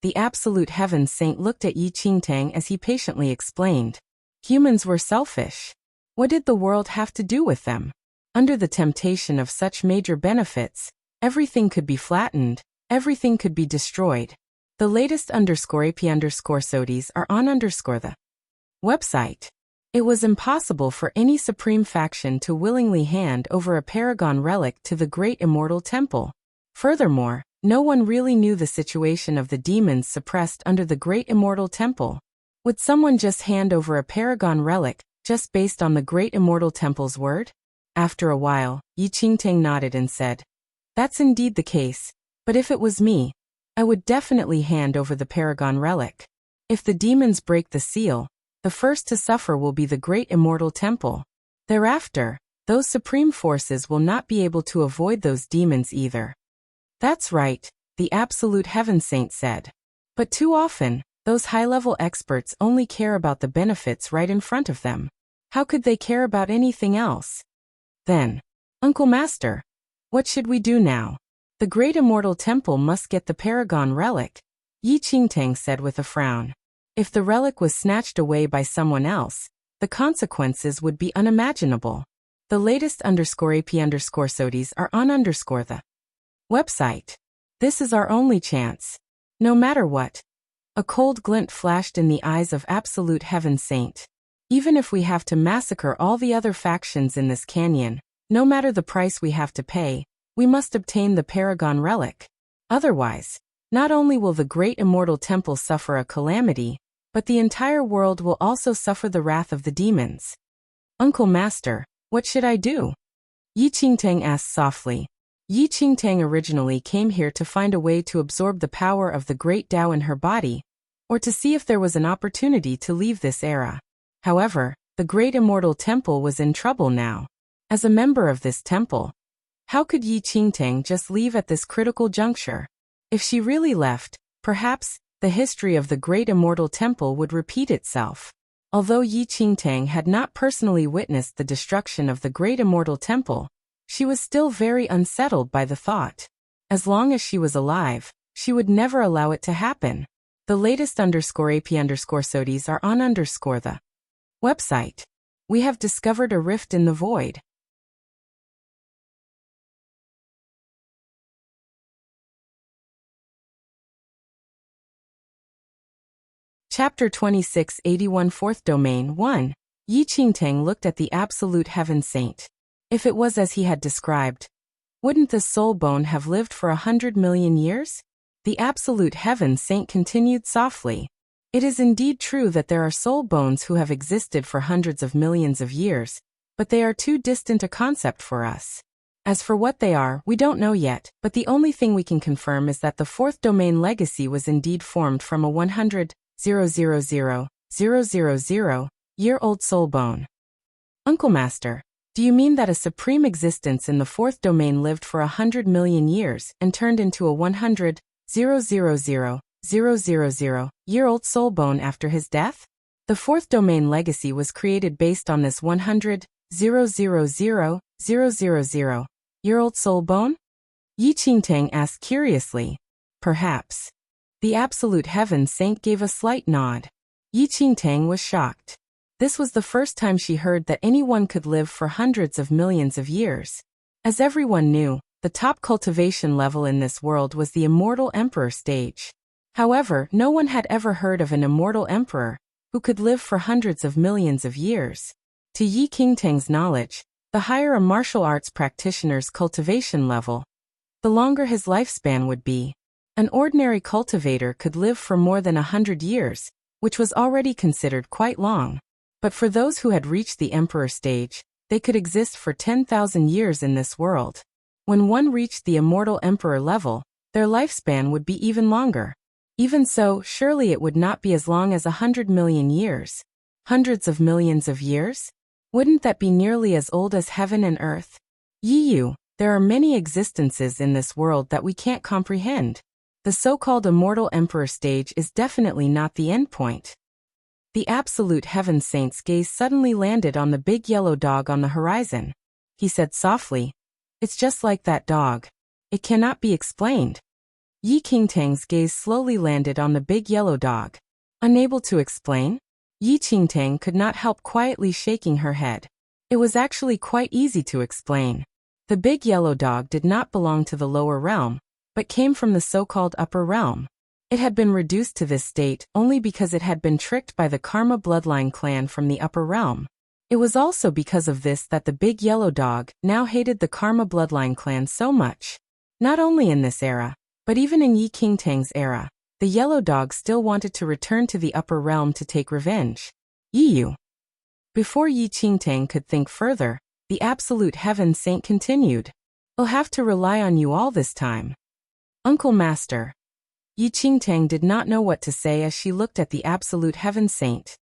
The absolute heaven saint looked at Yi Qingtang as he patiently explained. Humans were selfish. What did the world have to do with them? Under the temptation of such major benefits, everything could be flattened, everything could be destroyed. The latest _AP_SODs are on the website. It was impossible for any supreme faction to willingly hand over a paragon relic to the great immortal temple. Furthermore, no one really knew the situation of the demons suppressed under the great immortal temple. Would someone just hand over a paragon relic, just based on the great immortal temple's word? After a while, Yi Qingtang nodded and said, "That's indeed the case, but if it was me, I would definitely hand over the paragon relic. If the demons break the seal, the first to suffer will be the great immortal temple. Thereafter, those supreme forces will not be able to avoid those demons either." "That's right," the absolute heaven saint said. "But too often, those high-level experts only care about the benefits right in front of them. How could they care about anything else?" Then, "Uncle Master, what should we do now? The great immortal temple must get the paragon relic," Yi Qingtang said with a frown. If the relic was snatched away by someone else, the consequences would be unimaginable. The latest _AP_SODs are on the website. This is our only chance. No matter what. A cold glint flashed in the eyes of absolute heaven saint. Even if we have to massacre all the other factions in this canyon, no matter the price we have to pay, we must obtain the paragon relic. Otherwise, not only will the great immortal temple suffer a calamity, but the entire world will also suffer the wrath of the demons. "Uncle Master, what should I do?" Yi Qingtang asked softly. Yi Qingtang originally came here to find a way to absorb the power of the great Tao in her body, or to see if there was an opportunity to leave this era. However, the great immortal temple was in trouble now. As a member of this temple, how could Yi Qingtang just leave at this critical juncture? If she really left, perhaps, the history of the great immortal temple would repeat itself. Although Yi Qingtang had not personally witnessed the destruction of the great immortal temple, she was still very unsettled by the thought. As long as she was alive, she would never allow it to happen. The latest _AP_SODs are on the website. We have discovered a rift in the void. Chapter 2681 Fourth Domain 1. Yi Qingtang looked at the absolute heaven saint. If it was as he had described, wouldn't this soul bone have lived for 100 million years? The absolute heaven saint continued softly. It is indeed true that there are soul bones who have existed for hundreds of millions of years, but they are too distant a concept for us. As for what they are, we don't know yet, but the only thing we can confirm is that the fourth domain legacy was indeed formed from a 100,000,000-year-old soul bone. Uncle Master, do you mean that a supreme existence in the fourth domain lived for 100 million years and turned into a 100,000,000-year-old soul bone after his death? The fourth domain legacy was created based on this 100,000,000-year-old soul bone? Yi Qingtang asked curiously. Perhaps. The absolute heaven saint gave a slight nod. Yi Qingtang was shocked. This was the first time she heard that anyone could live for hundreds of millions of years. As everyone knew, the top cultivation level in this world was the immortal emperor stage. However, no one had ever heard of an immortal emperor who could live for hundreds of millions of years. To Yi Qingtang's knowledge, the higher a martial arts practitioner's cultivation level, the longer his lifespan would be. An ordinary cultivator could live for more than 100 years, which was already considered quite long. But for those who had reached the emperor stage, they could exist for 10,000 years in this world. When one reached the immortal emperor level, their lifespan would be even longer. Even so, surely it would not be as long as 100 million years. Hundreds of millions of years? Wouldn't that be nearly as old as heaven and earth? Yiyu, there are many existences in this world that we can't comprehend. The so-called immortal emperor stage is definitely not the end point. The absolute heaven saint's gaze suddenly landed on the big yellow dog on the horizon. He said softly, "It's just like that dog. It cannot be explained." Yi Qingtang's gaze slowly landed on the big yellow dog. Unable to explain? Yi Qingtang could not help quietly shaking her head. It was actually quite easy to explain. The big yellow dog did not belong to the lower realm, but came from the so-called upper realm. It had been reduced to this state only because it had been tricked by the Karma bloodline clan from the upper realm. It was also because of this that the big yellow dog now hated the Karma bloodline clan so much. Not only in this era, but even in Yi Qingtang's era, the yellow dog still wanted to return to the upper realm to take revenge. Yiyu. Before Yi Qingtang could think further, the absolute heaven saint continued. "I'll have to rely on you all this time." "Uncle Master." Yi Qingtang did not know what to say as she looked at the absolute heaven saint.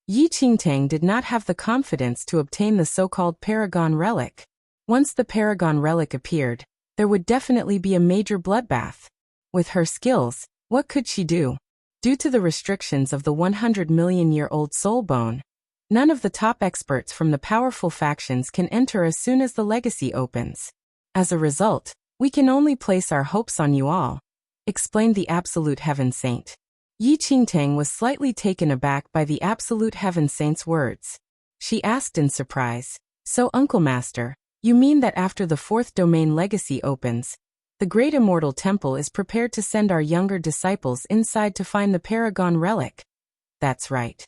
Yi Qingtang did not have the confidence to obtain the so-called Paragon Relic. Once the Paragon Relic appeared, there would definitely be a major bloodbath. With her skills, what could she do? Due to the restrictions of the 100-million-year-old soul bone, none of the top experts from the powerful factions can enter as soon as the legacy opens. As a result, we can only place our hopes on you all, explained the absolute heaven saint. Yi Qingtang was slightly taken aback by the absolute heaven saint's words. She asked in surprise, "So, Uncle Master, you mean that after the fourth domain legacy opens, the Great Immortal Temple is prepared to send our younger disciples inside to find the Paragon Relic?" "That's right."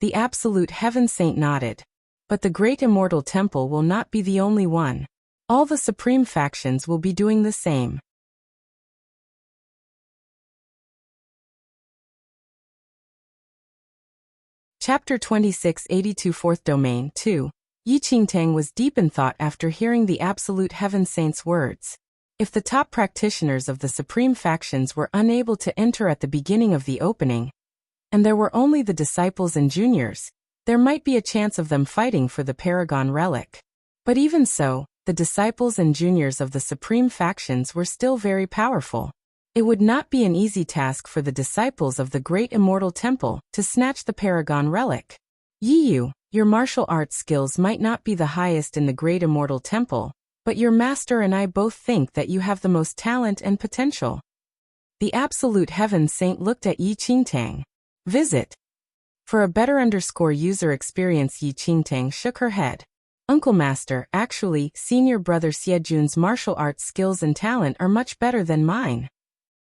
The absolute heaven saint nodded. "But the Great Immortal Temple will not be the only one. All the supreme factions will be doing the same." Chapter 2682 Fourth Domain 2. Yi Qingtang was deep in thought after hearing the absolute heaven saint's words. If the top practitioners of the supreme factions were unable to enter at the beginning of the opening, and there were only the disciples and juniors, there might be a chance of them fighting for the Paragon Relic. But even so, the disciples and juniors of the supreme factions were still very powerful. It would not be an easy task for the disciples of the Great Immortal Temple to snatch the Paragon Relic. "Yiyu, your martial arts skills might not be the highest in the Great Immortal Temple, but your master and I both think that you have the most talent and potential." The absolute heaven saint looked at Yi Qingtang. "Visit." For a better user experience, Yi Qingtang shook her head. "Uncle Master, actually, senior brother Xiejun's martial arts skills and talent are much better than mine."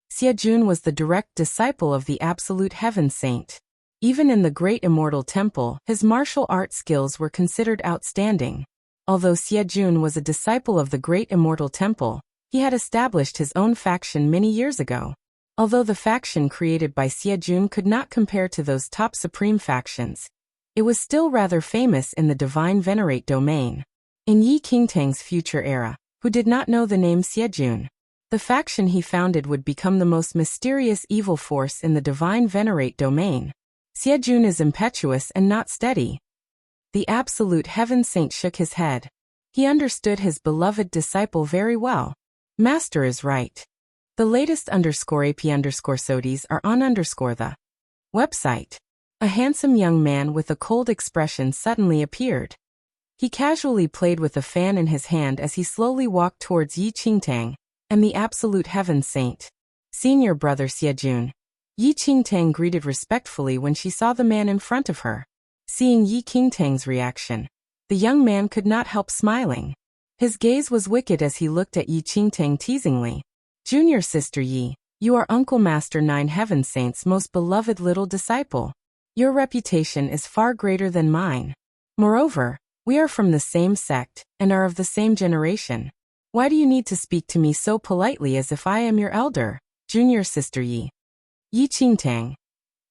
Xiejun was the direct disciple of the absolute heaven saint. Even in the Great Immortal Temple, his martial arts skills were considered outstanding. Although Xiejun was a disciple of the Great Immortal Temple, he had established his own faction many years ago. Although the faction created by Xiejun could not compare to those top supreme factions, it was still rather famous in the Divine Venerate domain. In Yi Qingtang's future era, who did not know the name Xiejun, the faction he founded would become the most mysterious evil force in the Divine Venerate domain. Xiejun is impetuous and not steady. The absolute heaven saint shook his head. He understood his beloved disciple very well. Master is right. The latest _AP_SODIES are on the website. A handsome young man with a cold expression suddenly appeared. He casually played with a fan in his hand as he slowly walked towards Yi Qingtang and the absolute heaven saint. "Senior brother Xiejun." Yi Qingtang greeted respectfully when she saw the man in front of her. Seeing Yi Qingtang's reaction, the young man could not help smiling. His gaze was wicked as he looked at Yi Qingtang teasingly. "Junior sister Yi, you are Uncle Master Nine Heaven Saint's most beloved little disciple. Your reputation is far greater than mine. Moreover, we are from the same sect and are of the same generation. Why do you need to speak to me so politely as if I am your elder, junior sister Yi?" Yi Qingtang.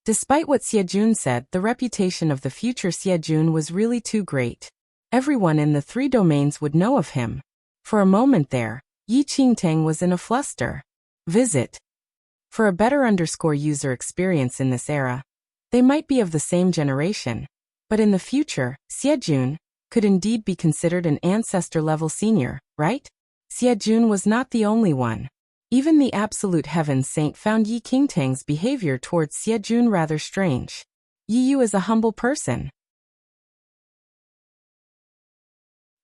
Despite what Xiejun said, the reputation of the future Xiejun was really too great. Everyone in the three domains would know of him. For a moment there, Yi Qingtang was in a fluster. "Visit." For a better user experience in this era, they might be of the same generation, but in the future, Xiejun could indeed be considered an ancestor-level senior, right? Xiejun was not the only one. Even the absolute heaven saint found Yi Qingtang's behavior towards Xie Jun rather strange. Yi Yu is a humble person.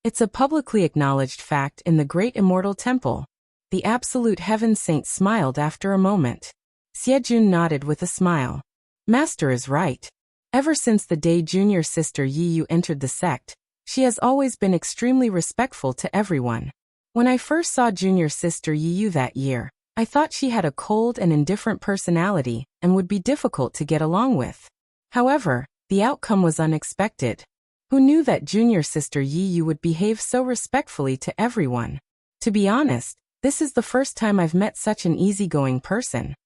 It's a publicly acknowledged fact in the Great Immortal Temple. The absolute heaven saint smiled after a moment. Xie Jun nodded with a smile. Master is right. Ever since the day junior sister Yi Yu entered the sect, she has always been extremely respectful to everyone. When I first saw junior sister Yi Yu that year, I thought she had a cold and indifferent personality and would be difficult to get along with. However, the outcome was unexpected. Who knew that junior sister Yi Yu would behave so respectfully to everyone? To be honest, this is the first time I've met such an easygoing person.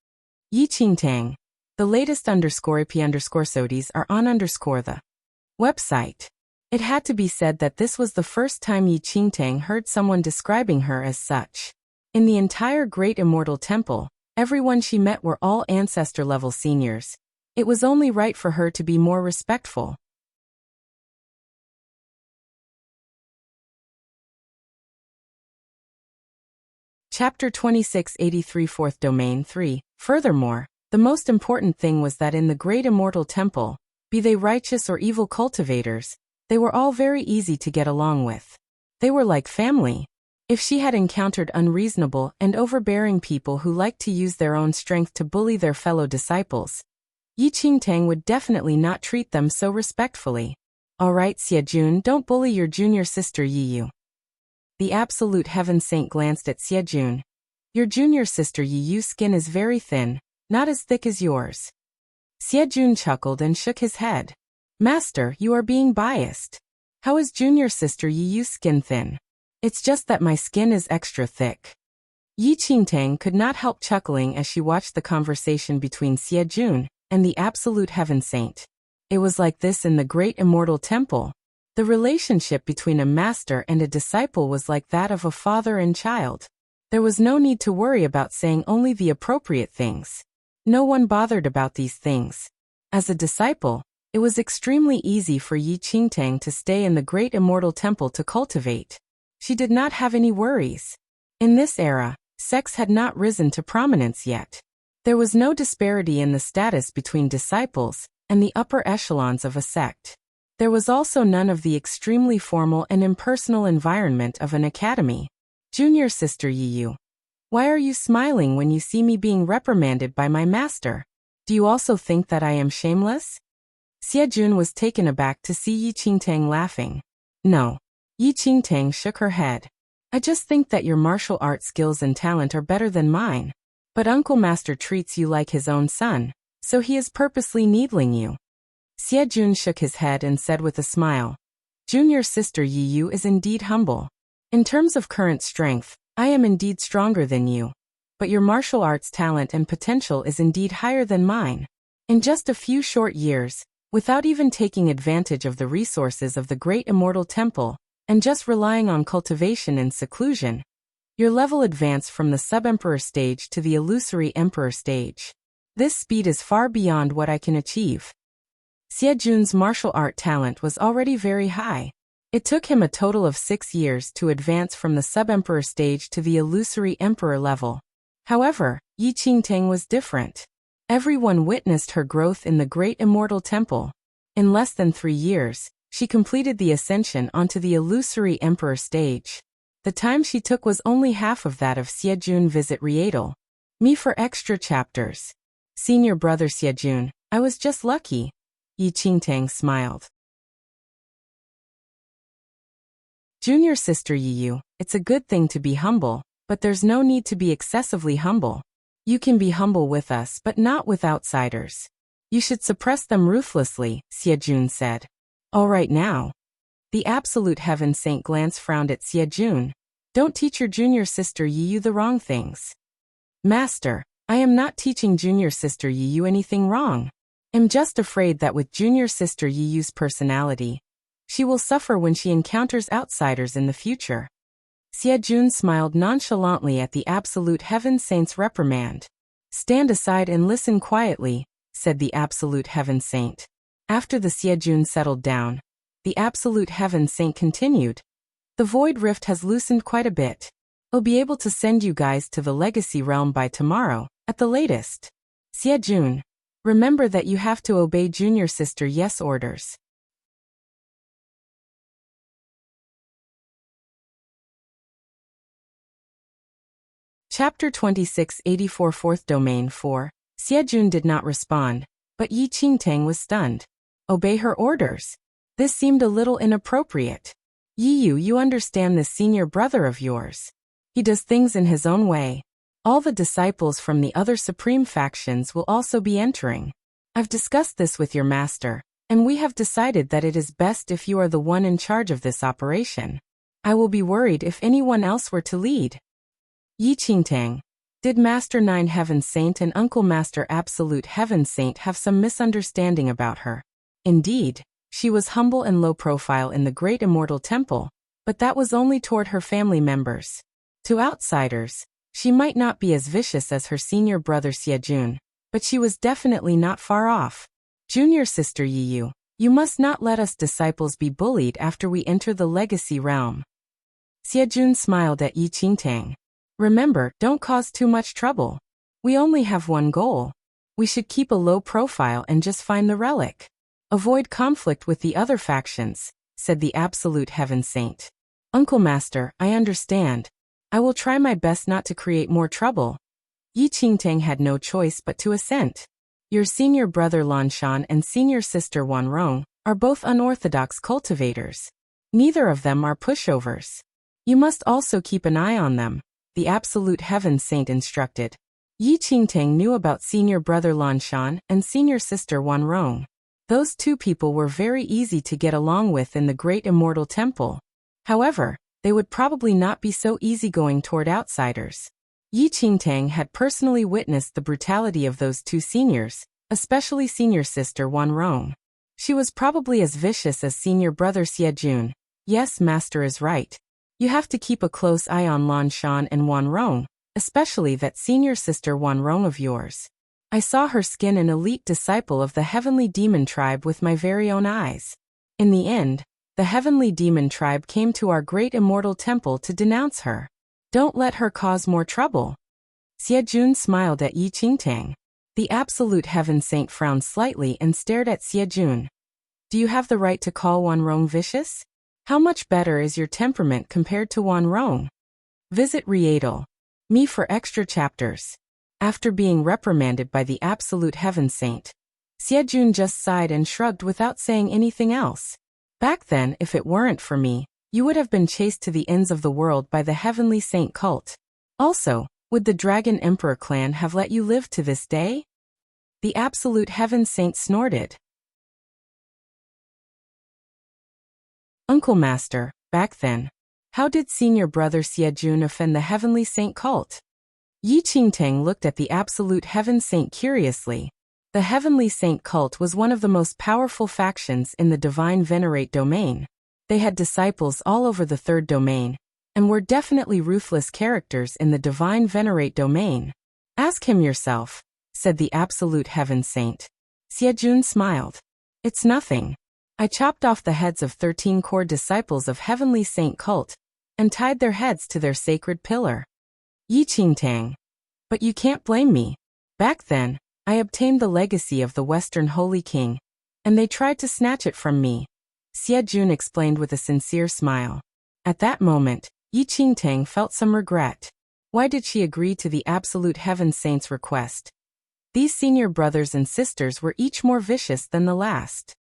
Yi Qingtang. The latest _IP_SODs are on the website. It had to be said that this was the first time Yi Qingtang heard someone describing her as such. In the entire Great Immortal Temple, everyone she met were all ancestor-level seniors. It was only right for her to be more respectful. Chapter 2683 Fourth Domain 3. Furthermore, the most important thing was that in the Great Immortal Temple, be they righteous or evil cultivators, they were all very easy to get along with. They were like family. If she had encountered unreasonable and overbearing people who liked to use their own strength to bully their fellow disciples, Yi Qingtang would definitely not treat them so respectfully. Alright Xie Jun, don't bully your junior sister Yi Yu. The absolute heaven saint glanced at Xie Jun. Your junior sister Yi Yu's skin is very thin, not as thick as yours. Xie Jun chuckled and shook his head. Master, you are being biased. How is junior sister Yi Yu's skin thin? It's just that my skin is extra thick. Yi Qingtang could not help chuckling as she watched the conversation between Xie Jun and the absolute heaven saint. It was like this in the Great Immortal Temple. The relationship between a master and a disciple was like that of a father and child. There was no need to worry about saying only the appropriate things. No one bothered about these things. As a disciple, it was extremely easy for Yi Qingtang to stay in the Great Immortal Temple to cultivate. She did not have any worries. In this era, sex had not risen to prominence yet. There was no disparity in the status between disciples and the upper echelons of a sect. There was also none of the extremely formal and impersonal environment of an academy. Junior sister Yi Yu. Why are you smiling when you see me being reprimanded by my master? Do you also think that I am shameless? Xie Jun was taken aback to see Yi Qingtang laughing. No. Yi Qingtang shook her head. I just think that your martial art skills and talent are better than mine. But Uncle Master treats you like his own son, so he is purposely needling you. Xie Jun shook his head and said with a smile. Junior sister Yi Yu is indeed humble. In terms of current strength, I am indeed stronger than you. But your martial arts talent and potential is indeed higher than mine. In just a few short years, without even taking advantage of the resources of the Great Immortal Temple, and just relying on cultivation and seclusion, your level advanced from the sub-emperor stage to the illusory emperor stage. This speed is far beyond what I can achieve. Xie Jun's martial art talent was already very high. It took him a total of 6 years to advance from the sub-emperor stage to the illusory emperor level. However, Yi Qingtang was different. Everyone witnessed her growth in the Great Immortal Temple. In less than 3 years, she completed the ascension onto the illusory emperor stage. The time she took was only half of that of Xie Jun visit Rietal. Me for extra chapters. Senior brother Xie Jun, I was just lucky. Yi Qingtang smiled. Junior sister Yi Yu, it's a good thing to be humble, but there's no need to be excessively humble. You can be humble with us but not with outsiders. You should suppress them ruthlessly, Xie Jun said. All right now. The absolute heaven saint glance frowned at Xie Jun. Don't teach your junior sister Yi Yu the wrong things. Master, I am not teaching junior sister Yi Yu anything wrong. I'm just afraid that with junior sister Yi Yu's personality, she will suffer when she encounters outsiders in the future. Xie Jun smiled nonchalantly at the absolute heaven saint's reprimand. Stand aside and listen quietly, said the absolute heaven saint. After the Xie Jun settled down, the absolute heaven saint continued. The void rift has loosened quite a bit. I'll be able to send you guys to the legacy realm by tomorrow, at the latest. Xie, remember that you have to obey junior sister Yes orders. Chapter 2684 Fourth Domain 4. Xie did not respond, but Yi Qingtang was stunned. Obey her orders? This seemed a little inappropriate. Yi, you understand this senior brother of yours. He does things in his own way. All the disciples from the other supreme factions will also be entering. I've discussed this with your master, and we have decided that it is best if you are the one in charge of this operation. I will be worried if anyone else were to lead. Yi Qingtang, did Master Nine Heaven Saint and Uncle Master Absolute Heaven Saint have some misunderstanding about her? Indeed, she was humble and low profile in the Great Immortal Temple, but that was only toward her family members. To outsiders, she might not be as vicious as her senior brother Xie, but she was definitely not far off. Junior sister Yi, you must not let us disciples be bullied after we enter the legacy realm. Xie smiled at Yi Qingtang. Remember, don't cause too much trouble. We only have one goal. We should keep a low profile and just find the relic. Avoid conflict with the other factions, said the Absolute Heaven Saint. Uncle Master, I understand. I will try my best not to create more trouble. Yi Qingtang had no choice but to assent. Your senior brother Lanshan and senior sister Wanrong are both unorthodox cultivators. Neither of them are pushovers. You must also keep an eye on them, the Absolute Heaven Saint instructed. Yi Qingtang knew about senior brother Lanshan and senior sister Wanrong. Those two people were very easy to get along with in the Great Immortal Temple. However, they would probably not be so easygoing toward outsiders. Yi Qingtang had personally witnessed the brutality of those two seniors, especially senior sister Wanrong. She was probably as vicious as senior brother Xie. Yes, master is right. You have to keep a close eye on Lanshan and Wanrong, especially that senior sister Wanrong of yours. I saw her skin an elite disciple of the Heavenly Demon Tribe with my very own eyes. In the end, the Heavenly Demon Tribe came to our Great Immortal Temple to denounce her. Don't let her cause more trouble. Xie smiled at Yi Qingtang. The Absolute Heaven Saint frowned slightly and stared at Xie. Do you have the right to call Wanrong vicious? How much better is your temperament compared to Wanrong? Visit Riedel. Me for extra chapters. After being reprimanded by the Absolute Heaven Saint, Xie just sighed and shrugged without saying anything else. Back then, if it weren't for me, you would have been chased to the ends of the world by the Heavenly Saint cult. Also, would the Dragon Emperor clan have let you live to this day? The Absolute Heaven Saint snorted. Uncle Master, back then, how did senior brother Xie offend the Heavenly Saint cult? Yi Qingtang looked at the Absolute Heaven Saint curiously. The Heavenly Saint cult was one of the most powerful factions in the Divine Venerate domain. They had disciples all over the third domain, and were definitely ruthless characters in the Divine Venerate domain. Ask him yourself, said the Absolute Heaven Saint. Xie smiled. It's nothing. I chopped off the heads of 13 core disciples of Heavenly Saint cult, and tied their heads to their sacred pillar. Yi Qingtang. But you can't blame me. Back then, I obtained the legacy of the Western Holy King, and they tried to snatch it from me. Xie explained with a sincere smile. At that moment, Yi Qingtang felt some regret. Why did she agree to the Absolute Heaven Saint's request? These senior brothers and sisters were each more vicious than the last.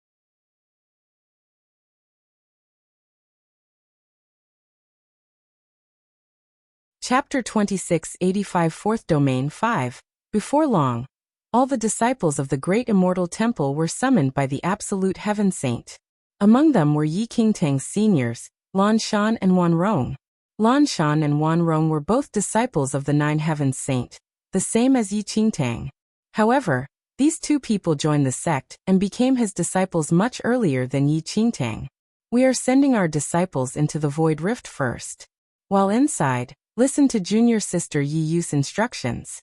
Chapter 2685 Fourth Domain 5. Before long, all the disciples of the Great Immortal Temple were summoned by the Absolute Heaven Saint. Among them were Yi Qingtang's seniors, Lanshan and Wanrong. Lanshan and Wanrong were both disciples of the Nine Heavens Saint, the same as Yi Qingtang. However, these two people joined the sect and became his disciples much earlier than Yi Qingtang. We are sending our disciples into the Void Rift first. While inside, listen to junior sister Yi Yu's instructions.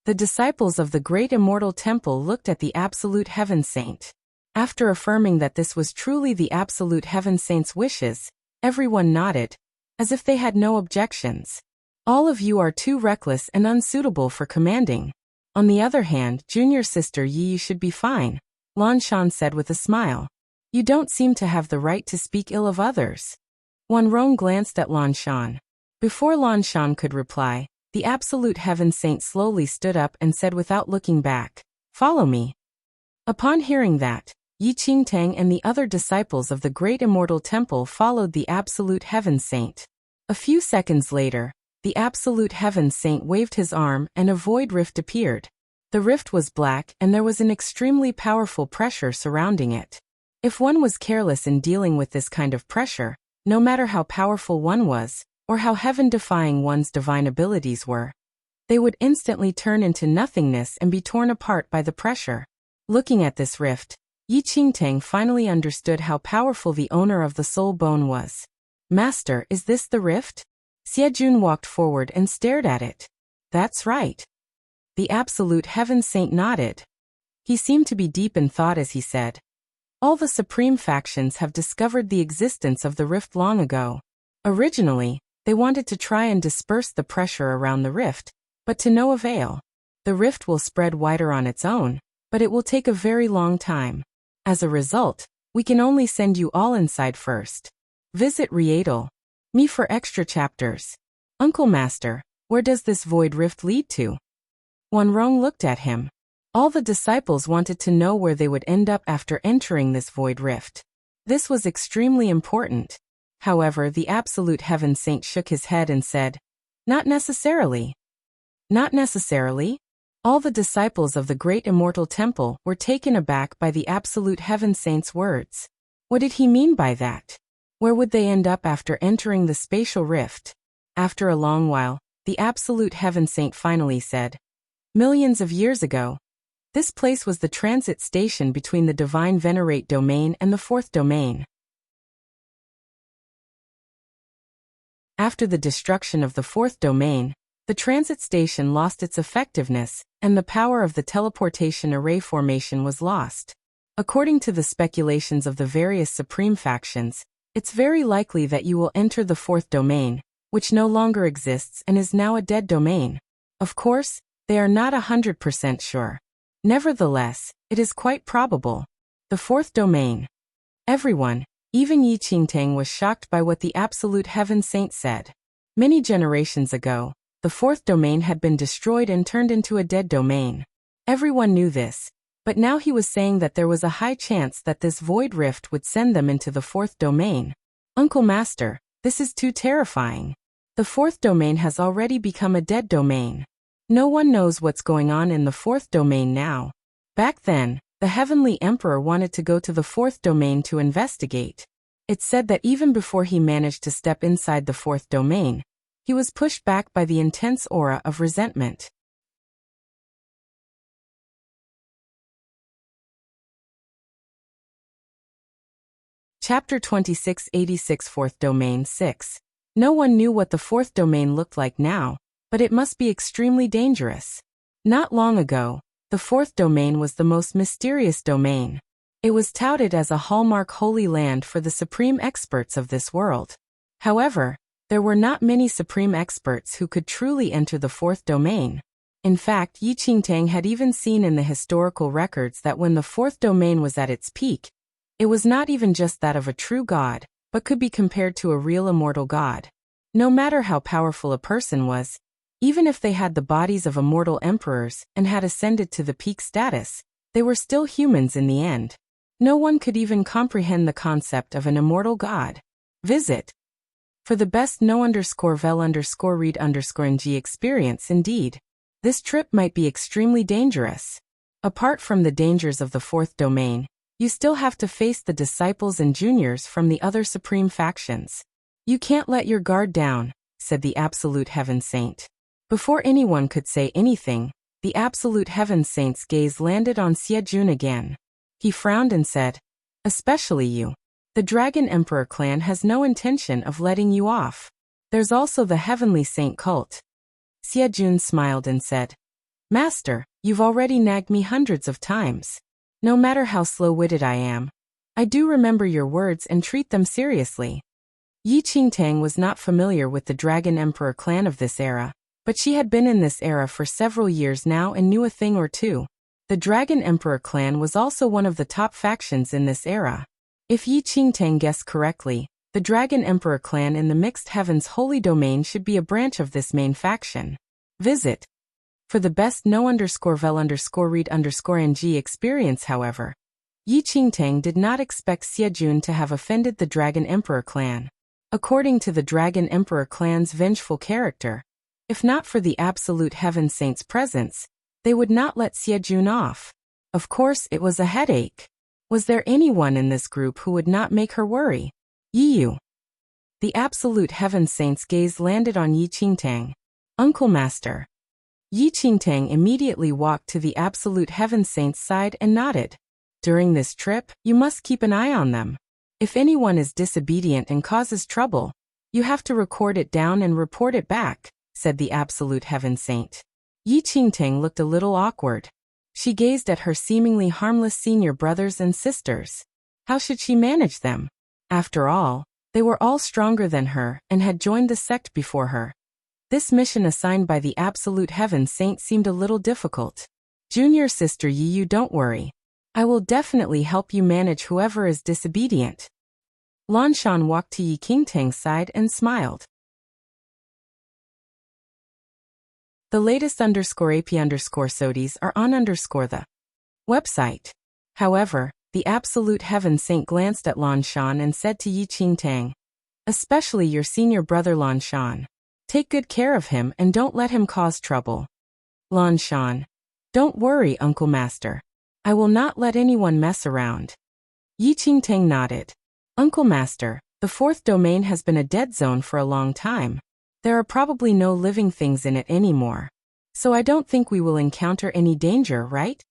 The disciples of the Great Immortal Temple looked at the Absolute Heaven Saint. After affirming that this was truly the Absolute Heaven Saint's wishes, everyone nodded, as if they had no objections. All of you are too reckless and unsuitable for commanding. On the other hand, junior sister Yi, you should be fine, Lan Shan said with a smile. You don't seem to have the right to speak ill of others. Wanrong glanced at Lan Shan. Before Lan Shan could reply, the absolute heaven saint slowly stood up and said without looking back, "Follow me." Upon hearing that, Yi Qingtang and the other disciples of the great immortal temple followed the absolute heaven saint. A few seconds later, the absolute heaven saint waved his arm and a void rift appeared. The rift was black and there was an extremely powerful pressure surrounding it. If one was careless in dealing with this kind of pressure, no matter how powerful one was, or how heaven-defying one's divine abilities were, they would instantly turn into nothingness and be torn apart by the pressure. Looking at this rift, Yi Qingtang finally understood how powerful the owner of the soul bone was. Master, is this the rift? Xiejun walked forward and stared at it. That's right. The absolute heaven saint nodded. He seemed to be deep in thought as he said, all the supreme factions have discovered the existence of the rift long ago. Originally, they wanted to try and disperse the pressure around the rift, but to no avail. The rift will spread wider on its own, but it will take a very long time. As a result, we can only send you all inside first. Visit Rietal. Me for extra chapters. Uncle Master, where does this void rift lead to? Wanrong looked at him. All the disciples wanted to know where they would end up after entering this void rift. This was extremely important. However, the absolute heaven saint shook his head and said, not necessarily. Not necessarily? All the disciples of the great immortal temple were taken aback by the absolute heaven saint's words. What did he mean by that? Where would they end up after entering the spatial rift? After a long while, the absolute heaven saint finally said, millions of years ago, this place was the transit station between the divine venerate domain and the fourth domain. After the destruction of the fourth domain, the transit station lost its effectiveness, and the power of the teleportation array formation was lost. According to the speculations of the various supreme factions, it's very likely that you will enter the fourth domain, which no longer exists and is now a dead domain. Of course, they are not 100% sure. Nevertheless, it is quite probable. The fourth domain. Everyone, even Yi Qingtang, was shocked by what the absolute heaven saint said. Many generations ago, the fourth domain had been destroyed and turned into a dead domain. Everyone knew this, but now he was saying that there was a high chance that this void rift would send them into the fourth domain. Uncle Master, this is too terrifying. The fourth domain has already become a dead domain. No one knows what's going on in the fourth domain now. Back then, the Heavenly Emperor wanted to go to the fourth domain to investigate. It's said that even before he managed to step inside the fourth domain, he was pushed back by the intense aura of resentment. Chapter 2686 Fourth Domain 6. No one knew what the fourth domain looked like now, but it must be extremely dangerous. Not long ago, the fourth domain was the most mysterious domain. It was touted as a hallmark holy land for the supreme experts of this world. However, there were not many supreme experts who could truly enter the fourth domain. In fact, Yi Qingtang had even seen in the historical records that when the fourth domain was at its peak, it was not even just that of a true god, but could be compared to a real immortal god. No matter how powerful a person was, even if they had the bodies of immortal emperors and had ascended to the peak status, they were still humans in the end. No one could even comprehend the concept of an immortal god. Visit. For the best no_vel_read_ng experience indeed. This trip might be extremely dangerous. Apart from the dangers of the fourth domain, you still have to face the disciples and juniors from the other supreme factions. You can't let your guard down, said the absolute heaven saint. Before anyone could say anything, the absolute heaven saint's gaze landed on Xiejun again. He frowned and said, especially you. The Dragon Emperor clan has no intention of letting you off. There's also the Heavenly Saint cult. Xiejun smiled and said, Master, you've already nagged me hundreds of times. No matter how slow-witted I am, I do remember your words and treat them seriously. Yi Qingtang was not familiar with the Dragon Emperor clan of this era, but she had been in this era for several years now and knew a thing or two. The Dragon Emperor clan was also one of the top factions in this era. If Yi Qingtang guessed correctly, the Dragon Emperor clan in the Mixed Heavens Holy Domain should be a branch of this main faction. Visit. For the best know_vel_read_ng experience, however, Yi Qingtang did not expect Xiejun to have offended the Dragon Emperor clan. According to the Dragon Emperor clan's vengeful character, if not for the Absolute Heaven Saint's presence, they would not let Xiejun off. Of course, it was a headache. Was there anyone in this group who would not make her worry? Yiyu. The Absolute Heaven Saint's gaze landed on Yi Qingtang. Uncle Master. Yi Qingtang immediately walked to the Absolute Heaven Saint's side and nodded. During this trip, you must keep an eye on them. If anyone is disobedient and causes trouble, you have to record it down and report it back, said the Absolute Heaven Saint. Yi Qingtang looked a little awkward. She gazed at her seemingly harmless senior brothers and sisters. How should she manage them? After all, they were all stronger than her and had joined the sect before her. This mission assigned by the Absolute Heaven Saint seemed a little difficult. Junior sister Yiyu, don't worry. I will definitely help you manage whoever is disobedient. Lanshan walked to Yi Qingtang's side and smiled. The latest _AP_SODIES are on the website. However, the Absolute Heaven Saint glanced at Lanshan and said to Yi Qingtang, especially your senior brother Lanshan. Take good care of him and don't let him cause trouble. Lanshan. Don't worry, Uncle Master. I will not let anyone mess around. Yi Qingtang nodded. Uncle Master, the fourth domain has been a dead zone for a long time. There are probably no living things in it anymore. So I don't think we will encounter any danger, right?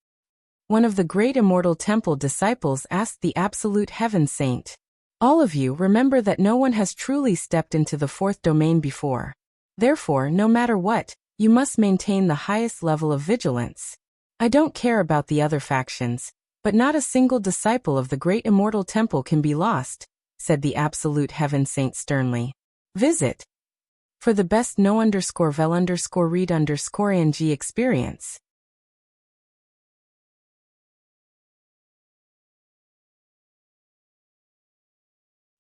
One of the great immortal temple disciples asked the Absolute Heaven Saint. All of you remember that no one has truly stepped into the fourth domain before. Therefore, no matter what, you must maintain the highest level of vigilance. I don't care about the other factions, but not a single disciple of the great immortal temple can be lost, said the Absolute Heaven Saint sternly. Visit. For the best know_vel_read_ng experience.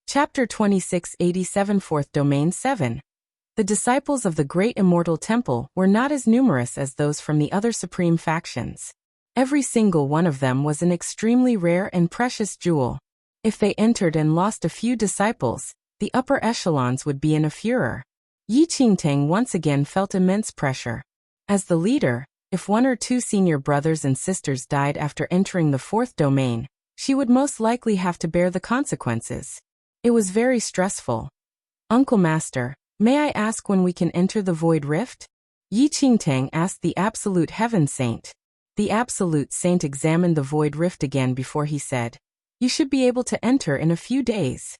Chapter 2687 Fourth Domain 7. The disciples of the Great Immortal Temple were not as numerous as those from the other supreme factions. Every single one of them was an extremely rare and precious jewel. If they entered and lost a few disciples, the upper echelons would be in a furor. Yi Qingtang once again felt immense pressure. As the leader, if one or two senior brothers and sisters died after entering the fourth domain, she would most likely have to bear the consequences. It was very stressful. Uncle Master, may I ask when we can enter the Void Rift? Yi Qingtang asked the Absolute Heaven Saint. The Absolute Saint examined the Void Rift again before he said, you should be able to enter in a few days.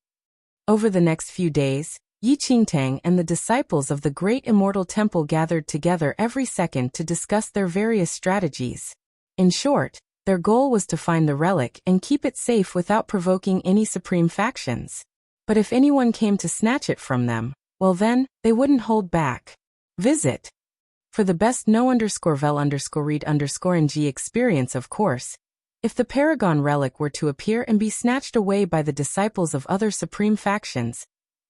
Over the next few days, Yi Qingtang and the disciples of the Great Immortal Temple gathered together every second to discuss their various strategies. In short, their goal was to find the relic and keep it safe without provoking any supreme factions. But if anyone came to snatch it from them, well then, they wouldn't hold back. Visit. For the best know_vel_read_ng experience, of course. If the Paragon relic were to appear and be snatched away by the disciples of other supreme factions,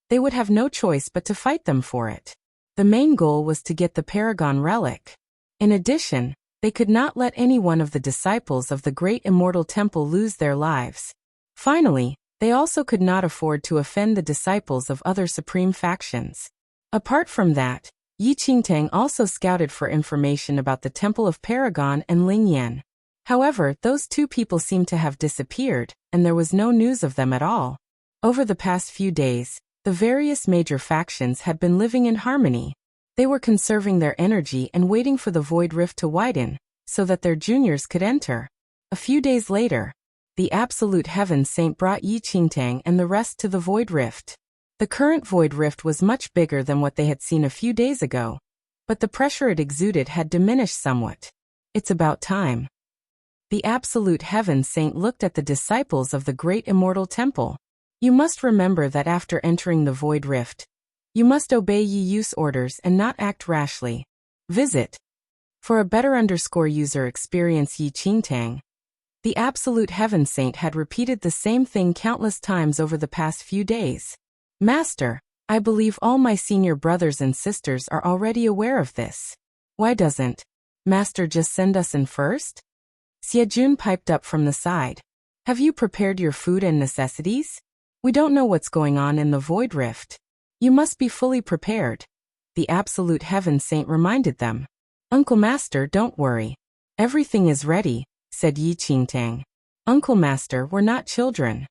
they would have no choice but to fight them for it. The main goal was to get the Paragon relic. In addition, they could not let any one of the disciples of the Great Immortal Temple lose their lives. Finally, they also could not afford to offend the disciples of other supreme factions. Apart from that, Yi Qingtang also scouted for information about the Temple of Paragon and Lingyan. However, those two people seemed to have disappeared, and there was no news of them at all. Over the past few days, the various major factions had been living in harmony. They were conserving their energy and waiting for the Void Rift to widen, so that their juniors could enter. A few days later, the Absolute Heaven Saint brought Yi Qingtang and the rest to the Void Rift. The current Void Rift was much bigger than what they had seen a few days ago, but the pressure it exuded had diminished somewhat. It's about time. The Absolute Heaven Saint looked at the disciples of the Great Immortal Temple. You must remember that after entering the Void Rift, you must obey Yi Yu's orders and not act rashly. Visit. For a better user experience Yi Qingtang. The Absolute Heaven Saint had repeated the same thing countless times over the past few days. Master, I believe all my senior brothers and sisters are already aware of this. Why doesn't Master just send us in first? Xiejun piped up from the side. Have you prepared your food and necessities? We don't know what's going on in the Void Rift. You must be fully prepared. The Absolute Heaven Saint reminded them. Uncle Master, don't worry. Everything is ready, said Yi Qingtang. Uncle Master, we're not children.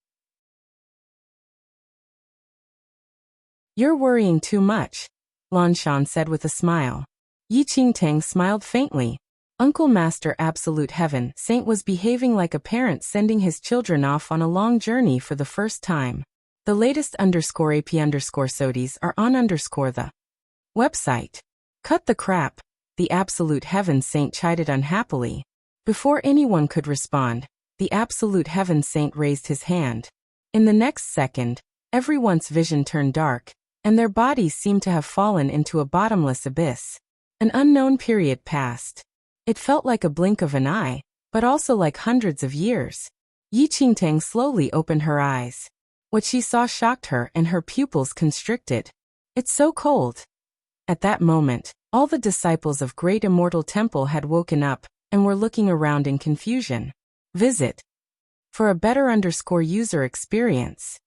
You're worrying too much, Lan Shan said with a smile. Yi Qingtang smiled faintly. Uncle Master Absolute Heaven Saint was behaving like a parent sending his children off on a long journey for the first time. The latest _AP_SODIes are on the website. Cut the crap, the Absolute Heaven Saint chided unhappily. Before anyone could respond, the Absolute Heaven Saint raised his hand. In the next second, everyone's vision turned dark, and their bodies seemed to have fallen into a bottomless abyss. An unknown period passed. It felt like a blink of an eye, but also like hundreds of years. Yi Qingtang slowly opened her eyes. What she saw shocked her and her pupils constricted. It's so cold. At that moment, all the disciples of Great Immortal Temple had woken up and were looking around in confusion. Visit. For a better user experience.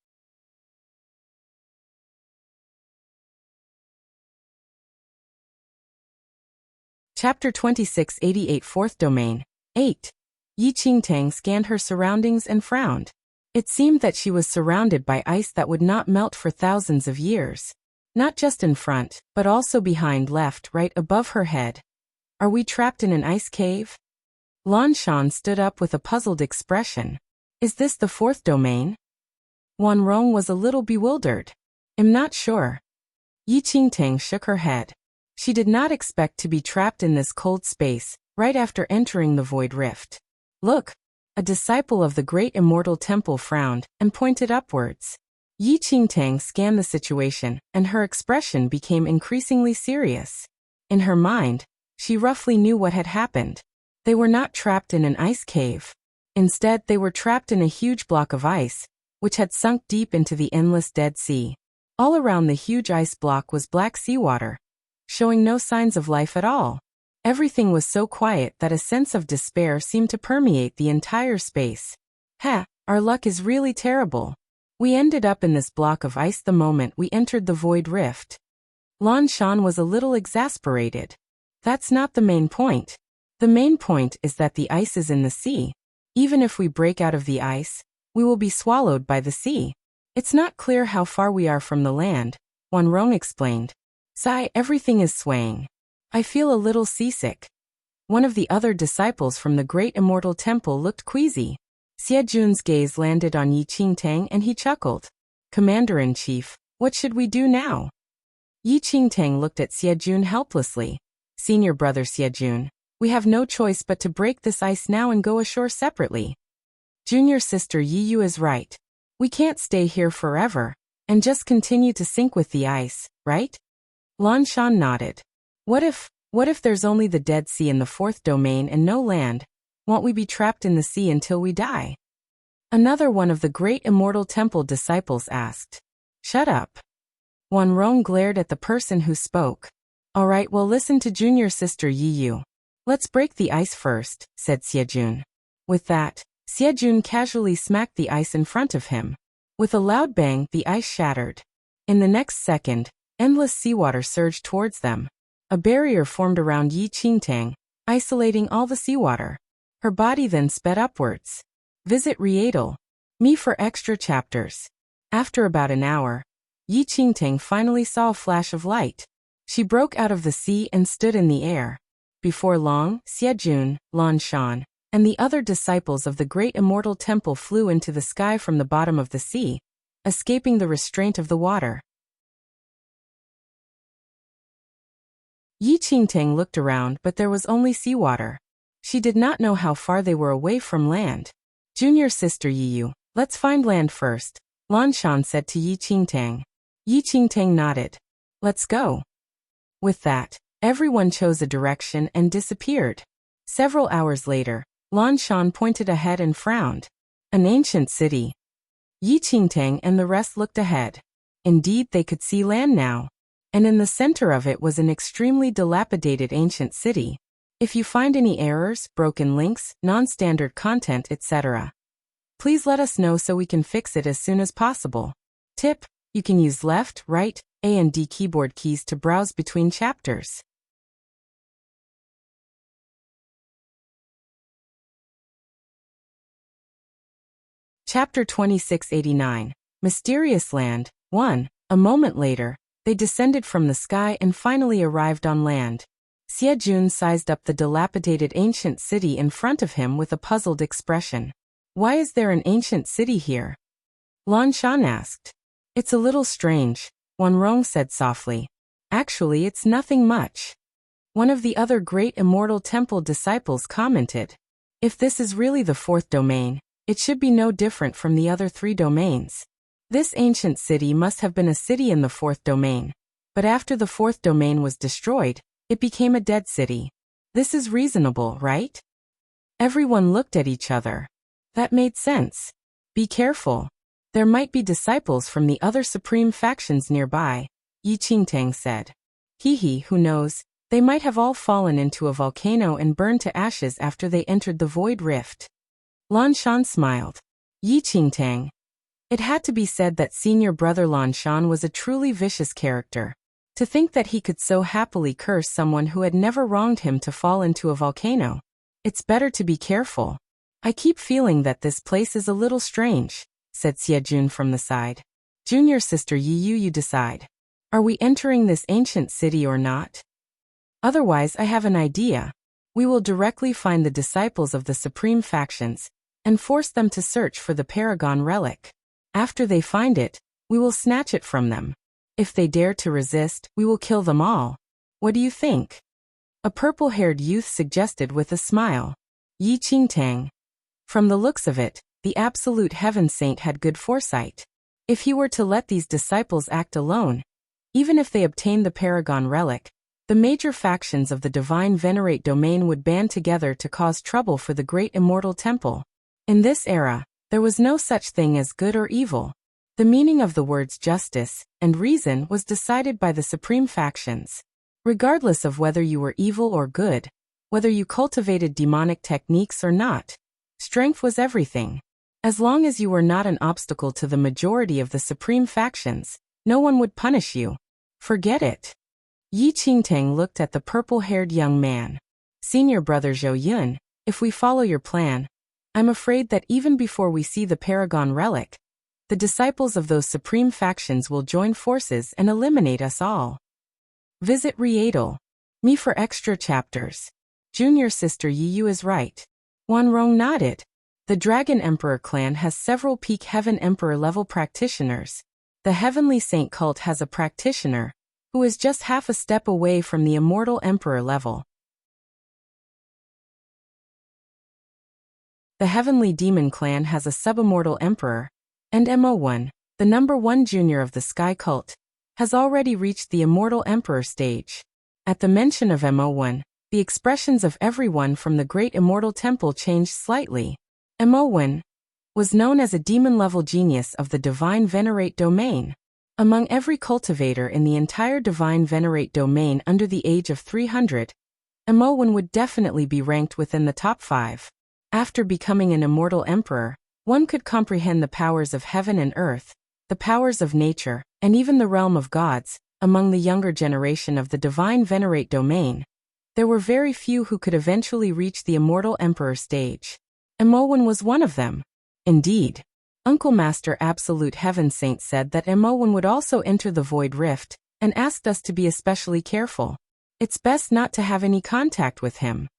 Chapter 2688 Fourth Domain. 8. Yi Qingtang scanned her surroundings and frowned. It seemed that she was surrounded by ice that would not melt for thousands of years. Not just in front, but also behind, left, right, above her head. Are we trapped in an ice cave? Lan Shan stood up with a puzzled expression. Is this the fourth domain? Wan Rong was a little bewildered. I'm not sure. Yi Qingtang shook her head. She did not expect to be trapped in this cold space, right after entering the Void Rift. Look! A disciple of the Great Immortal Temple frowned and pointed upwards. Yi Qingtang scanned the situation, and her expression became increasingly serious. In her mind, she roughly knew what had happened. They were not trapped in an ice cave. Instead, they were trapped in a huge block of ice, which had sunk deep into the endless Dead Sea. All around the huge ice block was black seawater, showing no signs of life at all. Everything was so quiet that a sense of despair seemed to permeate the entire space. Our luck is really terrible. We ended up in this block of ice the moment we entered the Void Rift. Lan Shan was a little exasperated. That's not the main point. The main point is that the ice is in the sea. Even if we break out of the ice, we will be swallowed by the sea. It's not clear how far we are from the land, Wan Rong explained. Sigh, everything is swaying. I feel a little seasick. One of the other disciples from the Great Immortal Temple looked queasy. Xiejun's gaze landed on Yi Qingtang and he chuckled. Commander-in-Chief, what should we do now? Yi Qingtang looked at Xiejun helplessly. Senior brother Xiejun, we have no choice but to break this ice now and go ashore separately. Junior sister Yi Yu is right. We can't stay here forever, and just continue to sink with the ice, right? Lan Shan nodded. What if there's only the Dead Sea in the fourth domain and no land? Won't we be trapped in the sea until we die? Another one of the Great Immortal Temple disciples asked. Shut up. Wan Rong glared at the person who spoke. All right, well, listen to junior sister Yi Yu. Let's break the ice first, said Xiejun. With that, Xiejun casually smacked the ice in front of him. With a loud bang, the ice shattered. In the next second, endless seawater surged towards them. A barrier formed around Yi Qingtang, isolating all the seawater. Her body then sped upwards. Visit Rietal. Me for extra chapters. After about an hour, Yi Qingtang finally saw a flash of light. She broke out of the sea and stood in the air. Before long, Xiejun, Lan Shan, and the other disciples of the Great Immortal Temple flew into the sky from the bottom of the sea, escaping the restraint of the water. Yi Qingtang looked around, but there was only seawater. She did not know how far they were away from land. Junior sister Yi Yu, let's find land first, Lan Shan said to Yi Qingtang. Yi Qingtang nodded. Let's go. With that, everyone chose a direction and disappeared. Several hours later, Lan Shan pointed ahead and frowned. An ancient city. Yi Qingtang and the rest looked ahead. Indeed, they could see land now. And in the center of it was an extremely dilapidated ancient city. If you find any errors, broken links, non-standard content, etc., please let us know so we can fix it as soon as possible. Tip: you can use left, right, A and D keyboard keys to browse between chapters. Chapter 2689. Mysterious Land. 1. A moment later, they descended from the sky and finally arrived on land. Xie Jun sized up the dilapidated ancient city in front of him with a puzzled expression. Why is there an ancient city here? Lan Shan asked. It's a little strange, Wan Rong said softly. Actually, it's nothing much. One of the other great immortal temple disciples commented. If this is really the fourth domain, it should be no different from the other three domains. This ancient city must have been a city in the fourth domain. But after the fourth domain was destroyed, it became a dead city. This is reasonable, right? Everyone looked at each other. That made sense. Be careful. There might be disciples from the other supreme factions nearby, Yi Qingtang said. Who knows, they might have all fallen into a volcano and burned to ashes after they entered the void rift. Lan Shan smiled. Yi Qingtang. It had to be said that senior brother Lan Shan was a truly vicious character. To think that he could so happily curse someone who had never wronged him to fall into a volcano. It's better to be careful. I keep feeling that this place is a little strange, said Xie Jun from the side. Junior sister Yi, you decide. Are we entering this ancient city or not? Otherwise, I have an idea. We will directly find the disciples of the supreme factions and force them to search for the Paragon relic. After they find it, we will snatch it from them. If they dare to resist, we will kill them all. What do you think? A purple-haired youth suggested with a smile. Yi Qingtang. From the looks of it, the absolute heaven saint had good foresight. If he were to let these disciples act alone, even if they obtained the Paragon relic, the major factions of the Divine Venerate domain would band together to cause trouble for the great immortal temple. In this era, there was no such thing as good or evil. The meaning of the words justice and reason was decided by the supreme factions. Regardless of whether you were evil or good, whether you cultivated demonic techniques or not, strength was everything. As long as you were not an obstacle to the majority of the supreme factions, no one would punish you. Forget it. Yi Qingtang looked at the purple-haired young man. Senior brother Zhou Yun, if we follow your plan, I'm afraid that even before we see the Paragon relic, the disciples of those supreme factions will join forces and eliminate us all. Visit Riedel. Me for extra chapters. Junior sister Yi is right. Wan Rong nodded. The Dragon Emperor clan has several peak Heaven Emperor level practitioners. The Heavenly Saint cult has a practitioner, who is just half a step away from the Immortal Emperor level. The Heavenly Demon clan has a sub-immortal emperor, and Mo1, the number 1 junior of the Sky cult, has already reached the Immortal Emperor stage. At the mention of Mo1, the expressions of everyone from the Great Immortal Temple changed slightly. Mo1 was known as a demon-level genius of the Divine Venerate domain. Among every cultivator in the entire Divine Venerate domain under the age of 300, Mo1 would definitely be ranked within the top 5. After becoming an immortal emperor, one could comprehend the powers of heaven and earth, the powers of nature, and even the realm of gods. Among the younger generation of the Divine Venerate domain, there were very few who could eventually reach the immortal emperor stage. Mo1 was one of them. Indeed, Uncle Master Absolute Heaven Saint said that Mo1 would also enter the Void Rift, and asked us to be especially careful. It's best not to have any contact with him.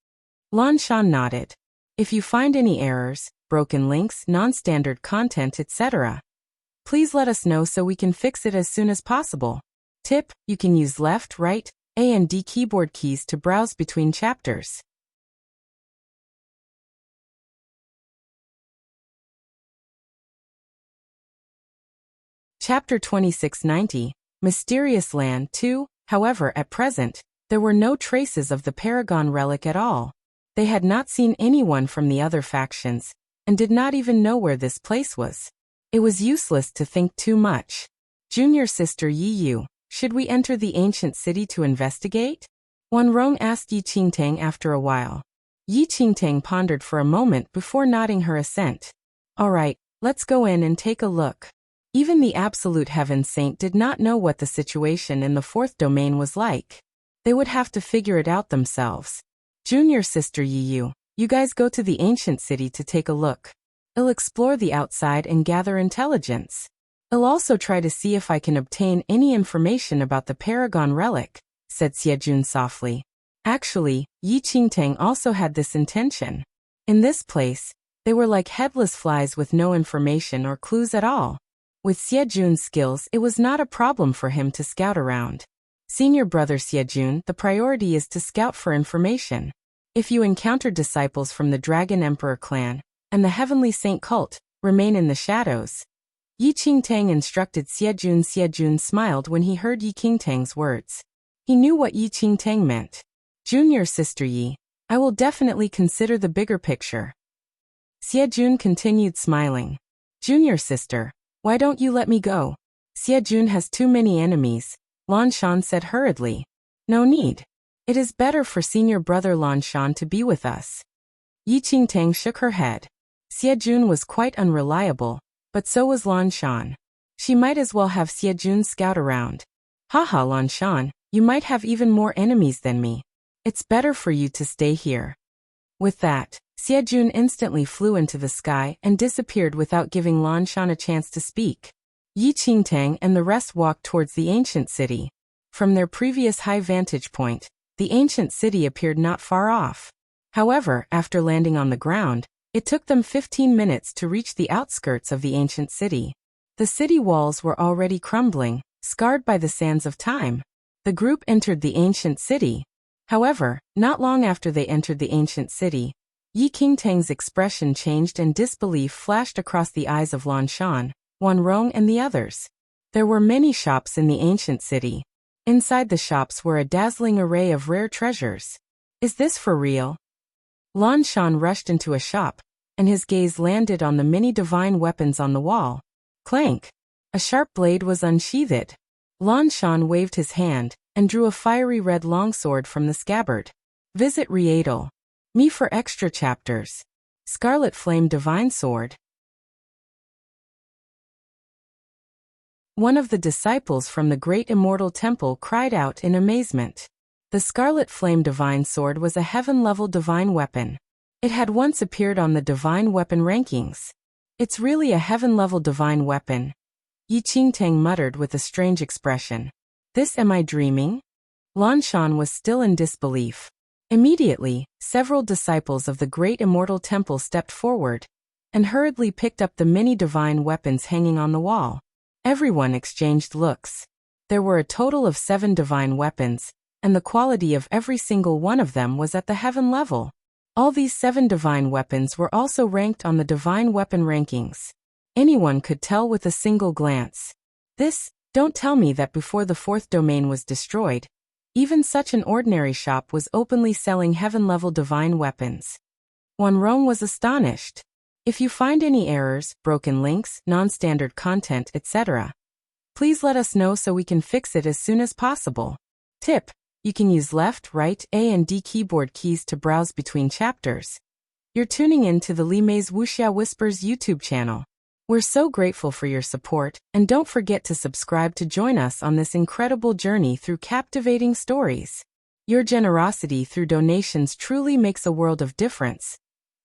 Lan Shan nodded. If you find any errors, broken links, non-standard content, etc., please let us know so we can fix it as soon as possible. Tip: you can use left, right, A and D keyboard keys to browse between chapters. Chapter 2690, Mysterious Land 2. However, at present, there were no traces of the Paragon relic at all. They had not seen anyone from the other factions, and did not even know where this place was. It was useless to think too much. Junior sister Yi Yu, should we enter the ancient city to investigate? Wan Rong asked Yi Qingtang after a while. Yi Qingtang pondered for a moment before nodding her assent. All right, let's go in and take a look. Even the Absolute Heaven Saint did not know what the situation in the fourth domain was like. They would have to figure it out themselves. Junior sister Yi Yu, you guys go to the ancient city to take a look. I'll explore the outside and gather intelligence. I'll also try to see if I can obtain any information about the Paragon relic, said Xiejun softly. Actually, Yi Qingtang also had this intention. In this place, they were like headless flies with no information or clues at all. With Xiejun's skills, it was not a problem for him to scout around. Senior brother Xiejun, the priority is to scout for information. If you encounter disciples from the Dragon Emperor clan and the Heavenly Saint cult, remain in the shadows. Yi Qingtang instructed Xiejun. Xiejun smiled when he heard Yi Qingtang's words. He knew what Yi Qingtang meant. Junior sister Yi, I will definitely consider the bigger picture. Xiejun continued smiling. Junior sister, why don't you let me go? Xiejun has too many enemies, Lan Shan said hurriedly. No need. It is better for senior brother Lan Shan to be with us. Yi Qingtang shook her head. Xiejun was quite unreliable, but so was Lan Shan. She might as well have Xiejun scout around. Haha, Lan Shan, you might have even more enemies than me. It's better for you to stay here. With that, Xiejun instantly flew into the sky and disappeared without giving Lan Shan a chance to speak. Yi Qingtang and the rest walked towards the ancient city. From their previous high vantage point, the ancient city appeared not far off. However, after landing on the ground, it took them 15 minutes to reach the outskirts of the ancient city. The city walls were already crumbling, scarred by the sands of time. The group entered the ancient city. However, not long after they entered the ancient city, Yi Qingtang's expression changed and disbelief flashed across the eyes of Lan Shan, Wan Rong and the others. There were many shops in the ancient city. Inside the shops were a dazzling array of rare treasures. Is this for real? Lan Shan rushed into a shop, and his gaze landed on the many divine weapons on the wall. Clank! A sharp blade was unsheathed. Lan Shan waved his hand, and drew a fiery red longsword from the scabbard. Visit Riedel. Me for extra chapters. Scarlet Flame Divine Sword. One of the disciples from the Great Immortal Temple cried out in amazement. The Scarlet Flame Divine Sword was a heaven-level divine weapon. It had once appeared on the divine weapon rankings. It's really a heaven-level divine weapon. Yi Qingtang muttered with a strange expression. This, am I dreaming? Lan Shan was still in disbelief. Immediately, several disciples of the Great Immortal Temple stepped forward and hurriedly picked up the many divine weapons hanging on the wall. Everyone exchanged looks. There were a total of 7 divine weapons, and the quality of every single one of them was at the heaven level. All these 7 divine weapons were also ranked on the divine weapon rankings. Anyone could tell with a single glance. Don't tell me that before the 4th domain was destroyed, even such an ordinary shop was openly selling heaven-level divine weapons. Wan Rong was astonished. If you find any errors, broken links, non-standard content, etc., please let us know so we can fix it as soon as possible. Tip: you can use left, right, A and D keyboard keys to browse between chapters. You're tuning in to the Li Mei's Wuxia Whispers YouTube channel. We're so grateful for your support, and don't forget to subscribe to join us on this incredible journey through captivating stories. Your generosity through donations truly makes a world of difference,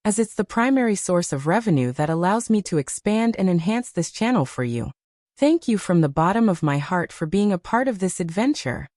as it's the primary source of revenue that allows me to expand and enhance this channel for you. Thank you from the bottom of my heart for being a part of this adventure.